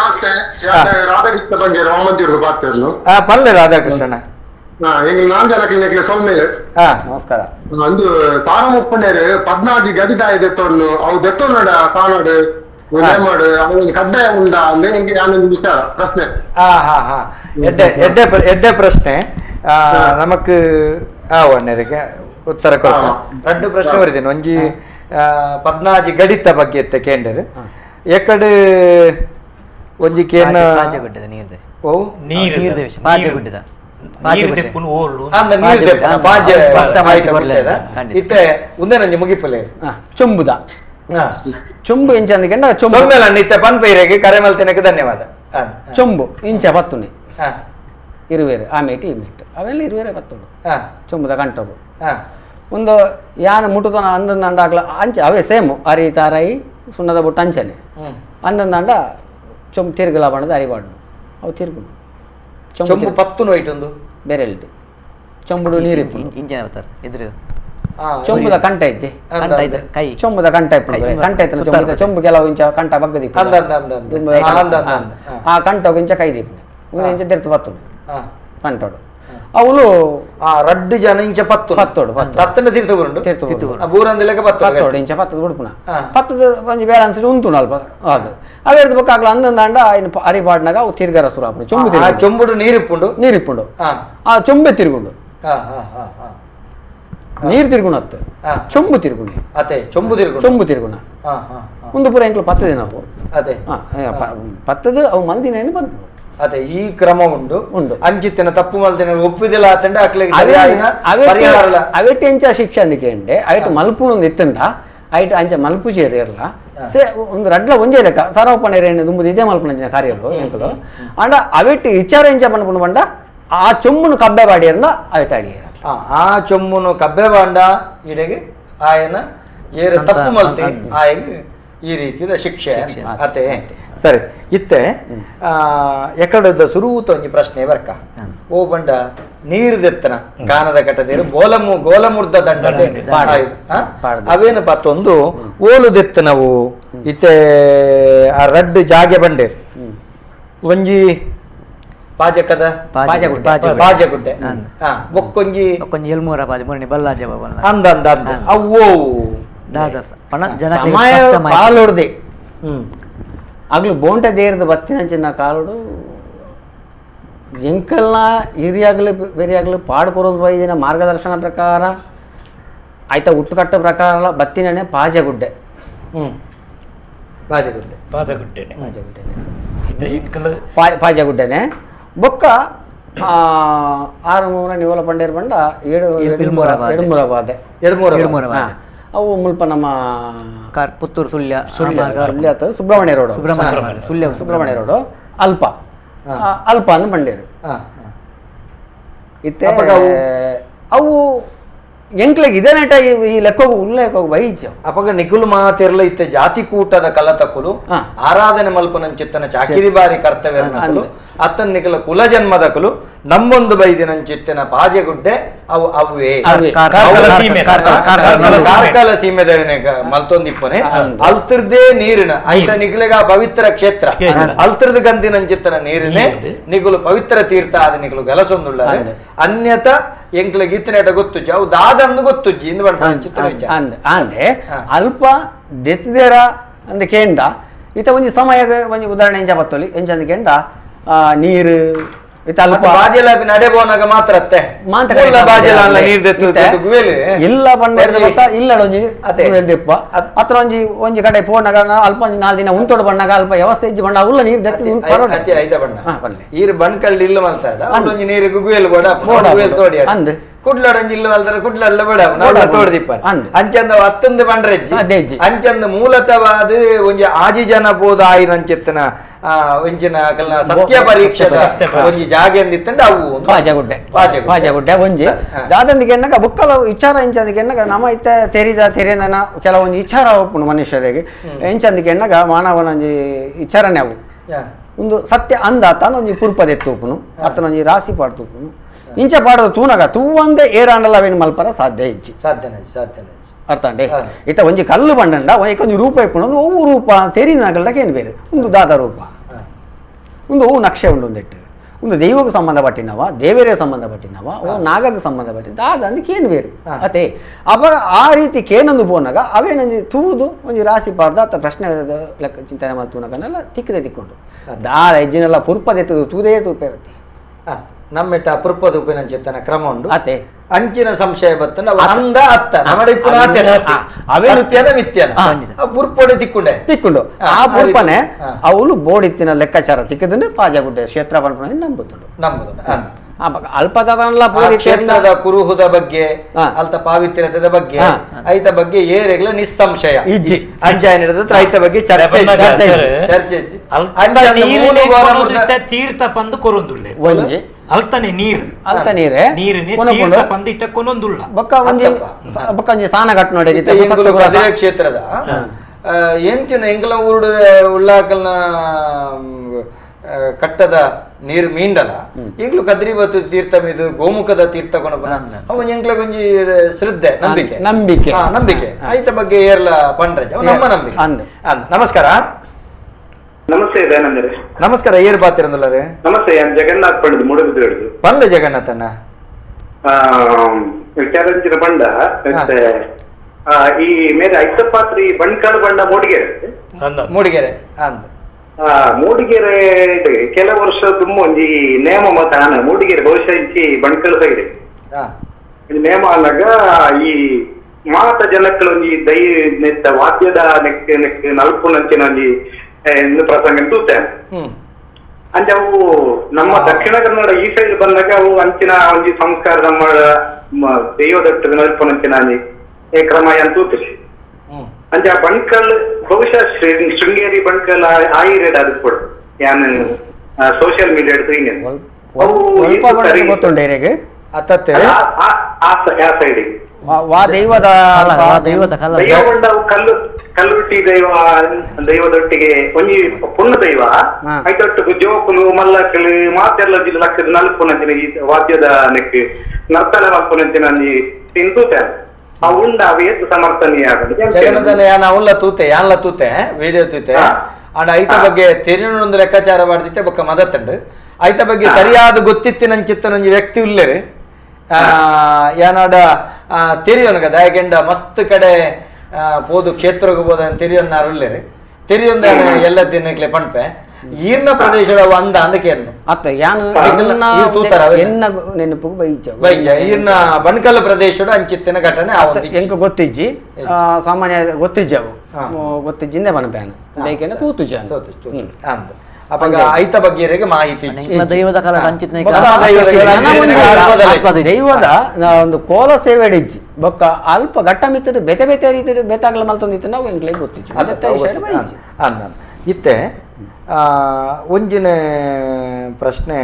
ರಾಧಾಕೃಷ್ಣ ಬಂಗೆ ರಾಮಂದಿರು ಬಾರ್ತಿರ್ನು ಪಲ್ಲೆ ರಾಧಾಕೃಷ್ಣನ ನಾನ್ ಜನ ಕ್ಲಿನಿಕ್ ಸೊಲ್ಮೇಲೆ ನಮಸ್ಕಾರ ಅಂದು ತಾರಮಪ್ಪನೇರು 14 ಗಡಿದಾಯ ದೆತ್ತೊನ್ನು ಅವು ದೆತ್ತೊನ್ನಡ ಕಾಣೋಡು ಮಾಡು ಅವನಿಗೆ ಕಡ್ಡಾಯ ಉಂಡ ಅಂದ್ರೆ ನಿಂಗೆ ನಾನೊಂದು ವಿಚಾರ ಪ್ರಶ್ನೆ ಎಡ್ಡೆ ಪ್ರಶ್ನೆ ನಮಕ್ ಒಣ್ಣರಿಗೆ ಉತ್ತರ ಕೊಡ್ತ ರಡ್ಡು ಪ್ರಶ್ನೆ ಬರೀತೀನಿ ಒಂಜಿ 14 ಗಡಿತ ಬಗ್ಗೆ ಎತ್ತ ಕೇಂದ್ರ ಎಕಡೆ ಒಂಜಿ ಕೇನ ಓ ಇತ್ತೆ ಉಂದೇನಂಜಿ ಮುಗಿಪಲೆ ಚೊಂಬುದ ಚೊಂಬು ಇಂಚ ಅಂದಿಕೊಂಡ ಚೊಂಬು ನಿತ್ಯ ಪನ್ಪೈರೆಗೆ ಕರೆ ಮಲ್ತಿನಕ್ಕೆ ಧನ್ಯವಾದ ಚೊಂಬು ಇಂಚ ಪತ್ತುನೆ ಇರುವೇರು ಆಮೇಟ್ ಇಮೇಟ್ ಅವೆಲ್ಲ ಇರುವೇರೆ ಪತ್ತುಡು ಚೊಂಬುದ ಕಂಟವು ಒಂದು ಯಾನ ಮುಟ್ಟುತನ ಅಂದಂದ ಅಂಡ ಆಗ್ಲ ಅಂಚೆ ಅವೇ ಸೇಮು ಅರಿ ತಾರಾಯಿ ಸುಣ್ಣದ ಬುಟ್ಟು ಅಂಚನೆ ಅಂದಂದ ಅಂಡ ಚೊಂಬು ತಿರುಗಲ ಬಣ್ಣದ ಅರಿಬಾಡು ಅವು ತಿರುಗುಂಡು ಚೊಂಬು ಪತ್ತು ನೋಯ್ಟೊಂದು ಬೇರೆ ಎಲ್ಡಿ ಚೊಂಬುಡು ನೀರಿಪ್ಪು ಇಂಜಿನ ಬರ್ತಾರೆ ಎದುರು ಚೊಂಬುದ ಕಂಟ ಇಜ್ಜಿ ಕೈ ಚೊಂಬುದ ಕಂಟ ಇಪ್ಪು ಕಂಟ ಇತ್ತು ಚೊಂಬು ಚೊಂಬು ಕೆಲವು ಇಂಚ ಕಂಟ ಬಗ್ಗದಿಪ್ಪು ಆ ಕಂಟ ಇಂಚ ಕೈ ದೀಪನೆ ಇಂಚ ತೆರ್ತು ಪತ್ತು ಕಂಟೋಡು ಅವಳು ರಡ್ಡು ಜನ ಇಂಚ ಪತ್ತು ಪತ್ತೋಡು ಪತ್ತನ ತೀರ್ಥ ತೀರ್ತು ಬೂರಂದಿಲೆಗ ಪತ್ತೋಡು ಇಂಚ ಪತ್ತದ ಬಿಡ್ಪುನ ಪತ್ತದ ಒಂಜಿ ಬ್ಯಾಲೆನ್ಸ್ ಉಂಟು ಅಲ್ಪ ಅದು ಅವೆರ್ದು ಬೊಕ್ಕ ಆಗ್ಲ ಅಂದಂದ ಅಂಡ ಇನ್ನು ಅರಿಪಾಡ್ನಾಗ ಅವು ತಿರ್ಗಾರ ಸುರ ಆಪುಂಡು ಚೊಂಬು ಚೊಂಬುಡು ನೀರಿಪ್ಪುಂಡು ಆ ಚೊಂಬೆ ತಿರುಗುಂಡು ನೀರು ತಿರುಗುಣತ್ತು ಚೊಂಬು ತಿರುಗುಣಿ ಅದೇ ಚೊಂಬು ತಿರುಗುಣ ಒಂದು ಪೂರ ಎಂಕ್ಲು ಪತ್ತದೆ ನಾವು ಅದೇ ಪತ್ತದ ಅವು ಮಲ್ದಿನೇನು ಬಂದು ಅದೇ ಈ ಕ್ರಮ ಉಂಡು ಅಂಚಿತ್ತಿನ ತಪ್ಪು ಮಲ್ತಿನ ಒಪ್ಪಿದಿಲ್ಲ ಆತಂಡ ಅವೆಟ್ಟು ಎಂಚ ಶಿಕ್ಷೆ ಅಂದಿಕೆ ಅಂಡೆ ಅವೆಟ್ಟು ಮಲ್ಪುಣೊಂದು ಎತ್ತಂಡ ಐಟ್ ಅಂಚ ಮಲ್ಪು ಸೇರಿರಲ್ಲ ಸೇ ಒಂದು ರಡ್ಲ ಒಂಜೇ ಲೆಕ್ಕ ಸರವಪ್ಪನೇರ ದುಂಬುದು ಇದೇ ಮಲ್ಪುನ ಕಾರ್ಯರು ಎಂಕಲು ಅಂಡ ಅವೆಟ್ಟು ವಿಚಾರ ಎಂಚ ಪನ್ಪುಣ ಬಂಡ ಆ ಚೊಂಬುನು ಕಬ್ಬೆ ಬಾಡಿಯರ್ನ ಅವೆಟ್ಟು ಅಡಿಯರ ಆ ಚೊಂಬುನು ಕಬ್ಬೆ ಬಾಂಡ ಇಡೆಗೆ ಆಯನ ಏರು ತಪ್ಪು ಮಲ್ತಿ ಆಯಗೆ ಈ ರೀತಿಯ ಶಿಕ್ಷೆ ಅತೆ ಸರಿ ಇತ್ತೆ ಎಕಡದ ಸುರೂತ ಒಂಜಿ ಪ್ರಶ್ನೆ ಬರ್ಕ ಓ ಬಂಡ ನೀರು ದೆತ್ತನ ಗಾನದ ಕಟ್ಟದೇರು ಗೋಲಮುರ್ದ ದಂಡ ಅವೇನು ಪತ್ತೊಂದು ಓಲು ದೆತ್ತನವು ಇತ್ತೆ ಆ ರಡ್ಡು ಜಾಗೆ ಬಂಡೇರು ಒಂಜಿ ಪಾಜಕದ ಪಾಜಗುಡ್ಡೆ ಬೊಕ್ಕೊಂಜಿ ಎಲ್ಮೂರ ಪಾಜ ಮುರಣಿ ಬಲ್ಲಾಜ ಅಂದ ಅವ್ವೋ ಕಾಲೊಡ್ದೆ ಆಗ್ಲು ಬೋಂಟ ದೇರದ ಬತ್ತಿನ ಚಿನ್ನ ಕಾಲುಡು ಎಂಕಲ್ನ ಹಿರಿಯಾಗಲಿ ಬೇರೆಯಾಗಲಿ ಪಾಡ್ಕೊರೋದು ವೈದ್ಯನ ಮಾರ್ಗದರ್ಶನ ಪ್ರಕಾರ ಆಯ್ತಾ ಹುಟ್ಟುಕಟ್ಟ ಪ್ರಕಾರ ಬತ್ತಿನೇ ಪಾಜಗುಡ್ಡೆ ಪಾಜಗುಡ್ಡೆನೆ ಬೊಕ್ಕ 600 ನಿವಲ ಪಂಡೇರು ಬಂಡ 7 ಬಾದೆ ಅವು ಮುಲ್ಪ ನಮ್ಮ ಪುತ್ತೂರು ಸುಳ್ಯ ಸುಬ್ರಹ್ಮಣ್ಯ ರೋಡು ಅಲ್ಪ ಅಂದ್ ಬಂಡೇರು ಇತ್ತೆ ಅವು ಎಂಕ್ಲೆಗ್ ಇದೇ ನೆಟ ಈ ಲೆಕ್ಕೋಗು ಉಲ್ಲೇಖೋಗು ಬೈಚ ಅಪಗ ನಿಕುಲು ಮಾತಿರ್ಲ ಇತ್ತೆ ಜಾತಿ ಕೂಟದ ಕಲತಕುಲು ಆರಾಧನೆ ಮಲ್ಪನಂಚಿತ್ತನ ಚಾಕಿರಿ ಬಾರಿ ಕರ್ತವ್ಯ ಅತ್ತನ ನಿಕಲ ಕುಲ ಜನ್ಮದಕುಲು ನಮ್ಮೊಂದು ಬೈದಿನಂಚಿತ್ತಿನ ಪಾಜೆಗುಡ್ಡೆ ಅವು ಅವೇ ಕಾರ್ಕಳ ಸೀಮೆದ ಮಲ್ತೊಂದಿಪ್ಪನೆ ಅಲ್ತಿರ್ದೇ ನೀರಿನ ಐತ ನಿಕಲೆಗ ಪವಿತ್ರ ಕ್ಷೇತ್ರ ಅಲ್ತಿರ್ದ ಗಂಧಿನಂಚಿತ್ತನ ನೀರಿನೇ ನಿಗುಲು ಪವಿತ್ರ ತೀರ್ಥ ಆದ ನಿಗುಲು ಗಲಸೊಂದುಳ್ಳ ಅನ್ಯತ ಎಂಕ್ಲೆ ಗೀತನೇಟ ಗೊತ್ತುಜ್ಜಿ ಅವು ದಾದಂದು ಗೊತ್ತುಜ್ಜಿ ಇಂದು ಬಂಟ ಚಿತ್ರ ಅಂದ್ರೆ ಅಲ್ಪ ದೆತ್ತಿದೇರ ಅಂದ ಕೇಂಡ ಈತ ಒಂಜಿ ಸಮಯ ಒಂಜಿ ಉದಾಹರಣೆ ಎಂಚ ಬತ್ತೊಲಿ ಎಂಚಂದ ಕೇಂಡ ನೀರು ಈತ ಅಲ್ಪ ಬಾಜೆಲ ನಡೆ ಬೋನಾಗ ಮಾತ್ರ ಅತ್ತೆ ಇಲ್ಲ ಬಂಡ ಇಲ್ಲ ದಿಪ್ಪ ಅತ್ರ ಒಂಜಿ ಕಡೆ ಪೋನಾಗ ಅಲ್ಪ 4 ದಿನ ಉಂಟೋಡು ಬಣ್ಣಾಗ ಅಲ್ಪ ವ್ಯವಸ್ಥೆ ಇಜ್ಜಿ ಬಣ್ಣ ಉಲ್ಲ ನೀರು ದತ್ತಿ ಐದ ಬಣ್ಣ ಈರು ಬಣ್ಕಲ್ಲಿ ಇಲ್ಲ ಮಲ್ತಾಡ ಒಂಜಿ ನೀರು ಗುಗುವೆಲ್ ಬೋಡ ತೋಡಿ ಅಂದ್ ಕುಡ್ಲಡಂಜಿ ಇಲ್ಲ ಮಲ್ತಾರ ಕುಡ್ಲಲ್ಲ ಬೇಡ ತೋಡ್ದಿಪ್ಪ ಅಂಚಂದ ಹತ್ತೊಂದು ಬಂಡ್ರೆಜ್ಜಿ ಅಂಚಂದ ಮೂಲತವಾದ ಒಂಜಿ ಆಜಿ ಜನ ಬೋದ ಆಯಿರಂಚಿತ್ತನ ಒಂಜಿನ ಸತ್ಯ ಪರೀಕ್ಷೆ ಒಂಜಿ ಜಾಗೆ ಅಂದಿತ್ತಂಡ ಅವು ಪಾಜಗುಡ್ಡೆ ಒಂಜಿ ದಾದಂದಿಗೆ ಎನ್ನಗ ಬುಕ್ಕಲ ವಿಚಾರ ಇಂಚಂದಿಗೆ ಎನ್ನಗ ನಮ್ಮ ಇತ್ತ ತೆರೆದನ ಕೆಲವೊಂದು ವಿಚಾರ ಒಪ್ಪುಂಡು ಮನುಷ್ಯರಿಗೆ ಇಂಚಂದಿಗೆ ಎನ್ನಗ ಮಾನವನೊಂಜಿ ವಿಚಾರನೆ ಅವು ಒಂದು ಸತ್ಯ ಅಂದ ಆತನ ಒಂಜಿ ಪುರ್ಪದೆತ್ತು ಉಪ್ಪುನು ಆತನ ಒಂಜಿ ರಾಶಿ ಪಾಡ್ ತೂಪುನು ಇಂಚ ಪಾಡೋದು ತೂನಗ ತೂವಂದೆ ಏರಾಂಡಲವೇನು ಮಲ್ಪರ ಸಾಧ್ಯ ಇಜ್ಜಿ ಅರ್ಥ ಅಂಡೆ ಇತ್ತ ಒಂಜಿ ಕಲ್ಲು ಬಂಡಂಡ ಒಂಜಿ ರೂಪ ಇಪ್ಪುಂಡು ಒವ್ವು ರೂಪ ತೆರಿನಾಗಲ್ಡಕ್ಕೆ ಏನು ಬೇರೆ ಒಂದು ದಾದ ರೂಪ ಒಂದು ಓ ನಕ್ಷೆ ಉಂಡು ಒಂದೆಟ್ಟು ಒಂದು ದೈವಕ್ಕೆ ಸಂಬಂಧಪಟ್ಟಿನವ ದೇವರೇ ಸಂಬಂಧಪಟ್ಟಿನವ ಓ ನಾಗಕ್ಕೆ ಸಂಬಂಧಪಟ್ಟಿನ ದಾದ ಅಂದಕ್ಕೆ ಏನು ಬೇರೆ ಅತೆ ಅವಾಗ ಆ ರೀತಿ ಕೇನೊಂದು ಪೋನಾಗ ಅವೇನೊಂದು ತೂದು ಒಂಜಿ ರಾಶಿ ಪಾಡ್ದ ಅತ್ತ ಪ್ರಶ್ನೆ ಲೆಕ್ಕ ಚಿಂತನೆ ಮಾಡಿ ತೂನಗನೆಲ್ಲ ತಿಕ್ಕದೆ ತಿಕ್ಕೊಂಡು ದಾದ ಹೆಜ್ಜಿನೆಲ್ಲ ಪುರ್ಪದೆತ್ತದು ತೂದೇ ತೂಪೇರತಿ ನಮ್ಮಿಟ್ಟ ಅಪರೂಪದ ಉಪ್ಪಿನ ಚಿತ್ತನ ಕ್ರಮ ಉಂಡು ಅತೆ ಅಂಚಿನ ಸಂಶಯ ಬತ್ತನ ಅಂದ ಅತ್ತ ಅವೇನುತ್ಯನ ಮಿತ್ಯನ ಪುರ್ಪೊಡೆ ತಿಕ್ಕೊಂಡು ಆ ಪುರ್ಪನೆ ಅವಳು ಬೋಡಿತ್ತಿನ ಲೆಕ್ಕಾಚಾರ ತಿಕ್ಕದಂದ್ರೆ ಪಾಜಗುಡ್ಡೆ ಕ್ಷೇತ್ರ ಪಂಪನ ನಂಬುದುಂಡು ಅಲ್ಪದಾನಲ್ಲ ಕ್ಷೇತ್ರದ ಕುರುಹುದ ಬಗ್ಗೆ ಅಲ್ತ ಪಾವಿತ್ರ್ಯದ ಬಗ್ಗೆ ಐತ ಬಗ್ಗೆ ಏರೆಗ್ಲ ನಿಸ್ಸಂಶಯ ಇಜ್ಜಿ ಅಂಜಾಯನ ಐತ ಬಗ್ಗೆ ಚರ್ಚೆ ತೀರ್ಥ ಪಂದು ಕೊರೊಂದುಳ್ಳೆ ಒಂಜಿ ಅಲ್ತನೆ ನೀರು ಪಂದು ಇಟ್ಟ ಕೊನೊಂದುಳ್ಳ ಬೊಕ್ಕ ಒಂಜಿ ಸ್ನಾನ ಕಟ್ ನೋಡಿ ಕ್ಷೇತ್ರದ ಎಂಚಿನ ಎಂಕಲ ಊರುಡು ಉಳ್ಳಾಕಲ್ನ ಕಟ್ಟದ ನೀರು ಮೀಂಡಲ ಈಗಲೂ ಕದ್ರಿಬತ್ತು ತೀರ್ಥ ಮಿದು ಗೋಮುಖದ ತೀರ್ಥ ಕೊನಪನ ಅವನ್ ಎಂಕ್ಲ ಒಂಜಿ ಶ್ರದ್ಧೆ ನಂಬಿಕೆ ಐತ ಬಗ್ಗೆ ಏರ್ಲ ಪಂಡ್ರಜ ನಮ್ಮ ನಂಬಿಕೆ ನಮಸ್ಕಾರ ನಮಸ್ತೆ ದಯಾನಂದರೇ ನಮಸ್ಕಾರ ಏರ್ ಬಾತಿರಂದಲ್ಲರೇ ನಮಸ್ತೆ ಜಗನ್ನಾಥ್ ಪಂಡಿತ್ ಮೂಡಬಿದ್ದು ಹಿಡಿದು ಬಂದ ಜಗನ್ನಾಥಣ್ಣ ವಿಚಾರಂಚಿನ ಬಂಡ ಈ ಮೇರೆ ಐತಪಾತ್ರಿ ಬಣ್ಕಾಳು ಬಂಡ ಮೂಡಿಗೆರೆ ಮೂಡಿಗೆರೆ ಕೆಲ ವರ್ಷ ತುಂಬ ಒಂಜಿ ನೇಮ ಮತ ಮೂಡಿಗೆರೆ ಬಹುಶಃ ಇಂಚಿ ಬಣ್ಕಲ್ ಸೈಡ್ ನೇಮ ಆನಾಗ ಈ ಮಾತ ಜನಕ್ಕಳು ಒಂಜಿ ದೈ ನೆತ್ತ ವಾದ್ಯದ ನೆಕ್ ನಲ್ಪುನಂಚಿನ ಒಂಜಿ ಪ್ರಸಂಗ ತೂತೆ ಅಂಚ ಅವು ನಮ್ಮ ದಕ್ಷಿಣ ಕನ್ನಡ ಈ ಸೈಡ್ ಬಂದಾಗ ಅವು ಅಂಚಿನ ಒಂಜಿ ಸಂಸ್ಕಾರ ನಮ್ಮ ದೈವದತ್ತ ನಲ್ಪುನಂಚಿನ ಕ್ರಮ ಅಂತ ತೂತಿಸಿ ಅಂಚ ಬಣ್ಕಲ್ ಬಹುಶಃ ಶೃಂಗೇರಿ ಬಣ್ಕಲ್ ಆಯಿರೇಡ್ ಅದು ಕೊಡು ಯಾನ್ ಸೋಷಿಯಲ್ ಮೀಡಿಯಾ ಸೈಡ್ ಕಲ್ಲುಟ್ಟಿ ದೈವದೊಟ್ಟಿಗೆ ಒಂಜಿ ಪುಣ್ಯ ದೈವ ಐತೊಟ್ಟು ಜೋಕುಲು ಮಲ್ಲಕ್ಕಲು ಮಾತೆಲ್ಲ ಲಕ್ಷದ ನಲ್ಪುನಂಚಿನ ಈ ವಾದ್ಯದ ನೆಕ್ ನರ್ತನ ಮಲ್ಪುನಂಚಿನ ತಿಂತೂತೆ ಉಂಡ ಅವೇತು ಸಮರ್ಥನೀಯ ತೂತೆ ವಿಡಿಯೋ ತೂತೆ ಅಂಡ್ ಐತ ಬಗ್ಗೆ ತೆರಿನೊಂದು ಲೆಕ್ಕಾಚಾರ ಮಾಡ್ದಿತ್ತೆ ಬೊಕ್ಕ ಮದತ್ತಂಡು ಐತ ಬಗ್ಗೆ ಸರಿಯಾದ ಗೊತ್ತಿತ್ತಿನಂಚಿತ್ತನೊಂಜಿ ವ್ಯಕ್ತಿ ಉಲ್ಲೇರು ಯಾನಾಡ ತೆರಿಯೋನಗ ದಯಗೆಂಡ ಮಸ್ತ್ ಕಡೆ ಪೋದು ಕ್ಷೇತ್ರಕ್ಕೆ ಹೋದ ತೆರಿಯೊನ್ನಾರು ಉಲ್ಲೇರು ತೆರಿಯೊಂದ ಎಲ್ಲ ದಿನಕ್ಲೆ ಪಂಪೆ ಈರ್ನ ಪ್ರದೇಶದ ಅಂದ ಅಂದಕೇನು ಅತ್ತ ಯಾನು ನೆನಪು ಈರ್ನ ಬಣ್ಕಲ್ ಪ್ರದೇಶದ ಅಂಚಿತ್ತಿನ ಘಟನೆ ಎಂಕ ಗೊತ್ತಿಜ್ಜಿ ಸಾಮಾನ್ಯ ಗೊತ್ತಿಜ್ಜಿ ಅವು ಗೊತ್ತಿಜ್ಜಿಂದೆ ಬನ್ಪೇನು ಬೇಕೇನ ತೂತುಜಿ ಅಂದ ಅಪಗ ಐತ ಬಗ್ಗೆ ಮಾಹಿತಿ ದೈವದ ದೈವದ ಒಂದು ಕೋಲ ಸೇವೆ ಇಜ್ಜಿ ಬೊಕ್ಕ ಅಲ್ಪ ಘಟ್ಟ ಮಿತ್ತದ ಬೆತೆ ಬೆತೆ ರೀತಿ ಬೆತ್ತಾಗಲ ಮಲ್ತೊಂದಿತ್ತು ನಾವು ಎಂಕ್ಲೆ ಗೊತ್ತಿಜ್ಜಿ ಅಂದ ಇತ್ತೆ ಒಂಜಿನ ಪ್ರಶ್ನೆ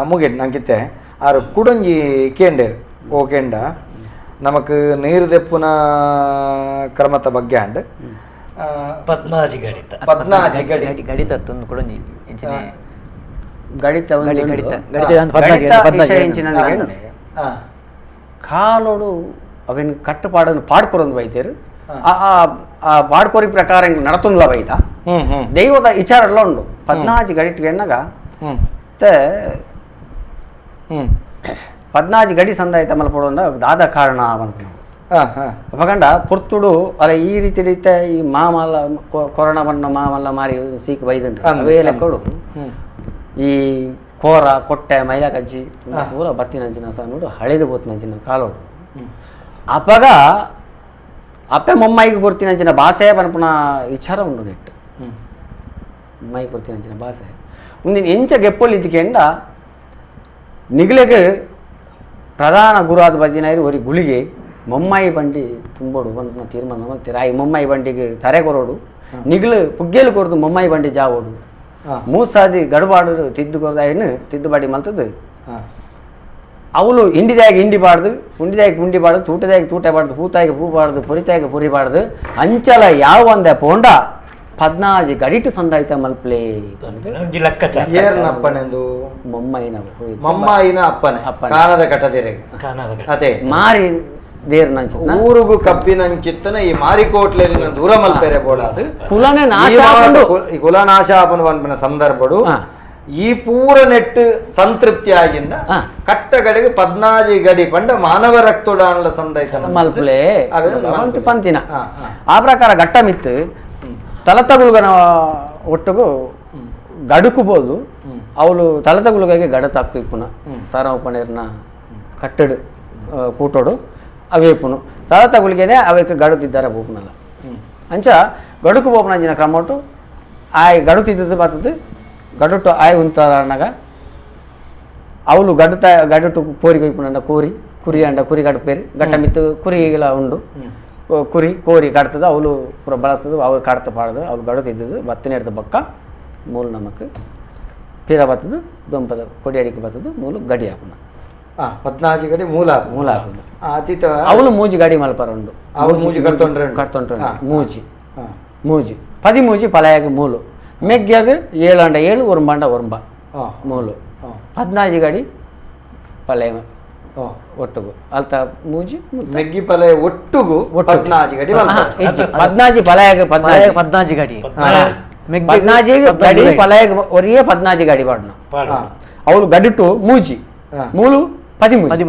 ಮುಗಿಡ್ ನಂಗಿತ್ತೆ ಆರು ಕುಡಂಜಿ ಕೇಂಡೇರು ಓ ಕೆಂಡ ನಮಕ್ ನೀರು ದೆಪ್ಪುನ ಕ್ರಮದ ಬಗ್ಗೆ ಅಂಡ್ 14 ಗಡಿತ 14 ಗಡಿ ಗಡಿತ ತಂದು ಕೊಡೊಂಜಿ ಇಂಚಿನ ಗಡಿತ ಗಡಿತ ಗಡಿತ ಗಡಿತ 14 ಇಂಚಿನ ಕಾಲೋಡು ಅವನ್ ಕಟ್ಟುಪಾಡನ್ನು ಪಾಡ್ಕೊರೊಂದು ಬೈತೇರು ಆ ಪಾಡ್ಕೊರಿ ಪ್ರಕಾರ ಹಿಂಗೆ ನಡತೊಂದ್ಲ ಬೈತ ದೈವದ ವಿಚಾರಲ್ಲ ಉಂಡು 14 ಗಡಿಟಿಗೆ ಎನ್ನಗ 14 ಗಡಿ ಸಂದಾಯಿತ ಮಲ್ಪಡೋಂಡ ದಾದ ಕಾರಣ ಅನ್ಕೊಂಡು ಅಪಕಂಡ ಪುರ್ತುಡು ಅಲ್ಲ ಈ ರೀತಿ ರೀತಿ ಈ ಮಾಮಲ್ಲ ಕೊರೋನಾ ಬಣ್ಣ ಮಾಮಲ್ಲ ಮಾರಿ ಸೀಕ್ ಬೈದಂಡು ಅವೇ ಲೆಕ್ಕಡು ಈ ಕೋರ ಕೊಟ್ಟೆ ಮೈಲ ಕಜ್ಜಿ ಪೂರ ಬತ್ತಿನಂಚಿನ ಸಹ ನೋಡು ಹಳೆದು ಬೋತ್ನಂಚಿನ ಕಾಲೋಡು ಅಪಗ ಅಪ್ಪೆ ಮೊಮ್ಮಾಯಿಗೆ ಕೊಡ್ತೀನಂಚಿನ ಭಾಷೆ ಪನ್ಪುನ ವಿಚಾರ ಉಂಡು ನೆಟ್ಟು ಮೊಮ್ಮಾಯಿಗೆ ಕೊಡ್ತೀನಂಚಿನ ಭಾಷೆ ಮುಂದಿನ ಎಂಚ ಗೆಪ್ಪಲ್ಲಿ ಇದ್ದಕ್ಕೆಂಡ ನಿಗ್ಲೆಗೆ ಪ್ರಧಾನ ಗುರುವಾದ ಬಜ್ಜಿನಾಯಿರು ಒರಿ ಗುಳಿಗೆ ಮೊಮ್ಮಾಯಿ ಬಂಡಿ ತುಂಬೋಡು ಬಂದು ತೀರ್ಮಾನ ಮಾಡ್ತೀರ ಈ ಮೊಮ್ಮಾಯಿ ಬಂಡಿಗೆ ತರೆ ಕೊರೋಡು ನಿಗ್ಲು ಪುಗ್ಗೇಲು ಕೊರದು ಮೊಮ್ಮಾಯಿ ಬಂಡಿ ಜಾವೋಡು ಮೂಸಾದಿ ಗಡುಬಾಡು ತಿದ್ದು ಕೊರದಾಯಿನ ತಿದ್ದುಬಾಡಿ ಮಲ್ತದ್ದು ಅವಳು ಹಿಂಡಿದಾಗಿ ಹಿಂಡಿ ಬಾರ್ದು ಉಂಡಿದಾಗಿ ಉಂಡಿ ಬಾರ್ದು ತೂಟದಾಗಿ ತೂಟ ಬಾರ್ದು ಪೂತಾಗಿ ಪೂ ಬಾರ್ದು ಪುರಿತಾಗಿ ಪುರಿ ಬಾರ್ದು ಅಂಚಲ ಯಾವ ಒಂದೇ ಪೋಂಡ 14 ಗಡಿಟು ಸಂದಾಯ್ತ ಮಲ್ಪ್ಲೇ ಏರ್ನಪ್ಪನೆಂದು ಮೊಮ್ಮೈನ ಅಪ್ಪನೆ ಕಾನದ ಕಟ್ಟದಿರೆಗೆ ಅದೇ ಮಾರಿ ದೇರ್ ನಂಚಿನ ಊರುಗು ಕಬ್ಬಿನಂಚಿತ್ತನ ಈ ಮಾರಿಕೋಟ್ಲೆಲ್ಲಿನ ದೂರ ಮಲ್ಪೆರೆ ಬೋಡಾದು ಕುಲನೇ ನಾಶ ಈ ಕುಲನಾಶ ಆಪನ ಪನ್ಪನ ಸಂದರ್ಭಡು ಈ ಪೂರ ನೆಟ್ಟು ಸಂತೃಪ್ತಿ ಆಗಿಂದ ಕಟ್ಟಗಡೆಗೆ 14 ಗಡಿ ಪಂಡ ಮಾನವ ರಕ್ತೋಡಾನ್ಲ ಸಂದಾಯ್ತ ಮಲ್ಪಲೆ ಪಂತಿನ ಆ ಪ್ರಕಾರ ಘಟ್ಟ ಮಿತ್ತು ತಲತಗುಲ್ಗನ ಒಟ್ಟಿಗೂ ಗಡುಕುಬೋದು ಅವಳು ತಲತಗುಲ್ಗೆ ಗಡತ ಹಾಕ್ತಿಪ್ಪುನ ಸಾರ ಉಪನೇರ್ನ ಕಟ್ಟಡು ಕೂಟೋಡು ಅವೇಪುನು ತಲತಗುಲ್ಗೆನೆ ಅವಕ್ಕೆ ಗಡುತ್ತಿದ್ದಾರೆ ಬೂಪನಲ್ಲ ಅಂಚ ಗಡುಕು ಬೋಪನ ಅಂಜಿನ ಕ್ರಮಟ್ಟು ಆಯ್ ಗಡುತ್ತಿದ್ದು ಬರ್ತದೆ ಗಡುಟು ಆಯ್ ಉಂತಾರನಾಗ ಅವಳು ಗಡುಟು ಕೋರಿ ಕೊಯ್ಪುನಂಡ ಕುರಿ ಅಂಡ ಕುರಿ ಗಡುಪೇರಿ ಗಟ್ಟ ಮಿತ್ತು ಕುರಿಗೆಲ್ಲ ಉಂಡು ಕುರಿ ಕೋರಿ ಕಟ್ತದ ಅವಳು ಪೂರ ಬಳಸ್ತದು ಅವ್ರು ಕಡ್ತ ಪಾಡ್ದು ಅವ್ರು ಗಡುತ್ತಿದ್ದು ಬತ್ತನೆ ಹಿಡ್ದು ಬಕ್ಕ ಮೂಲ ನಮಕ್ ಪೀರ ಬತ್ತದು ದೊಂಪದ ಕೊಡಿ ಅಡಿಕೆ ಬತ್ತದು ಮೂಲ ಗಡಿ ಹಾಕೋಣ 14 ಗಡಿ ಮೂಲ ಹಾಕೋಣ ಅವಳು ಮೂಜಿ ಗಾಡಿ ಮಲ್ಪರುಂಡು ಮೂಜಿ ಕಟ್ತೊಂಡ್ರೆ ಮೂಜಿ 10 ಮೂಜಿ ಪಲಾಯಾಗ ಮೂಲು ಮೆಗ್ಗ್ಯಾಗ 7 ಅಂಡ 7 ಒರಂಬ ಒರಂಬ ಮೂಲು 14 ಗಾಡಿ ಪಲಾಯ ಒಟ್ಟುಗು ಅಲ್ತ ಮೂಜಿ ಮೆಗ್ಗಿ ಪಲಾಯ ಒಟ್ಟುಗು 14 ಗಡಿ 14 ಪಲಾಯಾಗ 14 ಗಾಡಿ 14 ಗಡಿ ಪಲಾಯಾಗ ಒರಿಯೇ 14 ಗಾಡಿ ಪಾಡ್ನ ಅವಳು ಗಡಿಟು ಮೂಜಿ ಮೂಲು 10 ಮೂಜಿ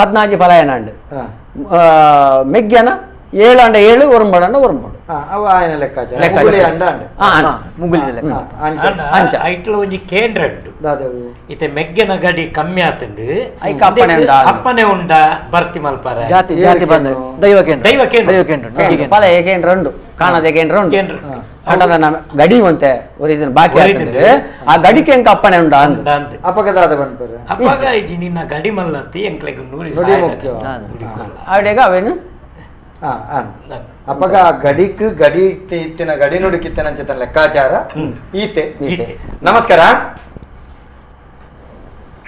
14 ಪಲಾಯನ ಅಂಡ್ ಮೆಗ್ಗ್ಯನ 7 ಅಂಡ 7 ಒರಂಬಡ ಅಂಡ ಒರಂಬಡು ಅವ ಆಯನ ಲೆಕ್ಕಾಚಾರ ಐಟ್ಲ ಒಂಜಿ ಕೇಂದ್ರ ಇತ್ತೆ ಮೆಗ್ಗೆನ ಗಡಿ ಕಮ್ಮಿ ಆತಂಡು ಅಪ್ಪನೆ ಉಂಡ ಬರ್ತಿ ಮಲ್ಪಾರ ಜಾತಿ ಬಂದ ದೈವ ಕೇಂದ್ರ ಪಲಾಯ ಕೇಂದ್ರ ಉಂಡು ಕಾಣದ ಕೇಂದ್ರ ಉಂಡು ಕಟ್ಟದ ಗಡಿ ಒಂತೆ ಒರಿದಿನ ಬಾಕಿ ಆ ಗಡಿಕೆ ಎಂಕ ಅಪ್ಪನೆ ಉಂಡ ಅಂದ ಅಪಗದಾದ ಬಂದ್ಬರ್ರೆ ಅಪ್ಪಗ ಇಜ್ಜಿ ನಿನ್ನ ಗಡಿ ಮಲ್ಲತ್ತಿ ಎಂಕ್ಲೆಗ್ ನೋಡಿ ಅವಡೆಗ ಅವೇನು ಅಪ್ಪಗ ಗಡಿಕ್ ಗಡಿ ಇತ್ತಿನ ಗಡಿ ನುಡಿಕಿತ್ತನ ಅಂಚತನ ಲೆಕ್ಕಾಚಾರ ಈತೆ ನಮಸ್ಕಾರ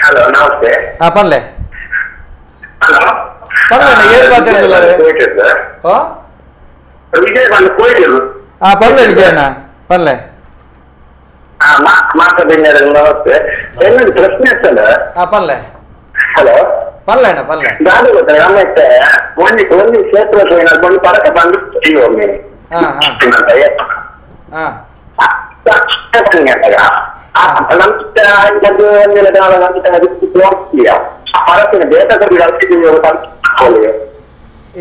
ಹಲೋ ನಮಸ್ತೆ ಪನ್ಲೆ ಪನ್ಲೆ ಏನ್ ಮಾತಾಡಿಲ್ಲ ವಿಜಯ್ ಬಂದು ಕೋಯಿಲು ಪನ್ಲೆ ವಿಜಯಣ್ಣ ಪನ್ಲೆ ಮಾತಾಡಿದ್ದಾರೆ ನಮಸ್ತೆ ಏನೊಂದು ಪ್ರಶ್ನೆ ಅಲ್ಲ ಪನ್ಲೆ ಹಲೋ ಪನ್ಲೆ ಪನ್ಲೆ ದಾದು ಗೊತ್ತಾ ನಮ್ಮತ್ತೆ ಒಂದು ಕ್ಷೇತ್ರ ಬಂದು ಪರಕ ಬಂದು ಒಮ್ಮೆ ಪರಕಿನ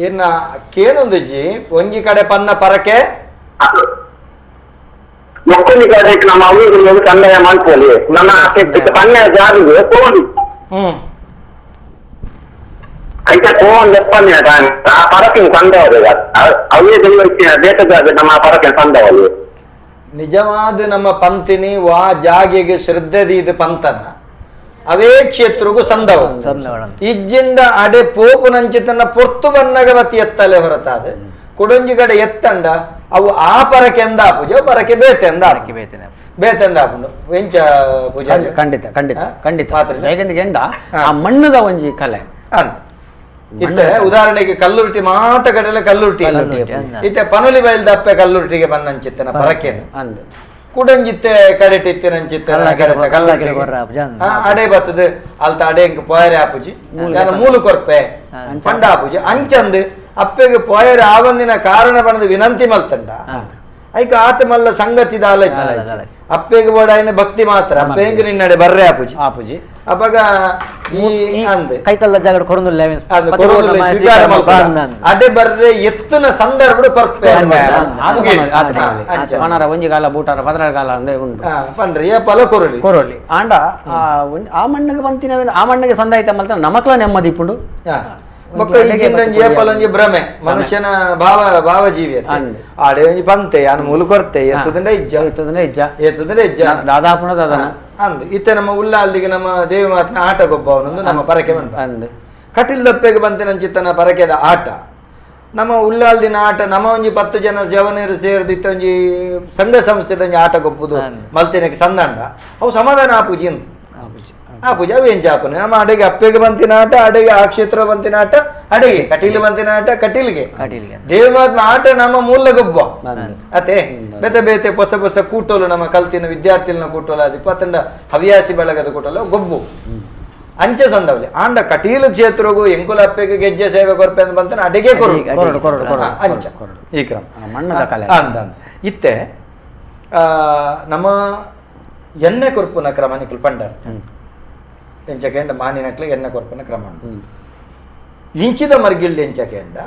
ಏನ ಕೇನೊಂದಿಜ್ಜಿ ಒಂಜಿ ಕಡೆ ಪನ್ನ ಪರಕೆ ಮಕ್ಕಳ ಕಡೆ ನಮ್ಮ ಅವರು ಕಂದಾಯ ಮಾಡ್ಕೊಳ್ಳಿ ನನ್ನ ಪನ್ನ ಜಾರಿಗೆ ತಗೊಂಡು అయితే ఫోన్ చెప్పండి ఆ పరకని సందేవాళ్ళు అవే తెలియ దేశ ನಮ್ಮ ಪರಕని ಸಂದೇವಾళ్ళు ನಿಜವಾದ ನಮ್ಮ ಪಂತಿನಿ ವಾ ಜಾಗೆಗೆ ಶ್ರದ್ಧೆದೀದ ಪಂತನ ಅವೇ ಕ್ಷೇತ್ರಗೂ ಸಂದವ ಇಜ್ಜಿಂದ ಅಡೆ ಪೋಪು ನಂಚಿತನ ಪೊರ್ತು ಬನ್ನಗವತಿ ಎತ್ತಲೆ ಹೊರತಾದ ಕುಡಂಜಿ ಕಡೆ ಎತ್ತಂಡ ಅವು ಆ ಪರಕೆ ಎಂದ ಪೂಜ ಪರಕೆ ಬೇತೆಂದ ಬೇತೆಂದ ಆಪುಂಡು ವೆಂಚ ಪೂಜೆ ಖಂಡಿತ ಖಂಡಿತ ಖಂಡಿತ ಹೇಗೆಂದ ಆ ಮಣ್ಣದ ಒಂಜಿ ಕಲೆ ಅಂತ ಇತ್ತೆ ಉದಾಹರಣೆಗೆ ಕಲ್ಲುರ್ಟಿ ಮಾತ ಕಡೆಲ್ಲ ಕಲ್ಲುರ್ಟಿ ಇತ್ತೆ ಪನುಲಿ ಬೈಲ್ ದಪ್ಪೆ ಕಲ್ಲುರ್ಟಿಗೆ ಬನ್ನಂಚಿತ್ತನ ಪರಕೆ ಅಂದ್ ಕುಡಂಜಿತ್ತೆ ಕಡೆಟಿತ್ತಿನಂಚಿತ್ತೆ ಅಡೆ ಬತ್ತದ ಅಲ್ತ ಅಡೆ ಇಂಕ ಪೋಯರೆ ಆಪುಜಿ ನಾನು ಮೂಲು ಕೊರ್ಪೆ ಪಂಡ ಆಪುಜಿ ಅಂಚಂದ್ ಅಪ್ಪೆಗೆ ಪೋಯರೆ ಆವಂದಿನ ಕಾರಣ ಬಣ್ಣದ ವಿನಂತಿ ಮಲ್ತಂಡ ಐಕ ಆತ ಮಲ್ಲ ಸಂಗತಿ ದಾಲ ಅಪ್ಪೆಗೆ ಬೋಡಾಯಿನ ಭಕ್ತಿ ಮಾತ್ರ ಅಪ್ಪೆಂಗೆ ನಿನ್ನಡೆ ಬರ್ರೆ ಆಪುಜಿ ಆಪುಜಿ ಅವಾಗ ಈ ಅಂದೆ ಕೈತಲ್ಲ ಜಾಗ ಕೊರೊಂದುಲ್ಲ ಅಡೆ ಬರ್ರೆ ಎತ್ತನ ಸಂದರ್ಭ ಕೊರ್ಪೆ ಮನರ ಒಂಜಿ ಕಾಲ ಬೂಟಾರ ಪದರ ಕಾಲ ಅಂದೆ ಉಂಟು ಪಂಡ್ರಿ ಪಲ ಕೊರಳಿ ಕೊರೊಳ್ಳಿ ಆಂಡ ಆ ಮಣ್ಣಿಗೆ ಬಂತಿನವೇನು ಆ ಮಣ್ಣಿಗೆ ಸಂದಾಯಿತ ಮಲ್ತ ನಮಕ್ಲ ನೆಮ್ಮದಿ ಇಪ್ಪುಂಡು ಏಪಲೊಂಜಿ ಭ್ರಮೆ ಮನುಷ್ಯನ ಭಾವಜೀವಿ ಆಡೆ ಒಂಜಿ ಪಂತೆ ಯಾನು ಮೂಲು ಕೊರ್ತೆ ಎತ್ತದಿಂದ ಇಜ್ಜ ದಾದಾಪುಣ ದಾದನ ಅಂದ್ ಇತ್ತೆ ನಮ್ಮ ಉಳ್ಳಾಲ್ದಿಗೆ ನಮ್ಮ ದೇವಿ ಮಾತನ ಆಟ ಗೊಬ್ಬವನೊಂದು ನಮ್ಮ ಪರಕೆ ಅಂದ್ ಕಟಿಲ್ ದಪ್ಪೆಗೆ ಬಂತಿನಂಚಿತ್ತನ ಪರಕೆದ ಆಟ ನಮ್ಮ ಉಳ್ಳಾಲ್ದಿನ ಆಟ ನಮ್ಮ ಒಂಜಿ 10 ಜನ ಜವನರು ಸೇರಿದಿತ್ತ ಒಂಜಿ ಸಂಘ ಸಂಸ್ಥೆದ ಒಂಜಿ ಆಟ ಗೊಬ್ಬುದು ಮಲ್ತಿನಕ್ಕೆ ಸಂದಂಡ ಅವು ಸಮಾಧಾನ ಆಪುಜಿ ಅಂತ ಆಪುಜಿ ಅವೇನ್ ಚಾಪನೆ ನಮ್ಮ ಅಡೆಗೆ ಅಪ್ಪೆಗೆ ಬಂತಿನ ಆಟ ಅಡೆಗೆ ಆ ಕ್ಷೇತ್ರ ಬಂತಿನ ಆಟ ಅಡೆಗೆ ಕಟೀಲ್ ಬಂತಿನ ಆಟ ಕಟೀಲ್ಗೆ ದೇವಿ ಮಾತನ ಆಟ ನಮ್ಮ ಮೂಲ ಗೊಬ್ಬ ಅತೆ ಬೇತೆ ಬೇತೆ ಹೊಸ ಕೂಟೋಲು ನಮ್ಮ ಕಲ್ತಿನ ವಿದ್ಯಾರ್ಥಿನ ಕೂಟೋಲು ಅದು 22 ಹವ್ಯಾಸಿ ಬಳಗದ ಕೂಟೋಲು ಗೊಬ್ಬು ಅಂಚೆ ಸಂದವಲಿ ಆಂಡ ಕಟೀಲು ಕ್ಷೇತ್ರಗೂ ಎಂಕುಲ ಅಪ್ಪೆಗೆ ಗೆಜ್ಜೆ ಸೇವೆ ಕೊರ್ಪೆ ಅಂತ ಬಂತಾನೆ ಅಡಿಗೆ ಅಂಚ ಈ ಕ್ರಮ ಮಣ್ಣದ ಕಲೆ ಅಂದ ಇತ್ತೆ ನಮ್ಮ ಎಣ್ಣೆ ಕೊರ್ಪುನ ಕ್ರಮ ನಿಖಲ್ ಪಂಡರ್ ಎಂಚಕೆಂಡ ಮಾನಿನಕ್ಲೆ ಎಣ್ಣೆ ಕೊರ್ಪುನ ಕ್ರಮ ಇಂಚಿದ ಮರ್ಗಿಲ್ಡ್ ಎಂಚಕೆಂಡ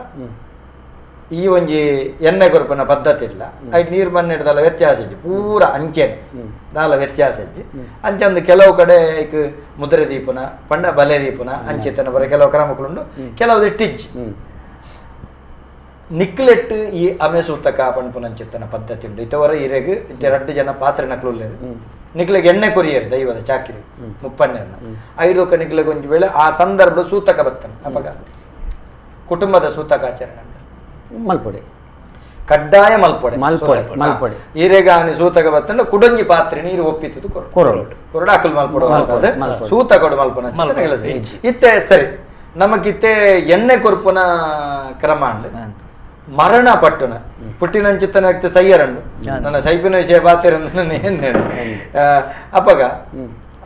ಈ ಒಂಜಿ ಎಣ್ಣೆ ಕೊರ್ಪುನ ಪದ್ಧತಿ ಇಲ್ಲ ಐಟ್ ನೀರು ಬಣ್ಣಿಡ್ದಲ್ಲ ವ್ಯತ್ಯಾಸ ಇಜ್ಜಿ ಪೂರ ಅಂಚೆನೆ ದಾಲ ವ್ಯತ್ಯಾಸ ಇಜ್ಜಿ ಅಂಚಂದು ಕೆಲವು ಕಡೆ ಐಕ್ ಮುದ್ರೆ ದೀಪುನ ಪಂಡ ಬಲೆ ದೀಪುನ ಅಂಚಿತನ ಬರ ಕೆಲವು ಕ್ರಮಗಳುಂಡು ಕೆಲವು ಇಟ್ಟಿಜ್ಜಿ ನಿಕ್ಲೆಟ್ ಈ ಅಮೆ ಸೂತಕ ಪಂಪುನಂಚಿತ್ತನ ಪದ್ಧತಿ ಉಂಟು ಇತವರ ಇರೆಗ್ 2 ಜನ ಪಾತ್ರೆ ನಕ್ಲುಲ್ಲೇರು ನಿಕ್ಲೆಗೆ ಎಣ್ಣೆ ಕೊರಿಯರು ದೈವದ ಚಾಕಿರಿ ಮುಪ್ಪಣ್ಣೆರ್ನ 5 ನಿಕ್ಲೆಗೆ ಒಂಜಿ ವೇಳೆ ಆ ಸಂದರ್ಭ ಸೂತಕ ಬತ್ತನ ಅಪಗ ಕುಟುಂಬದ ಸೂತಕಾಚರಣೆ ಮಲ್ಪೊಡೆ ಕಡ್ಡಾಯ ಮಲ್ಪೊಡೆ ಮಲ್ಪೊಡೆ ಈರೆಗಾನಿ ಸೂತಕ ಬತ್ತಂಡ ಕುಡಂಜಿ ಪಾತ್ರೆ ನೀರು ಒಪ್ಪಿತ್ತು ಕೊರಡು ಅಕಲ್ ಮಲ್ಪೊಡೆ ಸೂತ ಕೊಡು ಮಲ್ಪನ ಇತ್ತೆ ಸರಿ ನಮಗಿತ್ತೆ ಎಣ್ಣೆ ಕೊರ್ಪುನ ಕ್ರಮ ಅಂಡ್ ಮರಣ ಪಟ್ಟುನ ಪುಟ್ಟಿನಂಚಿತ್ತನ ಸಯ್ಯರಂಡು ನನ್ನ ಸೈಪಿನ ವಿಷಯ ಪಾತಿರಂದು ಏನ್ ಹೇಳಿ ಅಪ್ಪಗ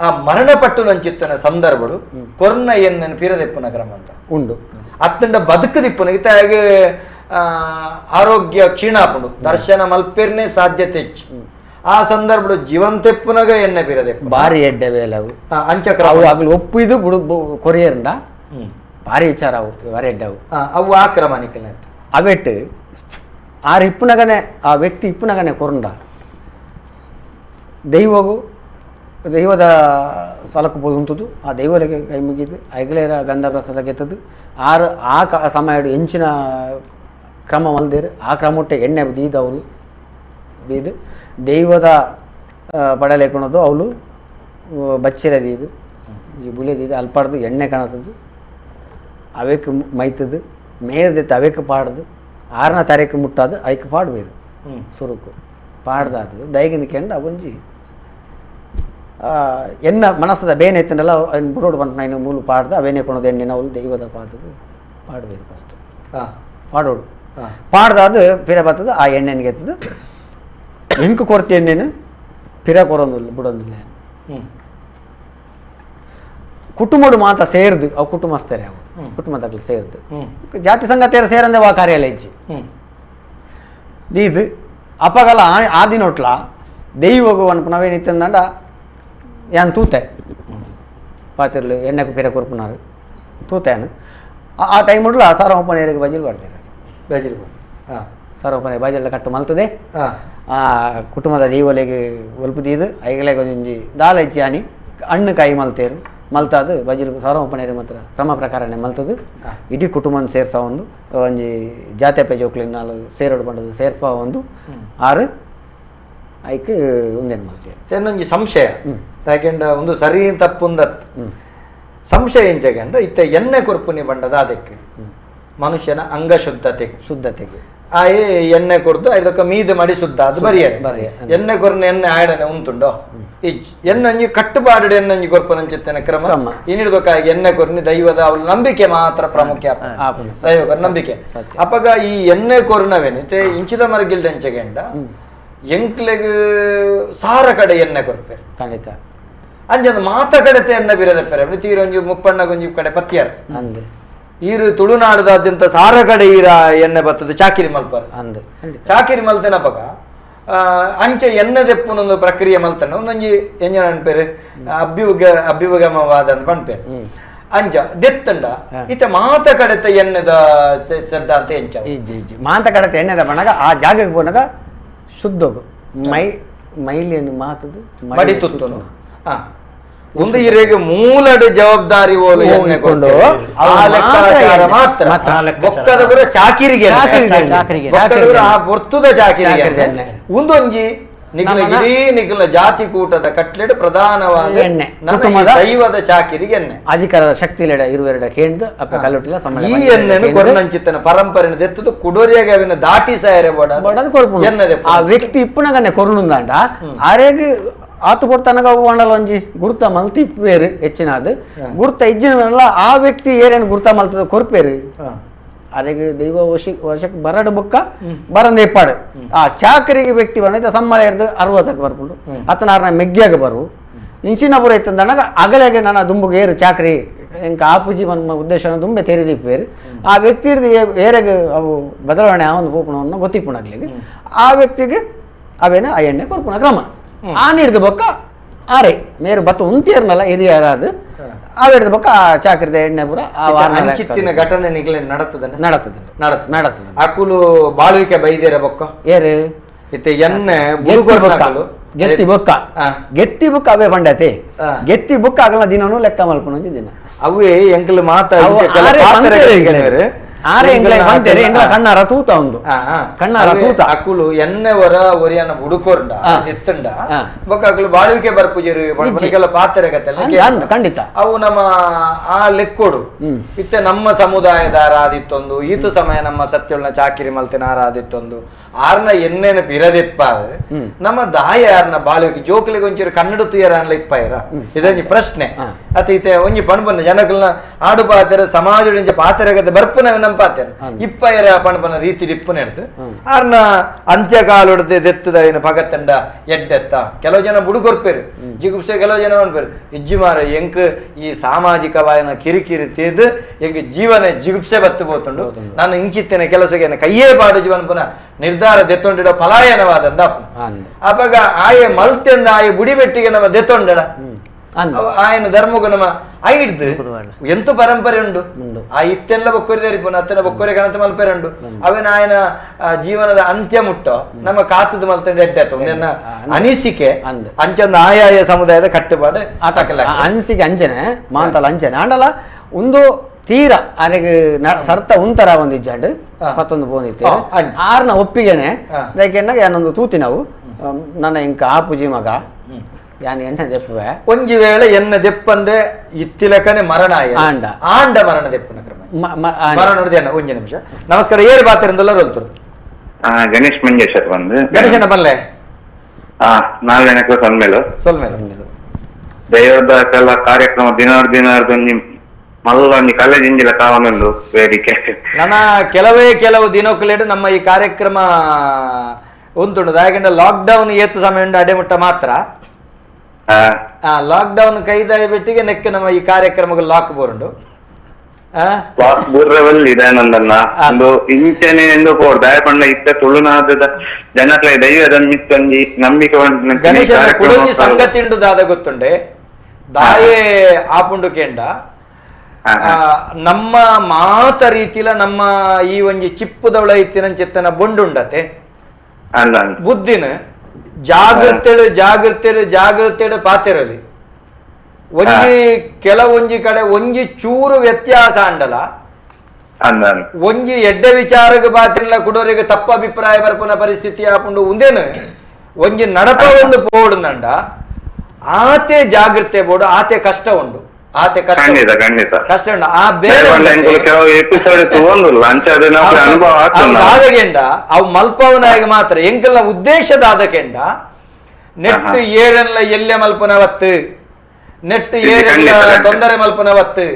ಆ ಮರಣ ಪಟ್ಟುನಂಚಿತ್ತನ ಸಂದರ್ಭಗಳು ಕೊರ್ನ ಎಣ್ಣೆನ ಪಿರದೆಪ್ಪುನ ಕ್ರಮ ಅಂತ ಉಂಡು ಅತ್ತಂಡ ಬದುಕದಿಪ್ಪುನ ಇತ್ತ ಹಾಗೆ ಆರೋಗ್ಯ ಕ್ಷೀಣಾಪುಂಡು ದರ್ಶನ ಮಲ್ಪೆರ್ನೆ ಸಾಧ್ಯತೆ ಹೆಚ್ಚು ಆ ಸಂದರ್ಭ ಜೀವಂತೆಪ್ಪುನಾಗ ಎಣ್ಣೆ ಪಿರದೆಪ್ಪು ಬಾರಿ ಎಡ್ಡೆ ವೇಲವು ಅಂಚಕ್ರ ಆಗ್ಲು ಒಪ್ಪಿದು ಕೊರಿಯರ್ಂಡ ಭಾರಿ ವಿಚಾರ ಅವು ಬಾರಿ ಎಡ್ಡವು ಅವು ಆ ಕ್ರಮ ನಿಖಿಲ್ ಅವೆಟ್ಟು ಆರು ಇಪ್ಪುನಗನೆ ಆ ವ್ಯಕ್ತಿ ಇಪ್ಪುನಗನೆ ಕೊರಂಡ ದೈವದ ಸ್ಥಳಕ್ಕೆ ಉಂಟದು ಆ ದೈವಲಿಗೆ ಕೈ ಮುಗಿದು ಐಗಲೇರ ಗಂಧ ಪ್ರಸಾದ ಗೆತ್ತದು ಆರು ಆ ಸಮಯ ಹೆಂಚಿನ ಕ್ರಮ ಮಲ್ದೇರು ಆ ಕ್ರಮೊಟ್ಟೆ ಎಣ್ಣೆ ದೀದವಳು ದೀದು ದೈವದ ಪಡಲೇಕೊಳೋದು ಅವಳು ಬಚ್ಚಿರ ದೀದು ಈ ಬುಲೆ ದೀದು ಅಲ್ಪಾಡ್ದು ಎಣ್ಣೆ ಕಾಣತದ್ದು ಅವೇಕ್ ಮೈತದು ಮೇರ್ದೆತ್ತು ಅವೇಕ್ ಪಾಡ್ದು 6ನ ತಾರೀಕು ಮುಟ್ಟಾದು ಐಕ್ ಪಾಡ್ಬೇರು ಸುರುಕು ಪಾಡ್ದಾದು ದೈಗಿನ ಕೆಂಡ ಒಂಜಿ ಎನ್ನ ಮನಸ್ಸದ ಬೇನೆ ಎತ್ತನಲ್ಲ ಬುರೋಡು ಬಂಟ ನಾನು ಮೂಲು ಪಾಡ್ದು ಅವೇನೆ ಕೊಣದು ಎಣ್ಣೆ ನಾವು ದೈವದ ಪಾದವು ಪಾಡ್ಬೇಕು ಫಸ್ಟ್ ಪಾಡೋಡು ಪಾಡ್ದಾದು ಪಿರ ಬರ್ತದ ಆ ಎಣ್ಣೆನಿಗೆ ಎತ್ತದು ಹೆಂಕು ಕೊರತೆ ಎಣ್ಣೆನು ಪಿರ ಕೊರೊಂದಿಲ್ಲ ಬಿಡೋದಿಲ್ಲ ಕುಟುಂಬಡು ಮಾತ ಸೇರ್ದು ಅವು ಕುಟುಂಬಸ್ಥರೇ ಅವು ಕುಟುಂಬದಾಗ್ಲಿ ಸೇರ್ದು ಜಾತಿ ಸಂಗತಿಯರು ಸೇರಂದೆ ವಾ ಕಾರ್ಯಾಲಯ ಇಜ್ಜಿ ದೀದು ಅಪ್ಪಗಲ ಆದಿನೊಟ್ಲ ದೈವಗು ಅನ್ಪುನವೇನಿತ್ತಂದಂಡ ಯಾನ್ ತೂತೆ ಪಾತಿರ್ಲು ಎಣ್ಣೆಕು ಪಿರ ಕೊರ್ಪುನಾರು ತೂತೇನು ಆ ಟೈಮ್ ಉಡ್ಲ ಸಾರವಪ್ಪನೇರಿಗೆ ಬಜಿಲ್ ಬರ್ತಾರೆ ಸಾರವಪ್ಪನೇ ಬಜಲ್ ಕಟ್ಟು ಮಲ್ತದೆ ಆ ಕುಟುಂಬದ ದೈವಲೆಗೆ ಒಲ್ಪುದೀದು ಐಗಲೆಗೆ ಒಂಜಿ ದಾಲ ಇಜ್ಜಿ ಆನಿ ಹಣ್ಣು ಕಾಯಿ ಮಲ್ತೇರು ಮಲ್ತಾದು ಬಜಿಲ್ ಸಾರವಪ್ಪನೇರಿ ಮಾತ್ರ ಕ್ರಮ ಪ್ರಕಾರನೇ ಮಲ್ತದು ಇಡೀ ಕುಟುಂಬನ ಸೇರ್ಸ ಒಂದು ಒಂಜಿ ಜಾತ್ಯಪೆ ಜೋಕ್ಲಿನ ನಾಲ್ ಸೇರೋಡು ಬಂಡದು ಸೇರ್ಪ ಒಂದು ಆರು ಐಕ್ ಒಂದೇನು ಮಲ್ತೇರು ಇನ್ನೊಂದು ಸಂಶಯ ಯಾಕೆಂಡ ಒಂದು ಸರಿ ತಪ್ಪುಂದತ್ ಸಂಶಯ ಇಂಚಗೆಂಡ ಇತ್ತ ಎಣ್ಣೆ ಕೊರ್ಪುನಿ ಬಂಡದ ಅದಕ್ಕೆ ಮನುಷ್ಯನ ಅಂಗಶುದ್ಧತೆಗೆ ಶುದ್ಧತೆಗೆ ಆಯೆ ಎಣ್ಣೆ ಕೊರ್ದು ಐದಕ್ಕ ಮೀದು ಮಾಡಿ ಶುದ್ಧ ಅದು ಬರಿಯ ಎಣ್ಣೆ ಕೊರ್ನ ಎಣ್ಣೆ ಆಯಡನೆ ಉಂಟುಂಡೋ ಇಜ್ ಎಣ್ಣಂಜಿ ಕಟ್ಟುಪಾಡು ಎಣ್ಣಂಜಿ ಕೊರ್ಪನಂಚಿತ್ತನೆ ಕ್ರಮ ಇನ್ನಿಡ್ದೊಕ್ಕ ಎಣ್ಣೆ ಕೊರ್ನಿ ದೈವದ ಅವಳ ನಂಬಿಕೆ ಮಾತ್ರ ಪ್ರಾಮುಖ್ಯ ದೈವಕ ನಂಬಿಕೆ ಅಪ್ಪಗ ಈ ಎಣ್ಣೆ ಕೊರ್ನವೇನಿತೆ ಇಂಚಿದ ಮರಗಿಲ್ದಂಚೆಗೆಂಡ ಎಂಕ್ಲೆಗ್ ಸಾರ ಕಡೆ ಎಣ್ಣೆ ಕೊರ್ಪೆ ಖಂಡಿತ ಅಂಜಂದು ಮಾತ ಕಡೆತೆ ಎಣ್ಣೆ ಬಿರದಪ್ಪರೆ ತೀರೊಂಜಿ ಮುಪ್ಪಣ್ಣ ಗೊಂಜಿ ಕಡೆ ಪತ್ತಿಯಾರ ಅಂದೆ ಈರು ತುಳುನಾಡದಾದ್ಯಂತ ಸಾರ ಕಡೆ ಈರ ಎಣ್ಣೆ ಬರ್ತದೆ ಚಾಕಿರಿ ಮಲ್ಪರ್ ಅಂದೆ ಚಾಕಿರಿ ಮಲ್ತೆನಪಗ ಅಂಚೆ ಎಣ್ಣೆ ದೆಪ್ಪುನೊಂದು ಪ್ರಕ್ರಿಯೆ ಮಲ್ತನ ಒಂದೊಂಜಿ ಎಂಜನ ಅನ್ಪೇರು ಅಭ್ಯುಗಮವಾದ ಅಂತ ಪನ್ಪೇರು ಅಂಚ ದೆತ್ತಂಡ ಇತ್ತ ಮಾತ ಕಡೆತ ಎಣ್ಣೆದ ಸದ್ದ ಅಂತ ಎಂಚ ಇಜ್ಜಿ ಮಾತ ಕಡತೆ ಎಣ್ಣೆದ ಬಣ್ಣಗ ಆ ಜಾಗಕ್ಕೆ ಹೋದಾಗ ಶುದ್ಧಗು ಮೈಲೇನು ಮಾತದು ಮಡಿ ತುತ್ತುನು ಒಂದು ಇರೆಗೆ ಮೂಲದ ಜವಾಬ್ದಾರಿ ಓಲು ಎಣ್ಣೆ ಕೊಂಡು ಆ ಲೆಕ್ಕಾಚಾರ ಮಾತ್ರ ಬೊಕ್ಕದ ಗುರ ಚಾಕಿರಿಗೆ ಆ ವರ್ತುದ ಚಾಕಿರಿಗೆ ಒಂದೊಂಜಿ ನಿಖಲ ಇಡೀ ನಿಖಲ ಜಾತಿ ಕೂಟದ ಕಟ್ಲೆಡ್ ಪ್ರಧಾನವಾದ ಎಣ್ಣೆ ದೈವದ ಚಾಕಿರಿಗೆ ಎಣ್ಣೆ ಅಧಿಕಾರದ ಶಕ್ತಿ ಇರುವೆರಡ ಕೇಂದ್ರ ಅಪ್ಪ ಕಲ್ಲೊಟ್ಟಿಲ್ಲ ಈ ಎಣ್ಣೆನು ಕೊರನಂಚಿತ್ತನ ಪರಂಪರೆನ ದೆತ್ತದು ಕುಡೋರಿಯಾಗ ಅವಿನ ದಾಟಿ ಸಾಯರೆ ಎಣ್ಣೆ ಆ ವ್ಯಕ್ತಿ ಇಪ್ಪುನಗನ್ನೆ ಕೊರುನುಂದಾಂಡ ಆರೇಗ ಆತು ಕೊಡ್ತಾನಾಗ ಒಂಡಲ ಒಂಜಿ ಗುರ್ತ ಮಲ್ತಿ ಇಪ್ಪೇರು ಹೆಚ್ಚಿನದು ಗುರ್ತ ಇಜ್ಜಿನಲ್ಲ ಆ ವ್ಯಕ್ತಿ ಏನೇನು ಗುರ್ತ ಮಲ್ತದ ಕೊರ್ಪೇರು ಅದಕ್ಕೆ ದೈವ ವಶಕ್ಕೆ ಬರಡು ಬುಕ್ಕ ಬರಂದ ಇಪ್ಪಾಡು ಆ ಚಾಕರಿಗೆ ವ್ಯಕ್ತಿ ಬಂದ ಸಮ್ಮಲ ಹಿಡ್ದು 60ಕ್ಕೆ ಬರ್ಕೊಂಡು ಹತ್ತನಾರನ ಮೆಗ್ಗಿಯಾಗ ಬರು ಇಂಚಿನ ಪುರ ಇತ್ತಂದನಾಗ ಅಗಲೆಗೆ ನನ್ನ ದುಂಬುಗೆ ಏರು ಚಾಕರಿ ಎಂಕ ಆಪುಜಿ ನನ್ನ ಉದ್ದೇಶ ದುಂಬೆ ತೆರೆದಿಪ್ಪೇರು ಆ ವ್ಯಕ್ತಿ ಹಿಡ್ದು ಏರೆಗೆ ಅವು ಬದಲಾವಣೆ ಆ ಒಂದು ಪೂಪಣವನ್ನು ಗೊತ್ತಿಪ್ಪುಣಾಗ್ಲಿಗೆ ಆ ವ್ಯಕ್ತಿಗೆ ಅವೇನು ಆ ಎಣ್ಣೆ ಕೊರ್ಪುಣ ಕ್ರಮ ಆನೆ ಹಿಡ್ದು ಬೊಕ್ಕ ಆರೆ ಮೇರು ಬತ್ತ ಉಂತಿಯರ್ನಲ್ಲ ಹಿರಿಯರಾದು ಆ ಹಿಡ್ದು ಬೊಕ್ಕ ಆ ಚಾಕರಿದ ಎಣ್ಣೆ ಪುರ ಅಂಚಿತ್ತಿನ ಘಟನೆ ನಿಗ್ಲೆ ನಡತದ ಅಕುಲು ಬಾಳುವಿಕೆ ಬೈದೇರ ಬೊಕ್ಕ ಏರು ಇತ್ತೆ ಎಣ್ಣೆ ಗೆತ್ತಿ ಬುಕ್ಕ ಅವೇ ಪಂಡತೆ ಗೆತ್ತಿ ಬುಕ್ಕ ಆಗಲ್ಲ ದಿನನು ಲೆಕ್ಕ ಮಲ್ಪನ ದಿನ ಅವೇ ಎಂಕಲ್ ಕಣ್ಣಾರ ತೂತ ಒಂದು ಕಣ್ಣಾರ ತೂತ ಅಕುಲು ಎಣ್ಣೆ ಹೊರ ಒರಿಯನ ಹುಡುಕೋರ್ಡ ಎತ್ತಂಡ ಬೊಕ್ಕ ಅಕುಲು ಬಾಳುವಿಕೆ ಬರ್ಪುಜರು ಪಾತ್ರೆ ಖಂಡಿತ ಅವು ನಮ್ಮ ಆ ಲೆಕ್ಕೋಡು ಇತ್ತೆ ನಮ್ಮ ಸಮುದಾಯದ ಆರಾದಿತ್ತೊಂದು ಈತು ಸಮಯ ನಮ್ಮ ಸತ್ಯೊಳ್ನ ಚಾಕಿರಿ ಮಲ್ತಿನ ಆರಾದಿತ್ತೊಂದು ಆರ್ನ ಎಣ್ಣೆನ ಬಿರದಿಪ್ಪ ನಮ್ಮ ದಾಯ ಯಾರನ್ನ ಬಾಳುವಿಕೆ ಜೋಕಲಿಗೆ ಒಂಚೂರು ಕನ್ನಡ ತುಯರ ಇಪ್ಪ ಇರ ಇದೊಂದು ಪ್ರಶ್ನೆ ಅತ ಈತೆ ಒಂಜಿ ಪಣ್ಬನ್ನ ಜನಕಲ್ನ ಆಡು ಪಾತ್ರೆ ಸಮಾಜ ಪಾತ್ರೆಗತೆ ಬರ್ಪುನ ನಮ್ಮ ಪಾತ್ರೆ ಇಪ್ಪ ಇರ ಪಣ್ಬನ ರೀತಿ ಇಪ್ಪನ ಹಿಡ್ದು ಆರ್ನ ಅಂತ್ಯಕಾಲ ಹೊಡೆದು ದೆತ್ತದ ಏನು ಪಗತ್ತಂಡ ಎಡ್ಡೆತ್ತ ಕೆಲವು ಜನ ಬುಡುಗೊರ್ಪೇರು ಜಿಗುಪ್ಸೆ ಕೆಲವು ಜನ ಅನ್ಪೇರು ಇಜ್ಜಿ ಮಾರ ಎಂಕ್ ಈ ಸಾಮಾಜಿಕವಾಯನ ಕಿರಿಕಿರಿ ತೀರ್ದು ಎಂಕ್ ಜೀವನ ಜಿಗುಪ್ಸೆ ಬತ್ತು ಬೋತುಂಡು ನಾನು ಇಂಚಿತ್ತೇನೆ ಕೆಲಸಕ್ಕೆ ಕೈಯೇ ಪಾಡು ಜೀವನ ಪುನಃ ನಿರ್ಧಾರ ದೆತ್ತೊಂಡಿಡೋ ಪಲಾಯನವಾದಂದ ಅವಾಗ ಆಯೆ ಮಲ್ತೆಂದ ಆಯೆ ಬುಡಿಬೆಟ್ಟಿಗೆ ನಮ್ಮ ದೆತ್ತೊಂಡಡ ఆయన ధర్మగుణమ ఐడ్దు ఎంత పరంపర ఉండు ఆ ఇత్తెల్ల బొక్కొరిದೇರಿಪುನ ಅತ್ತನ ಬೊಕ್ಕೊರೆ ಗಣತ ಮಲ್ಪೆರಂಡು ಅವೇನ ఆయన ಜೀವನದ ಅಂತ್ಯ ಮುಟ್ಟೋ ನಮ್ಮ ಕಾತದ ಮಲ್ತಂಡ ಎಡ್ಡೆತ್ತು ನನ್ನ ಅನಿಸಿಕೆ ಅಂಚಂದ ಆಯಾಯ ಸಮುದಾಯದ ಕಟ್ಟುಪಾಡು ಆತಕಲ್ಲ ಅನಿಸಿಕೆ ಅಂಚನೆ ಮಾಂತಲ ಅಂಚನೆ ಆಂಡಲ ಒಂದು ತೀರ ಅರೆಗೆ ಸರ್ತ ಉಂತರ ಒಂದು ಇಜ್ಜಾಂಡು ಮತ್ತೊಂದು ಬೋನಿತ್ತು ಆರ್ನ ಒಪ್ಪಿಗೆನೆ ಅದಕ್ಕೆ ಯಾನೊಂದು ತೂತಿ ನಾವು ನನ್ನ ಇಂಕ ಆಪುಜಿ ಮಗ ಯಾನ್ ಎಣ್ಣೆ ದೆಪ್ಪುವೆ ಒಂಜಿ ವೇಳೆ ಎಣ್ಣೆ ದೆಪ್ಪಂದೆ ಇತ್ತಿಲಕನೆ ಮರಣ ಆಂಡ ಆಂಡ ಮರಣ ದೆಪ್ಪನ ಕ್ರಮ ಮರಣ ನೋಡಿದೆ ಒಂಜಿ ನಿಮಿಷ ನಮಸ್ಕಾರ ಏರು ಬಾತರಿಂದಲ್ಲ ರೊಲ್ತರು ಗಣೇಶ್ ಮಂಜೇಶ್ವರ್ ಬಂದು ಗಣೇಶನ ಬಲ್ಲೆ ನಾಳೆನಕ್ಕೆ ಸೊಲ್ಮೇಲು ದೈವದ ಕೆಲ ಕಾರ್ಯಕ್ರಮ ದಿನಾರ್ದು ಮಲ್ಲೊಂದು ಕಲೆಜಿಂಜಿಲ ಕಾವನೊಂದು ವೇದಿಕೆ ನನ್ನ ಕೆಲವು ದಿನಕ್ಕಲೇಡು ನಮ್ಮ ಈ ಕಾರ್ಯಕ್ರಮ ಉಂಟುಂಡು ಯಾಕಂದ್ರೆ ಲಾಕ್ಡೌನ್ ಏತು ಸಮಯ ಉಂಡು ಅಡೆಮುಟ್ಟ ಮಾತ್ರ ಲಾಕ್ಡೌನ್ ಕೈದಾಯ ಬಿಟ್ಟಿಗೆ ನೆಕ್ಕೆ ನಮ್ಮ ಈ ಕಾರ್ಯಕ್ರಮಗಳು ಲಾಕ್ ಬೋರುಂಡು ಇದಾನಂದನ್ನ ಒಂದು ಇಂಚನೆ ಎಂದು ದಯಪಂಡ ಇತ್ತ ತುಳುನಾದದ ಜನಕ್ಲೆ ದೈವದ ಮಿತ್ತೊಂದಿ ನಂಬಿಕೆ ಗಣೇಶನ ಕುಡೊಂಜಿ ಸಂಗತಿ ಉಂಡು ದಾದ ಗೊತ್ತುಂಡೆ ದಾಯೆ ಆಪುಂಡು ಕೇಂಡ ನಮ್ಮ ಮಾತ ರೀತಿಲ ನಮ್ಮ ಈ ಒಂಜಿ ಚಿಪ್ಪುದವಳ ಇತ್ತಿನ ಚಿತ್ತನ ಬೊಂಡುಂಡತೆ ಬುದ್ಧಿನ ಜಾಗೃತೆಡು ಪಾತಿರಲಿ ಒಂಜಿ ಕೆಲವೊಂಜಿ ಕಡೆ ಒಂಜಿ ಚೂರು ವ್ಯತ್ಯಾಸ ಅಂಡಲ ಒಂಜಿ ಎಡ್ಡೆ ವಿಚಾರಕ್ಕೆ ಪಾತಿರಲ್ಲ ಕುಡೋರಿಗೆ ತಪ್ಪ ಅಭಿಪ್ರಾಯ ಬರ್ಪುನ ಪರಿಸ್ಥಿತಿ ಆಪುಂಡು ಉಂದೇನು ಒಂಜಿ ನಡಪ ಒಂದು ಪೋಡುಂದಂಡ ಆತೆ ಜಾಗೃತೆ ಬೋಡು ಆತೆ ಕಷ್ಟ ಉಂಡು ಆತೆ ಕಷ್ಟ ಖಂಡಿತ ಖಂಡಿತ ಕಷ್ಟ ಉಂಡು ಆ ಬೇರೆ ಕೆಲವು ಎಪಿಸೋಡ್ ತಗೊಂಡಿಲ್ಲ ಅಂಚೆ ಅನುಭವ ಆದಕೆಂಡ ಅವು ಮಲ್ಪವನಾಗಿ ಮಾತ್ರ ಎಂಕಲ್ನ ಉದ್ದೇಶದ ಆದಕೆಂಡ ನೆಟ್ಟು ಏರೆಲ್ಲ ಎಲ್ಲೆ ಮಲ್ಪನವತ್ತು ನೆಟ್ಟು ಏರೆಲ್ಲ ತೊಂದರೆ ಮಲ್ಪನವತ್ತು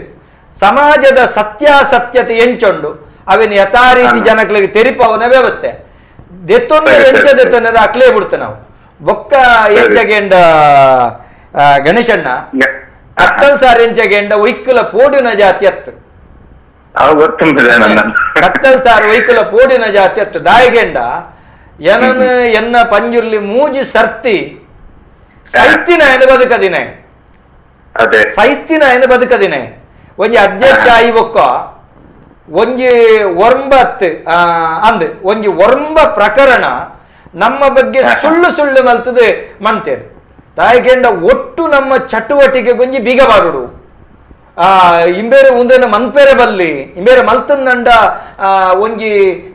ಸಮಾಜದ ಸತ್ಯಾಸತ್ಯತೆ ಎಂಚೊಂಡು ಅವೇನು ಯಥಾರೀತಿ ಜನಗಳಿಗೆ ತೆರಿಪವನ ವ್ಯವಸ್ಥೆ ದೆತ್ತೊಂದು ಎಂಚದೆತ್ತೊಂದ ಅಕ್ಲೇ ಬಿಡ್ತು ನಾವು ಬೊಕ್ಕ ಎಂಚಗೆಂಡ ಗಣೇಶಣ್ಣ ಕತ್ತಲ್ ಸಾರ್ ಎಂಚಗೆಂಡ ಒಯ್ಕುಲ ಪೋಡಿನ ಜಾತಿ ಅತ್ತು ಕತ್ತಲ್ ಸಾರ್ ಒಯ್ಕುಲ ಪೋಡಿನ ಜಾತಿ ಅತ್ತು ದಾಯಗೆಂಡ ಎನನ್ ಎನ್ನ ಪಂಜುರ್ಲಿ ಮೂಜಿ ಸರ್ತಿ ಸೈತಿನ ಎಂದು ಬದುಕದಿನೇ ಸೈತಿನ ಎಂದು ಬದುಕದಿನೇ ಒಂಜಿ ಅಧ್ಯಕ್ಷ ಆಯಿ ಬೊಕ್ಕ ಒಂಜಿ ಒರ್ಂಬತ್ತು ಅಂದ್ ಒಂಜಿ ಒರ್ಂಬ ಪ್ರಕರಣ ನಮ್ಮ ಬಗ್ಗೆ ಸುಳ್ಳು ಸುಳ್ಳು ಮಲ್ತದೆ ಮಂತೇರು ತಾಯಿಕೆಂಡ ಒಟ್ಟು ನಮ್ಮ ಚಟುವಟಿಕೆ ಗೊಂಜಿ ಬೀಗ ಬಾರುಡು ಇಂಬೇರೆ ಮುಂದೇನ ಮನ್ಪೇರೆ ಬಲ್ಲಿ ಇಂಬೇರೆ ಮಲ್ತಂದಂಡ ಒಂಜಿ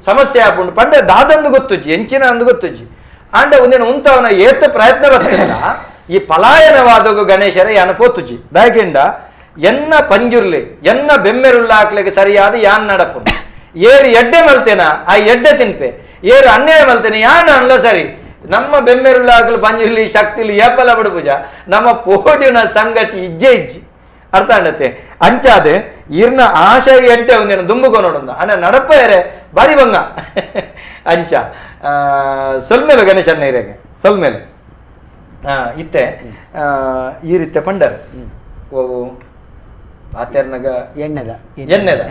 ಸಮಸ್ಯೆ ಆಪುಂಡು ಪಂಡ ದಾದಂದು ಗೊತ್ತುಜ್ಜಿ ಎಂಚಿನ ಅಂದು ಗೊತ್ತುಜ್ಜಿ ಆಂಡ ಒಂದೇನು ಉಂತವನ ಏತ ಪ್ರಯತ್ನ ಬರ್ತಿಲ್ಲ ಈ ಪಲಾಯನವಾದಗು ಗಣೇಶರ ಯಾನ ಪೋತುಜಿ ದಾಯಕೆಂಡ ಎನ್ನ ಪಂಜುರ್ಲಿ ಎನ್ನ ಬೆಮ್ಮೆರುಳ್ಳ ಹಾಕ್ಲಿಕ್ಕೆ ಸರಿಯಾದ ಯಾನ್ ನಡಪು ಏರು ಎಡ್ಡೆ ಮಲ್ತೇನ ಆ ಎಡ್ಡೆ ತಿನ್ಪೆ ಏರು ಅನ್ನೇ ಮಲ್ತೇನೆ ಯಾನ್ ಅನ್ಲ ಸರಿ ನಮ್ಮ ಬೆಮ್ಮೆರುಳ್ಳ ಹಾಕಲು ಪಂಜುರ್ಲಿ ಶಕ್ತಿಲಿ ಏಪಲ ಬಿಡುಪುಜ ನಮ್ಮ ಪೋಡಿನ ಸಂಗತಿ ಇಜ್ಜೆ ಇಜ್ಜಿ ಅರ್ಥ ಅಂಡತ್ತೆ ಅಂಚಾದೆ ಇರ್ನ ಆಶಯ ಎಡ್ಡೆ ಒಂದೇನು ದುಂಬುಕೊನೋಡ ಅಣ್ಣ ನಡಪೇರೆ ಬಾರಿ ಬಂಗ ಅಂಚ ಸೊಲ್ಮೇಲು ಗಣೇಶನ್ನ ಇರೆಗೆ ಸೊಲ್ಮೇಲು ಇತ್ತೆ ಈ ರೀತಿ ಪಂಡರ್ ಓ ಆತೇರ್ನಾಗ ಎಣ್ಣೆದ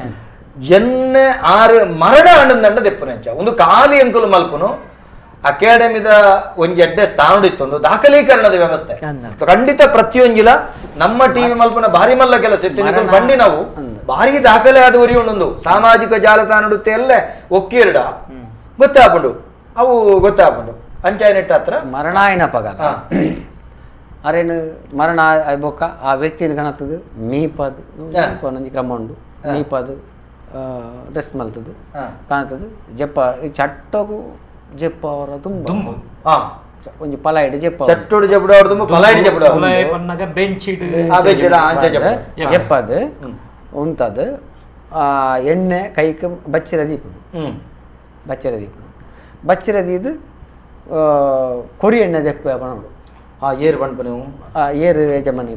ಎಣ್ಣೆ ಆರು ಮರಣ ಹಣ್ಣಂದಂಡ ದೆಪ್ಪುನಂಚ ಒಂದು ಖಾಲಿ ಅಂಕುಲು ಮಲ್ಪುನು ಅಕಾಡೆಮಿದ ಒಂಜಿ ಎಡ್ಡೆ ಸ್ಥಾನ ಇತ್ತು ಒಂದು ದಾಖಲೀಕರಣದ ವ್ಯವಸ್ಥೆ ಖಂಡಿತ ಪ್ರತಿಯೊಂಜಿಲ ನಮ್ಮ ಟಿವಿ ಮಲ್ಪನ ಭಾರಿ ಮಲ್ಲ ಕೆಲಸ ಇತ್ತು ಬಂಡಿ ನಾವು ಭಾರಿ ದಾಖಲೆ ಆದ ಉರಿ ಉಂಡು ಸಾಮಾಜಿಕ ಜಾಲತಾಣ ಎಲ್ಲೇ ಒಕ್ಕಿರಡ ಗೊತ್ತಾಪುಂಡು ಅವು ಗೊತ್ತಾಪುಂಡು ಅಂಚಾಯನೆಟ್ಟ ಹತ್ರ ಮರಣಾಯನ ಪಗಲ ಅರೇನು ಮರಣ ಆಯ್ಬೊಕ್ಕ ಆ ವ್ಯಕ್ತಿನ ಕಾಣತ್ತದು ಮೀಪದು ಒಂಜಿ ಕ್ರಮ ಉಂಡು ಮೀಪದು ಡ್ರೆಸ್ ಮಲ್ತದು ಕಾಣ್ತದು ಜಪ್ಪ ಚಟ್ಟಗು ಜಪ್ಪ ಅವರ ತುಂಬ ಒಂಜಿ ಪಲಾಯಿಡ್ ಜಪ್ಪ ಚಟ್ಟೋಡು ಜಪ್ಪಡು ಅವ್ರ ತುಂಬ ಪಲಾಯಿಡ್ ಜಪ್ಪಡು ಬೆಂಚಿಡ್ ಜಪ್ಪದು ಉಂತದು ಎಣ್ಣೆ ಕೈಕ್ ಬಚ್ಚಿರ ದೀಪುಡು ಬಚ್ಚಿರ ದೀದು ಕೊರಿ ಎಣ್ಣೆ ದೆಪ್ಪ ಬಣಡು ಏರು ಬಣ್ಣ ನೀವು ಏರು ಯಜಮಾನಿ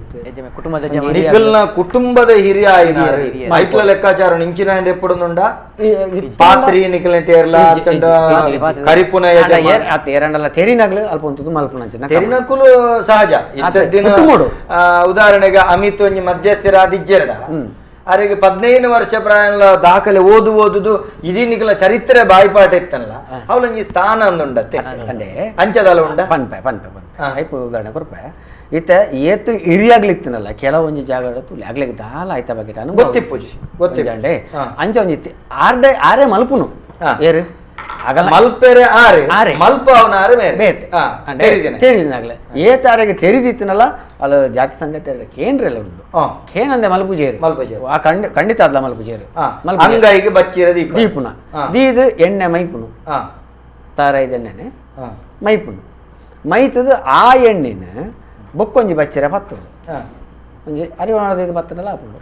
ಕುಟುಂಬದ ಹಿರಿಯ ಮೈಟ್ಲ ಲೆಕ್ಕಾಚಾರ ಇಂಚಿನ ಎಪ್ಪಡುಂಡ ಪಾತ್ರಿ ನಿಖಿಲ ಕರಿಪುನ ಏರಂಡಲ್ಲ ತೆರಿನಾಗ್ಲು ಅಲ್ಪ ಒಂದು ಮಲ್ಪುನ ತೆರಿನಕುಲು ಸಹಜ ಉದಾಹರಣೆಗೆ ಅಮಿತ್ ಒಂಜಿ ಮಧ್ಯಸ್ಥರಾದಿಜ್ಜೆರಡ ಅವರಿಗೆ 15 ವರ್ಷ ಪ್ರಾಯ ದಾಖಲೆ ಓದುದು ಇಡೀ ನಿಖಲ ಚರಿತ್ರೆ ಬಾಯಿಪಾಠ ಇತ್ತನಲ್ಲ ಅವಳಂಜಿ ಸ್ಥಾನ ಅಂದುಂಡತ್ತೆ ಅಂಚದಲ್ಲ ಉಂಡ ಪನ್ಪೆ ಉದಾಹರಣೆ ಕೊರ್ಪೆ ಇತ್ತ ಏತ್ ಹಿರಿಯಾಗ್ಲಿತ್ತನಲ್ಲ ಕೆಲವೊಂದು ಜಾಗ ಆಗ್ಲಿಕ್ಕೆ ದಾಲ ಆಯ್ತಾ ಬಗ್ಗೆ ಗೊತ್ತಿಪ್ಪುಜಿ ಅಂಚ ಒಂಜಿ ಆರೇ ಮಲ್ಪುನು ಏರು ಮಲ್ಪೆರೆ ಆರೆ ಮಲ್ಪ ಅವನ ತೆರಿದಿನಾಗ್ಲೆ ಏತಾರೆಗೆ ತೆರಿದಿತ್ತನಲ್ಲ ಅಲ್ಲಿ ಜಾತಿ ಸಂಗತಿ ಎರಡು ಕೇಂದ್ರೆಲ್ಲ ಉಂಟು ಕೇನಂದೆ ಮಲ್ಪುಜೇರು ಆ ಖಂಡಿತ ಅದ್ಲ ಮಲ್ಪುಜೇರು ಅಂಗೈಗೆ ಬಚ್ಚಿರ ದೀಪುನ ದೀದು ಎಣ್ಣೆ ಮೈಪುನು ತಾರ ಎಣ್ಣೆನೆ ಮೈಪುನು ಮೈತದು ಆ ಎಣ್ಣೆನ ಬೊಕ್ಕೊಂಜಿ ಬಚ್ಚಿರ ಪತ್ತು ಒಂಜಿ ಅರಿವಣದ ಪತ್ತನಲ್ಲ ಹಾಪುಂಡು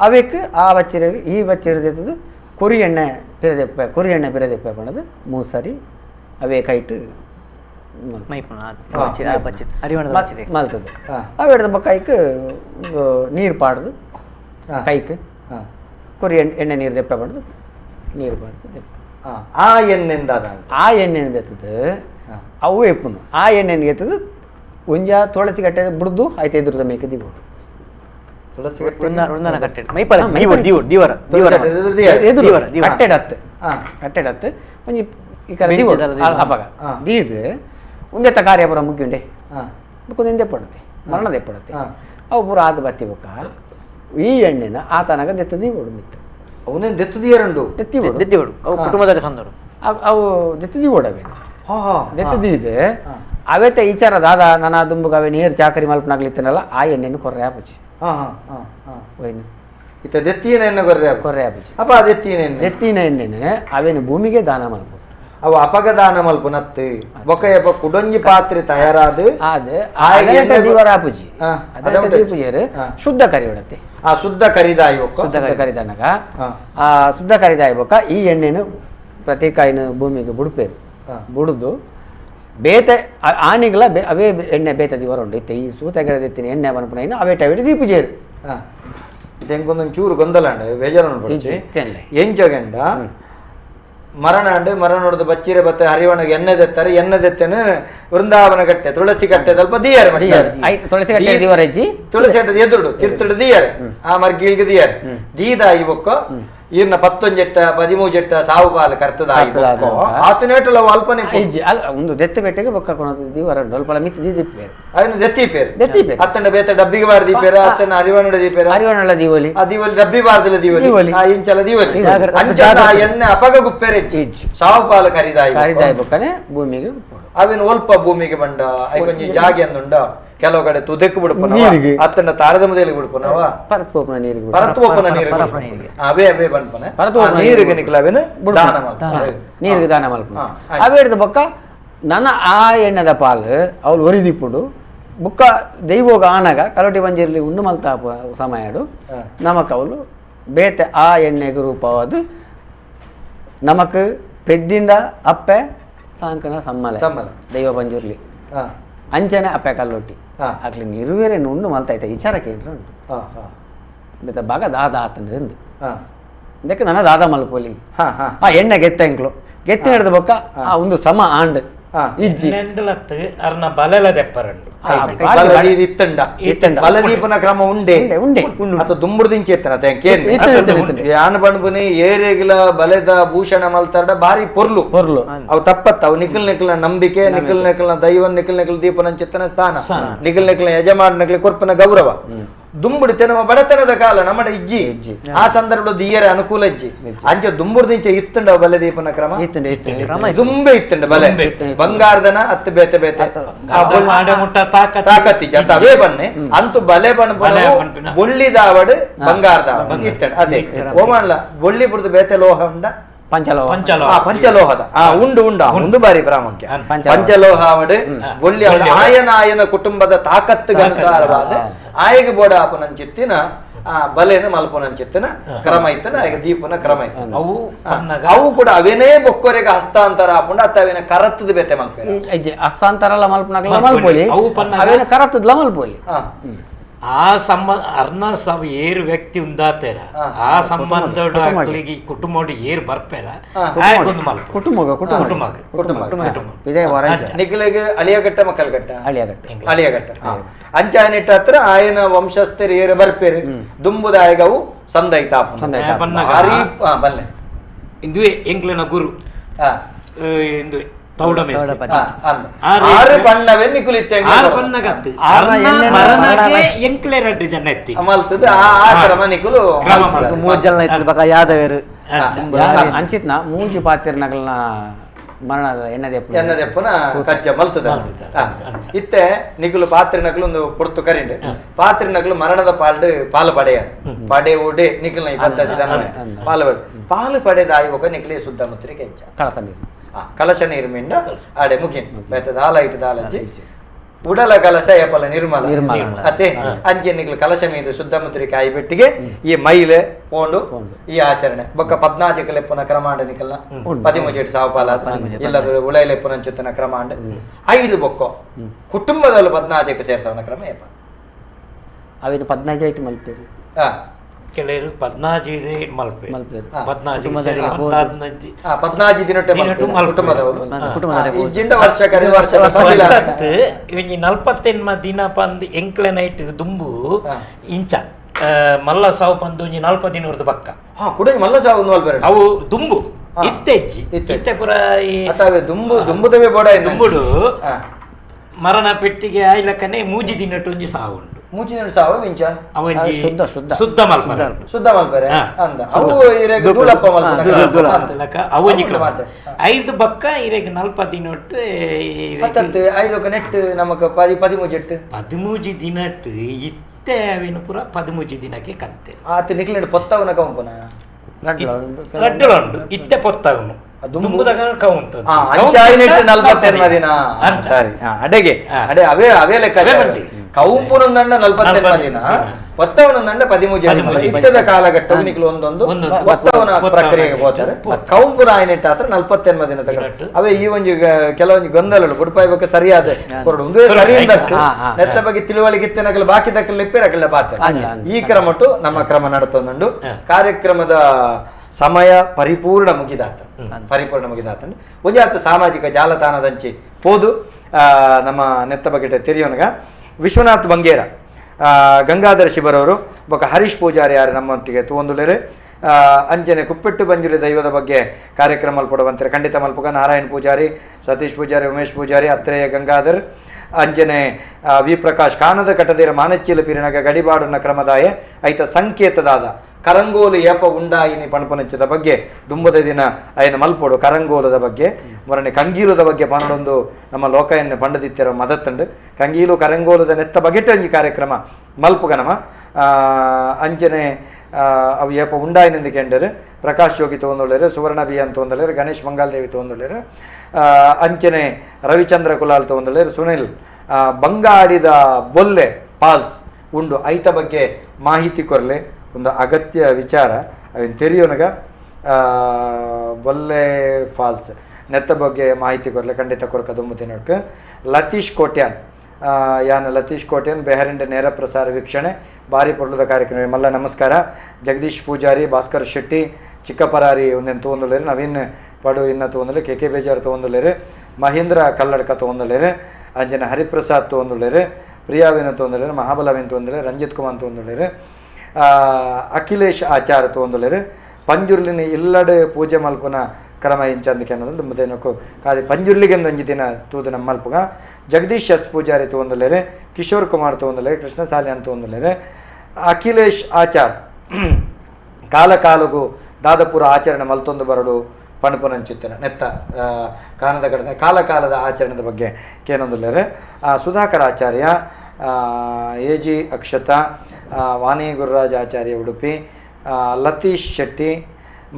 ಅವಕ್ಕೆ ಆ ಬಚ್ಚಿರಿಗೆ ಈ ಬಚ್ಚಿರದಿತ್ತದು ಕೊರಿ ಎಣ್ಣೆ ಪಿರದೆಪ್ಪ ಪಣದು 3 ಸರಿ ಅವೇ ಕೈಟ್ ಮಲ್ತದು ಅವು ಹಿಡ್ದ ಕೈಕ್ ನೀರು ಪಾಡ್ದು ಕೈಕ್ ಕೊರಿ ಎಣ್ಣೆ ನೀರು ದೆಪ್ಪ ಪಣದು ನೀರು ಪಾಡ್ದು ಆ ಎಣ್ಣೆಯಿಂದ ಎತ್ತದು ಅವು ಎಪ್ಪುನು ಆ ಎಣ್ಣೆಗೆ ಎತ್ತದು ಒಂಜ ತುಳಸಿ ಗಟ್ಟೆ ಬಿಡ್ದು ಆಯ್ತು ಎದುರದ ಮೇಕೆ ದಿಬೋದು ಕಟ್ಟೆಡತ್ತು ಒಂಜಿ ಅಪಗ ದೀದ್ ಉಂದೆತ್ತ ಕಾರ್ಯಪುರ ಮುಗ್ಗುಂಡೆ ಬುಕ್ಕೊಂದು ಪಡುತ್ತೆ ಮರಣ ದೆಪ್ಪಡುತ್ತೆ ಅವು ಪೂರ ಆದ ಬತ್ತಿ ಬೊಕ್ಕ ಈ ಎಣ್ಣೆನ ಆತನಾಗ ದೆತ್ತ ದೀವೋಡು ಮಿತ್ತು ಅವನೇ ದೆತ್ತದಿಯರಂಡು ದೆತ್ತಿವೋಡು ಅವು ಕುಟುಂಬದ ಸಂದರು ಅವು ದೆತ್ತ ದೀವೋಡವೇನು ದೆತ್ತ ದೀದ್ ಅವೆತ್ತ ಈಚಾರ ದಾದ ನನ್ನ ದುಂಬುಗ ಅವೇ ನೀರು ಚಾಕರಿ ಮಲ್ಪನಾಗ್ಲಿತ್ತನಲ್ಲ ಆ ಎಣ್ಣೆನು ಕೊರ್ರೆ ಆಪುಜಿ ದೆತ್ತಿನ ಎಣ್ಣೆ ಕೊರ್ರೆ ಆಪುಜಿ ಅಪ್ಪ ದೆತ್ತಿನ ಎಣ್ಣೆನೆ ಅವೇನು ಭೂಮಿಗೆ ದಾನ ಮಾಡ್ಬೋದು ಅವು ಅಪಗದಾನ ಮಲ್ಪುನತ್ತು ಬೊಕ ಎಪ್ಪ ಕುಡೊಂಜಿ ಪಾತ್ರೆ ತಯಾರಾದು ಅದು ದೀವರ ಆಪುಜಿ ದೀಪುಜೇರು ಶುದ್ಧ ಕರಿ ಹೊಡತ್ತೆ ಆ ಶುದ್ಧ ಕರಿದಾಯಿ ಒಕ್ಕ ಶುದ್ಧ ಕರಿದನಗ ಆ ಶುದ್ಧ ಕರಿದಾಯಿ ಬೊಕ್ಕ ಈ ಎಣ್ಣೆನು ಪ್ರತಿ ಕಾಯಿನ ಭೂಮಿಗೆ ಬುಡ್ಪೇರು ಬುಡ್ದು ಬೇತೆ ಆನೆಗಳ ಅವೇ ಎಣ್ಣೆ ಬೇತ ದಿವರ ಉಂಡು ಇತ್ತೆ ಈ ಸೂತಗೆರೆದಿತ್ತಿನ ಎಣ್ಣೆ ಬನ್ಪುನ ಇನ್ನು ಅವೇ ಟೈಟ್ ದೀಪುಜೇರು ಇದೆಂಗೊಂದೊಂದು ಚೂರು ಗೊಂದಲ ಬೇಜಾರು ಎಂಚಗಂಡ ಮರಣ ಅಂಡು ಮರಣ ಹೊಡೆದು ಬಚ್ಚಿರೆ ಬತ್ತೆ ಹರಿವಣಗೆ ಎಣ್ಣೆ ದೆತ್ತನು ವೃಂದಾವನ ಕಟ್ಟೆ ತುಳಸಿ ಕಟ್ಟೆ ಸ್ವಲ್ಪ ದಿಯಾರೆ ತುಳಸಿ ಕಟ್ಟೆ ದಿವರ ಹೆಜ್ಜಿ ತುಳಸಿ ಕಟ್ಟೆ ಎದುರುಡು ತಿರ್ತುಡು ದಿಯಾರೆ ಆ ಮರ್ಗಿಲ್ಗೆ ದಿಯಾರೆ ದೀದಾಯಿ ಬೊಕ್ಕ ಈರ್ನ 11 13 ಜೆಟ್ಟ ಸಾವು ಪಾಲು ಕರ್ತದಾಯಿ ಆತನೇಟಲ್ಲ ಅಲ್ಪನೆ ಒಂದು ದೆತ್ತೆ ಬೆಟ್ಟೆಗೆ ಬೊಕ್ಕ ಕೊಣದು ದಿವರ ಡೊಲ್ಪಲ ಮಿತ್ ದಿಪ್ಪೇರು ಅದನ್ನು ದೆತ್ತಿಪೇರು ಹತ್ತಂಡ ಬೇತ ಡಬ್ಬಿಗೆ ಬಾರ್ ದೀಪೇರ ಹತ್ತನ್ನ ಹರಿವಣಡ ದೀಪೇರ ಹರಿವಣಳ ದಿವಲಿ ಆ ದಿವಲಿ ಡಬ್ಬಿ ಬಾರ್ದಲ್ಲ ದಿವಲಿ ಆ ಇಂಚಲ ದಿವಲಿ ಅಂಚಲ ಎಣ್ಣೆ ಅಪಗ ಗುಪ್ಪೇರೆ ಸಾವು ಪಾಲು ಕರಿದಾಯಿ ಬೊಕ್ಕನೆ ಭೂಮಿಗೆ ಅವೇನು ಒಲ್ಪ ಭೂಮಿಗೆ ಬಂಡ ಐಕೊಂಜಿ ಜಾಗೆ ಅಂದುಂಡ ಕೆಲವು ಕಡೆ ತುದೆಕ್ಕು ಬಿಡ್ಪನ ಅತ್ತನ್ನ ತಾರದ ಮುದೇಲಿ ಬಿಡ್ಪನವ ಪರತ್ಪೋಪನ ನೀರಿಗೆ ಪರತ್ಪೋಪನ ನೀರಿಗೆ ಅವೇ ಬನ್ಪನ ನೀರಿಗೆ ನಿಕ್ಲವೇನು ದಾನ ಮಲ್ಪನ ನೀರಿಗೆ ದಾನ ಮಲ್ಪನ ಅವೇ ಹಿಡಿದ ಬೊಕ್ಕ ನನ್ನ ಆ ಎಣ್ಣೆದ ಪಾಲು ಅವಳು ಒರಿದಿಪ್ಪುಡು ಬುಕ್ಕ ದೈವೋಗ ಆನಾಗ ಕಲೋಟಿ ಬಂಜಿರ್ಲಿ ಉಂಡು ಮಲ್ತಾ ಸಮಯಡು ನಮಕ್ ಅವಳು ಬೇತೆ ಆ ಎಣ್ಣೆಗೆ ರೂಪವಾದು ನಮಕ್ ಪೆದ್ದಿಂಡ ಅಪ್ಪೆ ಸಾಂಕಣ ಸಮ್ಮಲ ದೈವ ಬಂಜಿರ್ಲಿ ಅಂಚನೆ ಅಪ್ಪೆ ಕಲ್ಲೊಟ್ಟಿ ಆಗ್ಲಿ ನಿರ್ವೇರೆ ಉಂಡು ಮಲ್ತಾಯ್ತ ವಿಚಾರಕ್ಕೆ ಏನ್ರ ಉಂಟು ಬಾಗ ದಾದ ಆತಂದು ಇದಕ್ಕೆ ನನ್ನ ದಾದ ಮಲ್ಪೋಲಿ ಆ ಎಣ್ಣೆ ಗೆತ್ತ ಎಂಕ್ಲು ಗೆತ್ತಿ ನಡೆದ ಬೊಕ್ಕ ಆ ಒಂದು ಸಮ ಆಂಡ್ ಇಜ್ಜಿ ಅರ್ನ ಬಲೆಲ ದೆಪ್ಪರಂಡು ಬಲದೀಪನ ಕ್ರಮ ಉಂಡೆ ಅತ ದುಂಬುಡ್ದಿಂಚಿ ಯಾನ ಬಣ್ಬುನಿ ಏರೆಗಿಲ ಬಲೆದ ಭೂಷಣ ಮಲ್ತಾಡ ಬಾರಿ ಪೊರ್ಲು ಅವು ತಪ್ಪತ್ತ ಅವು ನಿಖಿಲ್ ನಂಬಿಕೆ ನಿಖಿಲ್ ದೈವ ನಿಖಿಲ್ ದೀಪನ ಚಿತ್ತನ ಸ್ಥಾನ ನಿಖಿಲ್ ಯಜಮಾನ ಕೊರ್ಪನ ಗೌರವ ದುಂಬುಡಿತೆ ನಮ್ಮ ಬಡತನದ ಕಾಲ ನಮ್ಮ ಇಜ್ಜಿ ಆ ಸಂದರ್ಭ ದಿಯರ ಅನುಕೂಲ ಇಜ್ಜಿ ಅಂಚ ದುಂಬುಡ್ದಿಂಚ ಇತ್ತಂಡ ಬಲೆ ದೀಪನ ಕ್ರಮ ದುಂಬೆ ಇತ್ತಂಡ ಬಲೆ ಬಂಗಾರದನ ಹತ್ತು ಬೇತೆ ಬೇತೆ ತಾಕತ್ತಿ ಜತ ಅವೇ ಬನ್ನೆ ಅಂತೂ ಬಲೆ ಬಣ್ಣ ಬೊಳ್ಳಿದಾವಡ್ ಬಂಗಾರದಾವಡ್ ಇತ್ತಂಡ ಅದೇ ಓಮಣ್ಣ ಬೊಳ್ಳಿ ಬಿಡ್ದು ಬೇತೆ ಲೋಹ ಉಂಡ ಪಂಚಲೋಹದ ಉಂಡು ಒಂದು ಬಾರಿ ಪ್ರಾಮುಖ್ಯ ಪಂಚಲೋಹ ಬೊಳ್ಳಿ ಆಯನ ಕುಟುಂಬದ ತಾಕತ್ತುಗನುಸಾರವಾದ ಆಯಗೆ ಬೋಡಾಪನಂಚಿತ್ತಿನ ಬಲೆನ ಮಲ್ಪನಂಚಿತ್ತಿನ ಕ್ರಮ ಇತ್ತನ ದೀಪನ ಕ್ರಮ ಇತ್ತು ಅವು ಕೂಡ ಅವೇನೇ ಬೊಕ್ಕೊರೆಗೆ ಹಸ್ತಾಂತರ ಹಾಕೊಂಡು ಅತ್ತ ಅವೇನ ಕರತ್ತದ ಬೇತೆ ಮಲ್ಪೆ ಹಸ್ತಾಂತರ ಮಲ್ಪೋಲಿ ಅವೇನ ಕರತ್ತದ ಮಲ್ಪೋಲಿ ಆ ಸಂಬಂಧ ಅರ್ನ ಸವ ಏರು ವ್ಯಕ್ತಿ ಉಂದಾತೇರ ಆ ಸಂಬಂಧ ಕುಟುಂಬ ಏರು ಬರ್ಪೇರ ನಿಖಿಲಿಗೆ ಅಳಿಯಗಟ್ಟ ಮಕ್ಕಳಗಟ್ಟ ಅಳಿಯಗಟ್ಟ ಅಂಚಾನಿಟ್ಟ ಹತ್ರ ಆಯನ ವಂಶಸ್ಥರು ಏರು ಬರ್ಪೇರು ದುಂಬುದಾಯಗವು ಸಂದೈತಾಪ ಬಲ್ಲೆ ಇಂದು ಎಂಕ್ಲನ ಗುರು ಇಂದು ಯಾದವೇರು ಅಂಚಿತ್ನ ಮೂಜಿ ಪಾತಿರ್ನಗಳನ್ನ ಮರಣದ ಎಣ್ಣದೆಪ್ಪನ ಕಚ್ಚ ಮಲ್ತದ ಇತ್ತೆ ನಿಗುಲು ಪಾತ್ರಿನಗಳು ಒಂದು ಪುರ್ತು ಕರಿಂಡು ಪಾತ್ರಿನಗಳು ಮರಣದ ಪಾಲು ಪಡೆಯ ಪಡೆ ಉಡೆ ನಿಖಿಲ್ನ ಪಾಲು ಪಡೆದ ಆಯ್ವಾಗ ನಿಖಿಲಿ ಸುತ್ತಮುತ್ತರಿ ಕೆಂಚ ಕಳಸ ನೀರು ಕಲಶ ನೀರು ಮಿಂಡ ಆಡೆ ಮುಗಿನ್ ದಾಲ ಇಟ್ಟು ದಾಲಜ್ಜಿ ಉಡಲ ಕಲಶ ಏಪಲ ನಿರ್ಮಲ ಅತ್ತೆ ಅಂಜೆನಿಗಳು ಕಲಶ ಮೀದು ಶುದ್ಧಮುದ್ರಿ ಕಾಯಿ ಬೆಟ್ಟಿಗೆ ಈ ಮೈಲೆ ಪೋಂಡು ಈ ಆಚರಣೆ ಬೊಕ್ಕ 14 ಲೆಪ್ಪನ ಕ್ರಮಾಂಡ ನಿಕಲ್ನ 13 ಸಾವಪಾಲ ಇಲ್ಲದ ಉಳೈಲೆಪ್ಪನ ಚಿತ್ತನ ಕ್ರಮಾಂಡ 5 ಬೊಕ್ಕ ಕುಟುಂಬದಲ್ಲಿ 14 ಸೇರ್ಸವನ ಕ್ರಮ ಏಪ ಅವೇನು 15 ಐಟಮ್ ಮಲ್ಪೇರಿ ಕೆಲವರು 14 ಮಲ್ಪೆ 14 ದಿನ ದಿನ ಪಂದ್ ಎಂಕ್ಲೆ ನೈಟ್ ದುಂಬು ಇಂಚ ಮಲ್ಲ ಸಾವು ಪಂದು 40 ದಿನದ ಪಕ್ಕ ಮಲ್ಲ ಸಾವು ಅವು ದುಂಬು ಇತ್ತೆಜ್ಜಿ ಇತ್ತೆ ಪುರ ದುಂಬುದವೇ ಬೋಡ ದುಂಬುಡು ಮರಣ ಪೆಟ್ಟಿಗೆ ಆಯ್ಲಕ್ಕನೆ ಮೂಜಿ ದಿನಟ್ಟು ಒಂಜಿ ಸಾವು ಉಂಡು ಮೂಚಿನ ಸಾವ ಮಿಂಚ ಅವಂಜಿ ಶುದ್ಧ ಮಲ್ಪರೆ ಅಂದ ಅವು ಇರೆಗೆ ಧೂಳಪ್ಪ ಮಲ್ಪರೆ ಅವನಿ ಕ್ರಮ 5 ಬಕ್ಕ ಇರೆಗೆ 40 ದಿನಟ್ಟು 5 ನೆಟ್ ನಮಕ 13 ದಿನಟ್ಟು ಇತ್ತೆ ಅವೇನು ಪುರ 13 ದಿನಕ್ಕೆ ಕಂತೆ ಆತ ನಿಕ್ಲೆಂಡು ಪೊತ್ತವನ ಕಂಪನ ರಡ್ಡಲುಂಡು ಇತ್ತೆ ಪೊತ್ತಾಗುನು ದುಂಬುದಾಗ ಕೌಂಟು ಅಂಚಾಯಿನೆಟ್ಟು 48 ದಿನ ಸರಿ ಅಡೆಗೆ ಅಡೆ ಅವೇ ಅವೇ ಲೆಕ್ಕ ಕೌಂಪುನೊಂದಂಡ 48 ದಿನ ಒತ್ತವನೊಂದಂಡ 13 ಇತ್ತದ ಕಾಲಘಟ್ಟವು ನಿಕ್ಲು ಒಂದೊಂದು ಒತ್ತವನ ಪ್ರಕ್ರಿಯೆಗೆ ಹೋಗ್ತಾರೆ ಕೌಂಪುನ ಆಯ್ನೆಟ್ಟ ಹತ್ರ 48 ದಿನ ತಗೊಂಡು ಅವೇ ಈ ಒಂದು ಕೆಲವೊಂದು ಗೊಂದಲಗಳು ಗುಡ್ಪಾಯಿ ಬಗ್ಗೆ ಸರಿಯಾದ ಒಂದು ಸರಿ ನೆತ್ತ ಬಗ್ಗೆ ತಿಳುವಳಿಕೆ ಬಾಕಿ ದಕ್ಕಲು ನಿಪ್ಪೇರಕಲ್ಲ ಬಾತ ಈ ಕ್ರಮಟ್ಟು ನಮ್ಮ ಕ್ರಮ ನಡತೊಂದು ಕಾರ್ಯಕ್ರಮದ ಸಮಯ ಪರಿಪೂರ್ಣ ಮುಗಿದಾತ ಒಂಜಿ ಆತ ಸಾಮಾಜಿಕ ಜಾಲತಾಣದಂಚಿ ಪೋದು ನಮ್ಮ ನೆತ್ತ ಬಗೆಟ ತೆರೆಯೋನಗ ವಿಶ್ವನಾಥ್ ಬಂಗೇರ ಗಂಗಾಧರ ಶಿವರವರು ಬೊಕ ಹರೀಶ್ ಪೂಜಾರಿ ಯಾರು ನಮ್ಮೊಟ್ಟಿಗೆ ತೂಂದುಲೇರೆ ಅಂಜನೆ ಕುಪ್ಪೆಟ್ಟು ಬಂಜುರಿ ದೈವದ ಬಗ್ಗೆ ಕಾರ್ಯಕ್ರಮ ಮಲ್ಪಡುವಂತಾರೆ ಖಂಡಿತ ಮಲ್ಪುಗ ನಾರಾಯಣ್ ಪೂಜಾರಿ ಸತೀಶ್ ಪೂಜಾರಿ ಉಮೇಶ್ ಪೂಜಾರಿ ಅತ್ರೇಯ ಗಂಗಾಧರ್ ಅಂಜನೆ ವಿ ಪ್ರಕಾಶ್ ಕಾನದ ಕಟದೇರ ಮಾನಚ್ಚಿಲ ಪಿರಿನಗ ಗಡಿಬಾಡುನ ಕ್ರಮದಾಯ ಐತ ಸಂಕೇತದಾದ ಕರಂಗೋಲು ಏಪ ಉಂಡಾಯಿನಿ ಪಣಪನಚ್ಚದ ಬಗ್ಗೆ ದುಂಬದ ದಿನ ಅಯ್ಯನ ಮಲ್ಪೋಡು ಕರಂಗೋಲದ ಬಗ್ಗೆ ಮೊರನೆ ಕಂಗೀಲುದ ಬಗ್ಗೆ ಪನ್ನೊಂದು ನಮ್ಮ ಲೋಕಾಯನ್ನ ಪಂಡದಿತ್ತರ ಮದತ್ತಂಡು ಕಂಗೀಲು ಕರಂಗೋಲದ ನೆತ್ತ ಬಗೆಟಂಜಿ ಕಾರ್ಯಕ್ರಮ ಮಲ್ಪುಗ ನಮ್ಮ ಅಂಜನೆ ಅವು ಏಪ ಉಂಡಾಯಿನಿಂದ ಕೆಂಡರು ಪ್ರಕಾಶ್ ಯೋಗಿ ತೊಗೊಂಡೊಳ್ಳೆರು ಸುವರ್ಣ ಬಿ ಅಂತ ತೊಗೊಂಡೊಳ್ಳೆರು ಗಣೇಶ್ ಮಂಗಾಲ್ದೇವಿ ತೊಗೊಂಡೊಳ್ಳೆರು ಅಂಚನೆ ರವಿಚಂದ್ರ ಕುಲಾಲ್ ತೊಗೊಂಡೊಳ್ಳೆರು ಸುನಿಲ್ ಬಂಗಾಡಿದ ಬೊಲ್ಲೆ ಪಾಲ್ಸ್ ಉಂಡು ಐತ ಬಗ್ಗೆ ಮಾಹಿತಿ ಕೊರಲೆ ಒಂದು ಅಗತ್ಯ ವಿಚಾರ ಅವನು ತೆರೆಯೋನಗ ಬೊಲ್ಲೆ ಫಾಲ್ಸ್ ನೆತ್ತ ಬಗ್ಗೆ ಮಾಹಿತಿ ಕೊರಲೆ ಖಂಡಿತ ಕೊರಕ ದುಂಬುತ್ತಿನಕ್ಕೆ ಲತೀಶ್ ಕೋಟ್ಯಾನ್ ಲತೀಶ್ ಕೋಟ್ಯಾನ್ ಬೆಹರಿಂಡ ನೇರ ಪ್ರಸಾರ ವೀಕ್ಷಣೆ ಭಾರಿ ಪೊರ್ಲದ ಕಾರ್ಯಕ್ರಮ ಮಲ್ಲ ನಮಸ್ಕಾರ ಜಗದೀಶ್ ಪೂಜಾರಿ ಭಾಸ್ಕರ್ ಶೆಟ್ಟಿ ಚಿಕ್ಕಪರಾರಿ ಒಂದೇನು ತೊಗೊಂದುಲೇರು ನವೀನ್ ಪಡು ಇನ್ನ ತೊಗೊಂದುಲೆ ಕೆ ಬೇಜಾರ್ ತೊಗೊಂದುಲೇರು ಮಹೇಂದ್ರ ಕಲ್ಲಡ್ಕ ತೊಗೊಂದುಲೇರು ಅಂಜನ ಹರಿಪ್ರಸಾದ್ ತೊಗೊಂದುಲೇರು ಪ್ರಿಯಾವಿನ ತೊಗೊಂದುಲೇರು ಮಹಾಬಲವಿನ ತೊಗೊಂದುಲೇರು ರಂಜಿತ್ ಕುಮಾರ್ ತೊಗೊಂದುಲೇರು ಅಖಿಲೇಶ್ ಆಚಾರ ತೊಗೊಂದುಲೇರು ಪಂಜುರ್ಲಿನ ಇಲ್ಲಡೆ ಪೂಜೆ ಮಲ್ಪುನ ಕ್ರಮ ಇಂಚಂದಕ್ಕೆ ಅನ್ನೋದು ಮತ್ತೇನಕ್ಕೂ ಕಾದಿ ಪಂಜುರ್ಲಿಗೆ ಒಂಜಿ ದಿನ ತೂದು ನಮ್ಮ ಮಲ್ಪುಗ ಜಗದೀಶ್ ಎಸ್ ಪೂಜಾರಿ ತೊಗೊಂದುಲೇರು ಕಿಶೋರ್ ಕುಮಾರ್ ತೊಗೊಂದುಲೇರು ಕೃಷ್ಣ ಸಾಲಿಯಾನ್ ತೊಗೊಂದುಲೇರು ಅಖಿಲೇಶ್ ಆಚಾರ್ ಕಾಲಕಾಲಗೂ ದಾದಪುರ ಆಚರಣೆ ಮಲ್ತೊಂದು ಬರಡು ಪಣಪನಂಚಿತ್ತಿನ ನೆತ್ತ ಕಾನದ ಕಡೆ ಕಾಲಕಾಲದ ಆಚರಣೆದ ಬಗ್ಗೆ ಕೇನೊಂದುಲೇರು ಸುಧಾಕರ್ ಆಚಾರ್ಯ ಎ ಜಿ ಅಕ್ಷತಾ ವಾಣಿ ಗುರುರಾಜ್ ಆಚಾರ್ಯ ಉಡುಪಿ ಲತೀಶ್ ಶೆಟ್ಟಿ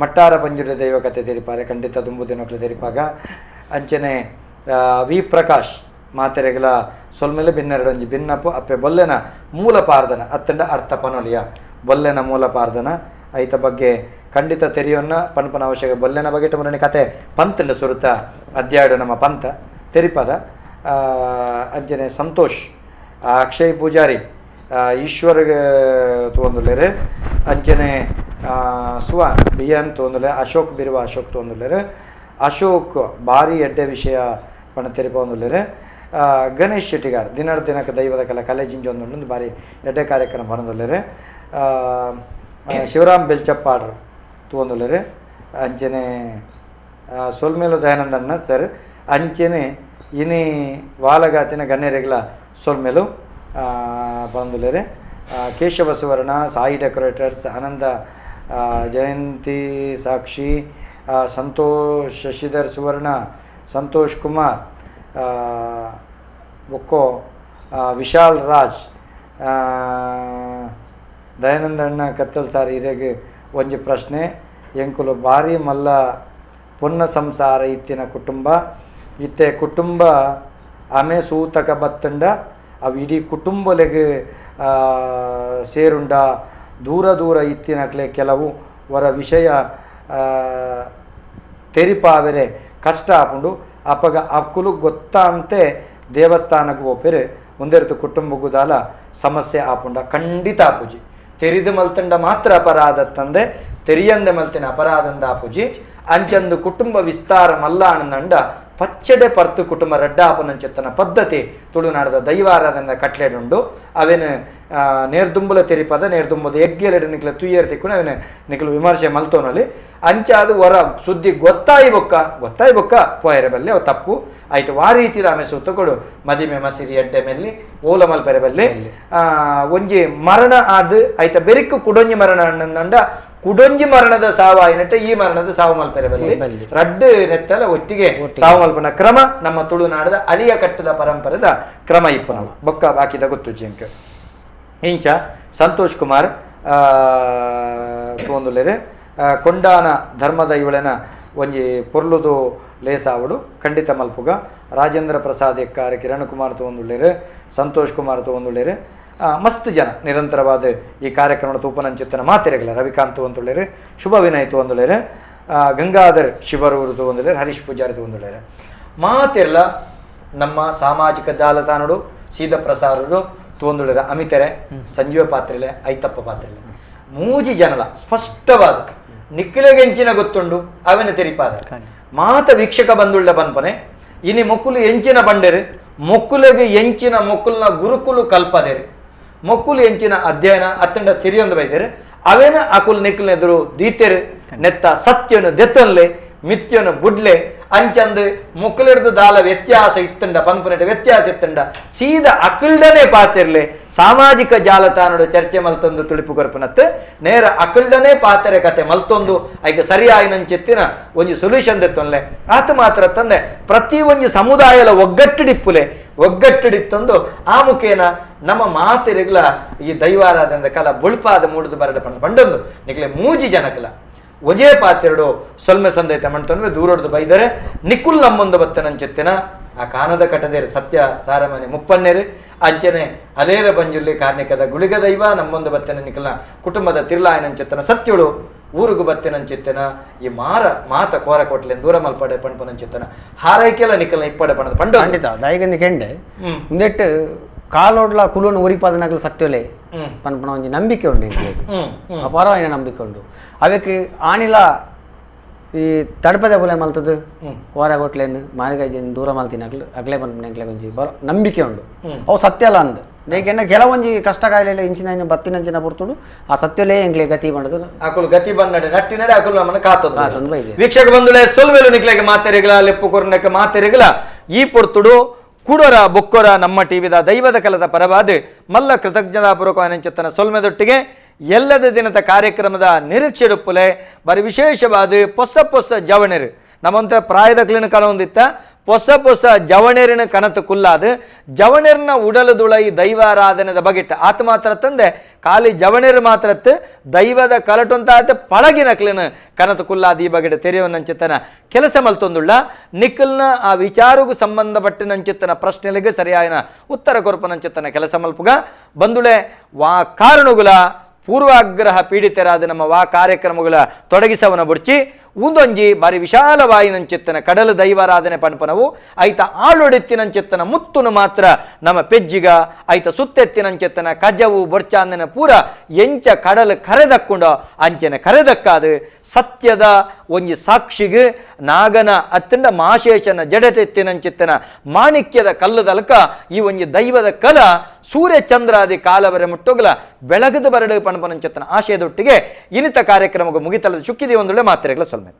ಮಟ್ಟಾರ ಪಂಜುರ್ಯ ದೈವಕತೆ ತೆರಿಪಾರೆ ಖಂಡಿತ ದುಂಬುದಿನೊಕ್ಲೆ ತೆರಿಪಾಗ ಅಂಚನೆ ವಿ ಪ್ರಕಾಶ್ ಮಾತೆರೆಗಳ ಸೊಲ್ಮೇಲೆ ಭಿನ್ನೆರಡೊಂಜಿ ಭಿನ್ನಪ್ಪು ಅಪ್ಪೆ ಬೊಲ್ಲೆನ ಮೂಲ ಪಾರ್ದನ ಅತ್ತಂಡ ಅರ್ಥ ಪನೊಲಿಯ ಬೊಲ್ಲೆನ ಮೂಲ ಪಾರ್ದನ ಐತ ಬಗ್ಗೆ ಖಂಡಿತ ತೆರೆಯೋನ್ನ ಪಣಪನ ಅವಶ್ಯಕ ಬೊಲ್ಲೆನ ಬಗ್ಗೆ ಟಮರನಿ ಕತೆ ಪಂತಂಡ ಸುರುತ ಅಧ್ಯಾಯಡು ನಮ್ಮ ಪಂತ ತೆರಿಪದ ಅಂಚನೆ ಸಂತೋಷ್ ಅಕ್ಷಯ್ ಪೂಜಾರಿ ಈಶ್ವರ್ಗೆ ತೊಗೊಂದುಲೇರು ಅಂಚನೆ ಸುವ ಬಿಯನ್ ತೊಗೊಂದುಲೆ ಅಶೋಕ್ ಬಿರುವ ಅಶೋಕ್ ತೊಗೊಂದುಲೇರು ಅಶೋಕ್ ಭಾರಿ ಎಡ್ಡೆ ವಿಷಯ ಪಣ ತೆರಿಪೊಂದುಲೇರು ಗಣೇಶ್ ಶೆಟ್ಟಿಗಾರ್ ದಿನದ ದಿನಕ್ಕೆ ದೈವದ ಕಲೆ ಜಿಂಜೊಂದು ಭಾರಿ ಎಡ್ಡೆ ಕಾರ್ಯಕ್ರಮ ಪಣದುಲೇರು ಶಿವರಾಮ್ ಬೆಲ್ಚಪ್ಪಾಡ್ರು ತೊಗೊಂದುಲೇರು ಅಂಚನೆ ಸೊಲ್ಮೇಲು ದಯಾನಂದಣ್ಣ ಸರ್ ಅಂಚನೆ ಇನಿ ವಾಲಗಾತಿನ ಗಣ್ಯರೆಗಳ ಸೊಲ್ಮೇಲು ಬಂದುಲೇರೆ ಕೇಶವ ಸುವರ್ಣ ಸಾಯಿ ಡೆಕೋರೇಟರ್ಸ್ ಆನಂದ ಜಯಂತಿ ಸಾಕ್ಷಿ ಸಂತೋಷ್ ಶಶಿಧರ್ ಸುವರ್ಣ ಸಂತೋಷ್ ಕುಮಾರ್ ಬೊಕ್ಕೋ ವಿಶಾಲ್ ರಾಜ್ ದಯಾನಂದಣ್ಣ ಕತ್ತಲ್ ಸಾರ್ ಹಿರೇಗೆ ಒಂಜಿ ಪ್ರಶ್ನೆ ಎಂಕುಲು ಭಾರಿ ಮಲ್ಲ ಪೊನ್ನ ಸಂಸಾರ ಇತ್ತಿನ ಕುಟುಂಬ ಇತ್ತೆ ಕುಟುಂಬ ಆಮೆ ಸೂತಕ ಬತ್ತಂಡ ಅವು ಇಡೀ ಕುಟುಂಬಲೆಗೆ ಸೇರುಂಡ ದೂರ ದೂರ ಇತ್ತಿನಕ್ಲೆ ಕೆಲವು ವರ ವಿಷಯ ತೆರಿಪಾವೆರೆ ಕಷ್ಟ ಆಪುಂಡು ಅಪಗ ಅಕ್ಕುಲು ಗೊತ್ತಂತೆ ದೇವಸ್ಥಾನಕ್ಕೆ ಹೋಪೆರೆ ಒಂದೆರಡು ಕುಟುಂಬಕ್ಕೂ ದಾಲ ಸಮಸ್ಯೆ ಆಪುಂಡ ಖಂಡಿತ ಆಪುಜಿ ತೆರಿದು ಮಲ್ತಂಡ ಮಾತ್ರ ಅಪರಾಧ ತಂದೆ ತೆರಿಯಂದೆ ಮಲ್ತಿನ ಅಪರಾಧಂದ ಆಪುಜಿ ಅಂಚಂದು ಕುಟುಂಬ ವಿಸ್ತಾರ ಮಲ್ಲಾನಂದ ಪಚ್ಚಡೆ ಪರ್ತು ಕುಟುಂಬ ರಡ್ಡಾಪನಂಚೆತ್ತನ ಪದ್ಧತಿ ತುಳುನಾಡದ ದೈವಾರಾಧನೆ ಕಟ್ಲೆಡುಂಡು ಅವೇನು ನೇರ್ದುಂಬುಲ ತೆರಿಪದ ನೇರ್ದುಂಬದ ಎಗ್ಗೆಲೆಡು ನಿಕ್ಲ ತುಯ್ಯರ್ ತಿಕ್ಕೊಂಡು ಅವನು ನಿಕ್ಲು ವಿಮರ್ಶೆ ಮಲ್ತೋನಲ್ಲಿ ಅಂಚಾದು ಹೊರ ಸುದ್ದಿ ಗೊತ್ತಾಯಿ ಬೊಕ್ಕ ಪೋಯರೆ ಬಲ್ಲಿ ಅವು ತಪ್ಪು ಆಯ್ತು ವಾ ರೀತಿದ ಆಮೆ ಸುತ್ತಕೊಡು ಮದಿಮೆ ಮಸಿರಿ ಎಡ್ಡೆ ಮೆಲ್ಲಿ ಓಲ ಮಲ್ಪೆರೆ ಬಲ್ಲಿ ಒಂಜಿ ಮರಣ ಆದು ಆಯ್ತ ಬೆರಿಕ್ಕು ಕುಡೊಂಜಿ ಮರಣ ಅನ್ನಂದ ಕುಡೊಂಜಿ ಮರಣದ ಸಾವಾಯಿನಟ್ಟ ಈ ಮರಣದ ಸಾವು ಮಲ್ಪೆರೆ ಬಲ್ಲಿ ರಡ್ಡು ನೆತ್ತಲ ಒಟ್ಟಿಗೆ ಸಾವು ಮಲ್ಪನ ಕ್ರಮ ನಮ್ಮ ತುಳುನಾಡದ ಅಳಿಯ ಕಟ್ಟದ ಪರಂಪರೆದ ಕ್ರಮ ಇಪ್ಪು ನಾವು ಬೊಕ್ಕ ಬಾಕಿದ ಗೊತ್ತು ಜಿಂಕ್ ಇಂಚ ಸಂತೋಷ್ ಕುಮಾರ್ ತೊಂದುಲೇರೆ ಕೊಂಡಾನ ಧರ್ಮದ ಇವಳನ ಒಂಜಿ ಪೊರ್ಲುದು ಲೇಸಾವಡು ಖಂಡಿತ ಮಲ್ಪುಗ ರಾಜೇಂದ್ರ ಪ್ರಸಾದ್ ಎಕ್ಕಾರ ಕಿರಣ್ ಕುಮಾರ್ ತೊಗೊಂದುಳ್ಳೇರು ಸಂತೋಷ್ ಕುಮಾರ್ ತೊಗೊಂದುಳ್ಳೇರು ಮಸ್ತ್ ಜನ ನಿರಂತರವಾದ ಈ ಕಾರ್ಯಕ್ರಮದ ತೂಪನಂಚಿತ್ತನ ಮಾತೆರೆಗಳ ರವಿಕಾಂತ್ ತೊಗೊಂದುಳ್ಳೇರು ಶುಭ ವಿನಯ್ ತೊಗೊಂದುಳ್ಳೇರು ಗಂಗಾಧರ್ ಶಿವರೂರು ತೊಗೊಂದುಳ್ಳೇರು ಹರೀಶ್ ಪೂಜಾರಿ ತೊಗೊಂದುಳ್ಳೇರು ಮಾತೆರ್ಲ ನಮ್ಮ ಸಾಮಾಜಿಕ ಜಾಲತಾಣಡು ಸೀದ ಪ್ರಸಾರರು ತೊಗೊಂದುಳ್ಳೇರು ಅಮಿತೆರೆ ಸಂಜೀವ ಪಾತ್ರೆಲೆ ಐತಪ್ಪ ಪಾತ್ರೆಲೆ ಮೂಜಿ ಜನಲ ಸ್ಪಷ್ಟವಾದ ನಿಖಿಲಗೆಂಚಿನ ಗೊತ್ತುಂಡು ಅವನ ತೆರಿಪಾದ ಮಾತ ವೀಕ್ಷಕ ಬಂದುಳ್ಳ ಪನ್ಪನೆ ಇನಿ ಮೊಕ್ಕುಲು ಎಂಚಿನ ಬಂಡೆರು ಮೊಕ್ಕುಲಿಗೆ ಎಂಚಿನ ಮೊಕ್ಕುಲ್ನ ಗುರುಕುಲು ಕಲ್ಪದೇರು ಮೊಕ್ಕುಲು ಎಂಚಿನ ಅಧ್ಯಯನ ಅತ್ತಂಡ ತಿರಿಯೊಂದು ಬೈದೇರು ಅವೇನ ಅಕುಲ್ ನಿಖಿಲ್ ಎದುರು ದೀತೆರು ನೆತ್ತ ಸತ್ಯನು ದೆತ್ತನ್ಲೆ ಮಿತ್ಯನು ಬುಡ್ಲೆ ಅಂಚಂದು ಮುಕ್ಕಲಿಡ್ದು ದಾಲ ವ್ಯತ್ಯಾಸ ಇತ್ತಂಡ ಪನ್ಪುನಟ ವ್ಯತ್ಯಾಸ ಇತ್ತಂಡ ಸೀದಾ ಅಕಲ್ಡನೆ ಪಾತಿರ್ಲೆ ಸಾಮಾಜಿಕ ಜಾಲತಾಣದ ಚರ್ಚೆ ಮಲ್ತೊಂದು ತುಳಿಪು ಕೊರಪನತ್ತು ನೇರ ಅಕಲ್ಡನೆ ಪಾತೆರೆ ಕತೆ ಮಲ್ತೊಂದು ಐಕೆ ಸರಿಯಾಯಿನಂಚೆತ್ತಿನ ಒಂಜಿ ಸೊಲ್ಯೂಷನ್ ದೆತ್ತೊನ್ಲೆ ಆತ ಮಾತ್ರ ತಂದೆ ಪ್ರತಿ ಒಂಜಿ ಸಮುದಾಯದ ಒಗ್ಗಟ್ಟಿಡಿಪ್ಪುಲೆ ಒಗ್ಗಟ್ಟಿಡಿತ್ತೊಂದು ಆ ಮುಖೇನ ನಮ್ಮ ಮಾತಿರೆಗ್ಲ ಈ ದೈವಾರಾಧನೆ ಕಲ ಬುಳ್ಪಾದ ಮೂಡುದು ಬರಡ ಪಂಡೊಂದು ನಿಕ್ಲೆ ಮೂಜಿ ಜನಕಲ ಒಜೇ ಪಾತ್ರೆಡು ಸೊಲ್ಮೆ ಸಂದೈತೆ ಮಂಟನ್ವೆ ದೂರೊಡ್ದು ಬೈದರೆ ನಿಕುಲ್ ನಮ್ಮೊಂದು ಬತ್ತನಂಚೆತ್ತಿನ ಆ ಕಾನದ ಕಟದೇರು ಸತ್ಯ ಸಾರಮನೆ ಮುಪ್ಪನ್ನೇರು ಅಂಚನೆ ಅಲೇರ ಬಂಜುಲ್ಲಿ ಕಾರ್ಣಿಕದ ಗುಳಿಗ ದೈವ ನಮ್ಮೊಂದು ಬತ್ತನ ನಿಖಲ್ನ ಕುಟುಂಬದ ತಿರ್ಲಾಯನಂಚೆತ್ತನ ಸತ್ಯಳು ಊರುಗು ಬತ್ತಿನಂಚಿತ್ತನ ಈ ಮಾತ ಕೋರ ಕೊಟ್ಲೆ ದೂರ ಮಲ್ಪಡೆ ಪಂಪನಂಚಿತ್ತನ ಹಾರೈಕೆಲ್ಲ ನಿಖಲ್ನ ಇಪ್ಪಡೆ ಪಣದ ಪಂಡ ಖಂಡಿತ ದೈಗಂದಿ ಕೆಂಡೆ ಮುಂದೆಟ್ಟು ಕಾಲೋಡ್ಲ ಕುಲುನು ಉರಿಪಾದನಗಲು ಸತ್ಯಲೆ ಪನ್ಪನ ಒಂಜಿ ನಂಬಿಕೆ ಉಂಡು ಅಪಾರವಾದ ನಂಬಿಕೆ ಉಂಡು ಅವಕ್ಕೆ ಆನಿಲ ಈ ತಡಪದೆ ಬುಲೆ ಮಲ್ತದು ಕೋರ ಕೊಟ್ಲೇನು ಮಾರಿಗಾಯ್ಜನ್ ದೂರ ಮಲ್ತಿನಗ್ಲು ಅಗ್ಲೆ ಪನ್ಪನೆ ಒಂಜಿ ಬರೋ ನಂಬಿಕೆ ಉಂಡು ಅವು ಸತ್ಯ ಅಲ್ಲ ಅಂದ್ ದೇಕೆಂಡ ಕೆಲವೊಂಜಿ ಕಷ್ಟ ಕಾಯಿಲೆ ಇಂಚಿನ ಬತ್ತಿನಂಚಿನ ಪುರ್ತುಡು ಆ ಸತ್ಯಲೇ ಎಂಗ್ಲೆ ಗತಿ ಬಂಡದು ಅಕುಲು ಗತಿ ಬಂದಡೆ ನಟ್ಟಿನಡೆ ಅಕುಲು ನಮ್ಮನ್ನ ಕಾತೊಂದು ಬೈದೆ ವೀಕ್ಷಕ ಬಂದುಲೆ ಸೊಲ್ವೆಲು ನಿಕ್ಲೆಗೆ ಮಾತೆರೆಗಳ ಲೆಪ್ಪು ಕೊರ್ನಕ್ಕೆ ಮಾತೆರೆಗಳ ಈ ಪುರ್ತುಡು ಕುಡೊರ ಬೊಕ್ಕೊರ ನಮ್ಮ ಟಿವಿದ ದೈವದ ಕಲದ ಪರವಾದ ಮಲ್ಲ ಕೃತಜ್ಞತಾಪೂರ್ವಕ ಸೊಲ್ಮೆದೊಟ್ಟಿಗೆ ಎಲ್ಲದ ದಿನದ ಕಾರ್ಯಕ್ರಮದ ನಿರೀಕ್ಷೆಡುಪ್ಪುಲೆ ಬರೀ ವಿಶೇಷವಾದ ಪೊಸ ಜವಣೆರು ನಮ್ಮಂತ ಪ್ರಾಯದ ಕ್ಲಿನಿಕ್ ಒಂದಿತ್ತ ಪೊಸ ಜವಣೆರಿನ ಕನತು ಕುಲ್ಲಾದ ಜವಣೆರ್ನ ಉಡಲದುಳ ಈ ದೈವಾರಾಧನೆದ ಬಗೆಟ್ ಆತ ಮಾತ್ರ ತಂದೆ ಖಾಲಿ ಜವಣೆರು ಮಾತ್ರತ್ತು ದೈವದ ಕಲಟೊಂತಾತ ಪಳಗಿನ ಕ್ಲಿನ ಕನತು ಕುಲ್ಲಾದ ಈ ಬಗೆಟ್ ತೆರೆಯುವನಂಚಿತ್ತನ ಕೆಲಸ ಮಲ್ತೊಂದುಳ್ಳ ನಿಖಲ್ನ ಆ ವಿಚಾರಗೂ ಸಂಬಂಧಪಟ್ಟಿನಂಚಿತ್ತನ ಪ್ರಶ್ನೆಗಳಿಗೆ ಸರಿಯಾದ ಉತ್ತರ ಕೊರಪನಂಚಿತ್ತನ ಕೆಲಸ ಮಲ್ಪುಗ ಬಂದುಳೆ ವಾ ಕಾರಣಗುಲ ಪೂರ್ವಾಗ್ರಹ ಪೀಡಿತರಾದ ನಮ್ಮ ವಾ ಕಾರ್ಯಕ್ರಮಗಳ ತೊಡಗಿಸವನ ಬುಡ್ಚಿ ಉಂದೊಂಜಿ ಬಾರಿ ವಿಶಾಲವಾಯಿನಂಚಿತ್ತನ ಕಡಲು ದೈವಾರಾಧನೆ ಪನ್ಪನವು ಐತ ಆಳೊಡೆತ್ತಿನಂಚಿತ್ತನ ಮುತ್ತುನು ಮಾತ್ರ ನಮ್ಮ ಪೆಜ್ಜಿಗ ಐತ ಸುತ್ತೆತ್ತಿನಂಚಿತ್ತನ ಕಜವು ಬೊರ್ಚಾಂದನ ಪೂರ ಎಂಚ ಕಡಲು ಕರೆದಕ್ಕೊಂಡ ಅಂಚನೆ ಕರೆದಕ್ಕಾದ ಸತ್ಯದ ಒಂಜಿ ಸಾಕ್ಷಿಗೆ ನಾಗನ ಅತ್ತಂಡ ಮಾಶೇಷನ ಜಡತೆತ್ತಿನಂಚಿತ್ತನ ಮಾಣಿಕ್ಯದ ಕಲ್ಲದಲಕ ಈ ಒಂಜಿ ದೈವದ ಕಲ ಸೂರ್ಯ ಚಂದ್ರಾದಿ ಕಾಲವರೆ ಮುಟ್ಟೋಗಲ ಬೆಳಗದ ಬರಡು ಪಣಪನಂಚಿತ್ತನ ಆಶಯದೊಟ್ಟಿಗೆ ಇನಿತ ಕಾರ್ಯಕ್ರಮಕ್ಕೆ ಮುಗಿತಲ್ಲದ ಚುಕ್ಕಿದೆ ಒಂದೊಳ್ಳೆ ಮಾತ್ರೆಗಳ ಸೊಲ್ಮೆ